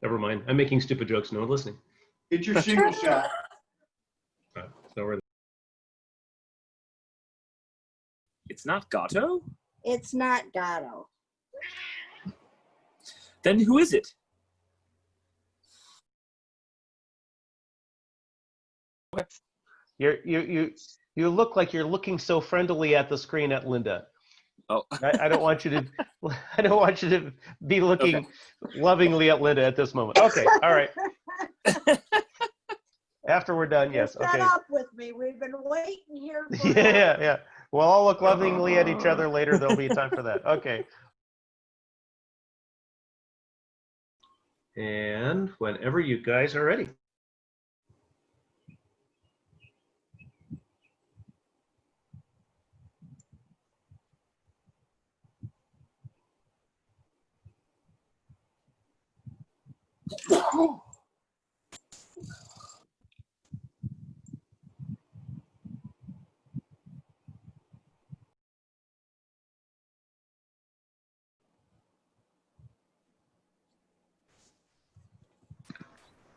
Never mind. I'm making stupid jokes. No one listening. Get your shingle shot. So we're It's not Godot? It's not Godot. Then who is it? you look like you're looking so friendly at the screen at Linda. Oh. I don't want you to. I don't want you to be looking Okay. lovingly at Linda at this moment. Okay, all right. After we're done, yes. Set Okay. up with me. We've been waiting here for Yeah. We'll all look lovingly at each other later. There'll be time for that. Okay. And whenever you guys are ready.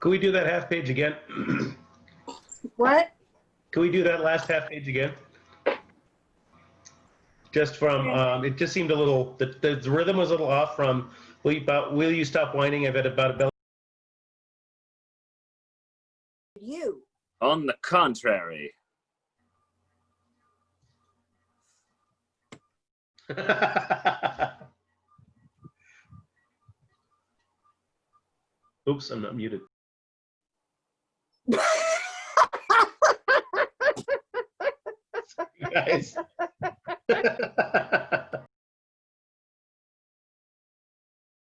Can we do that half page again? What? Can we do that last half page again? Just from, it just seemed a little, the rhythm was a little off from, will you stop whining? I've had about a belly. You. On the contrary. Oops, I'm not muted. Guys.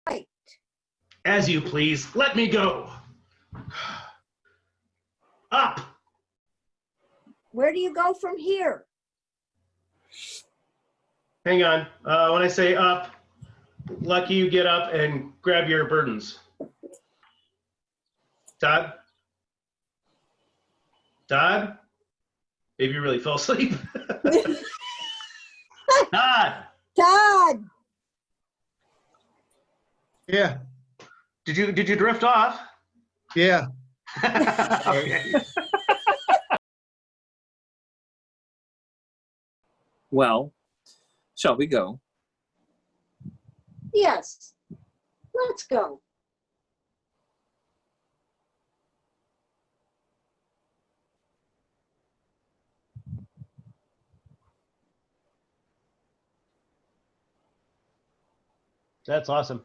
Right. As you please, let me go. Up. Where do you go from here? Hang on. When I say up, Lucky, you get up and grab your burdens. Todd? Todd? Maybe you really fell asleep. Todd! Todd! Yeah, Did you drift off? yeah. Okay. Well, shall we go? Yes, let's go. That's awesome.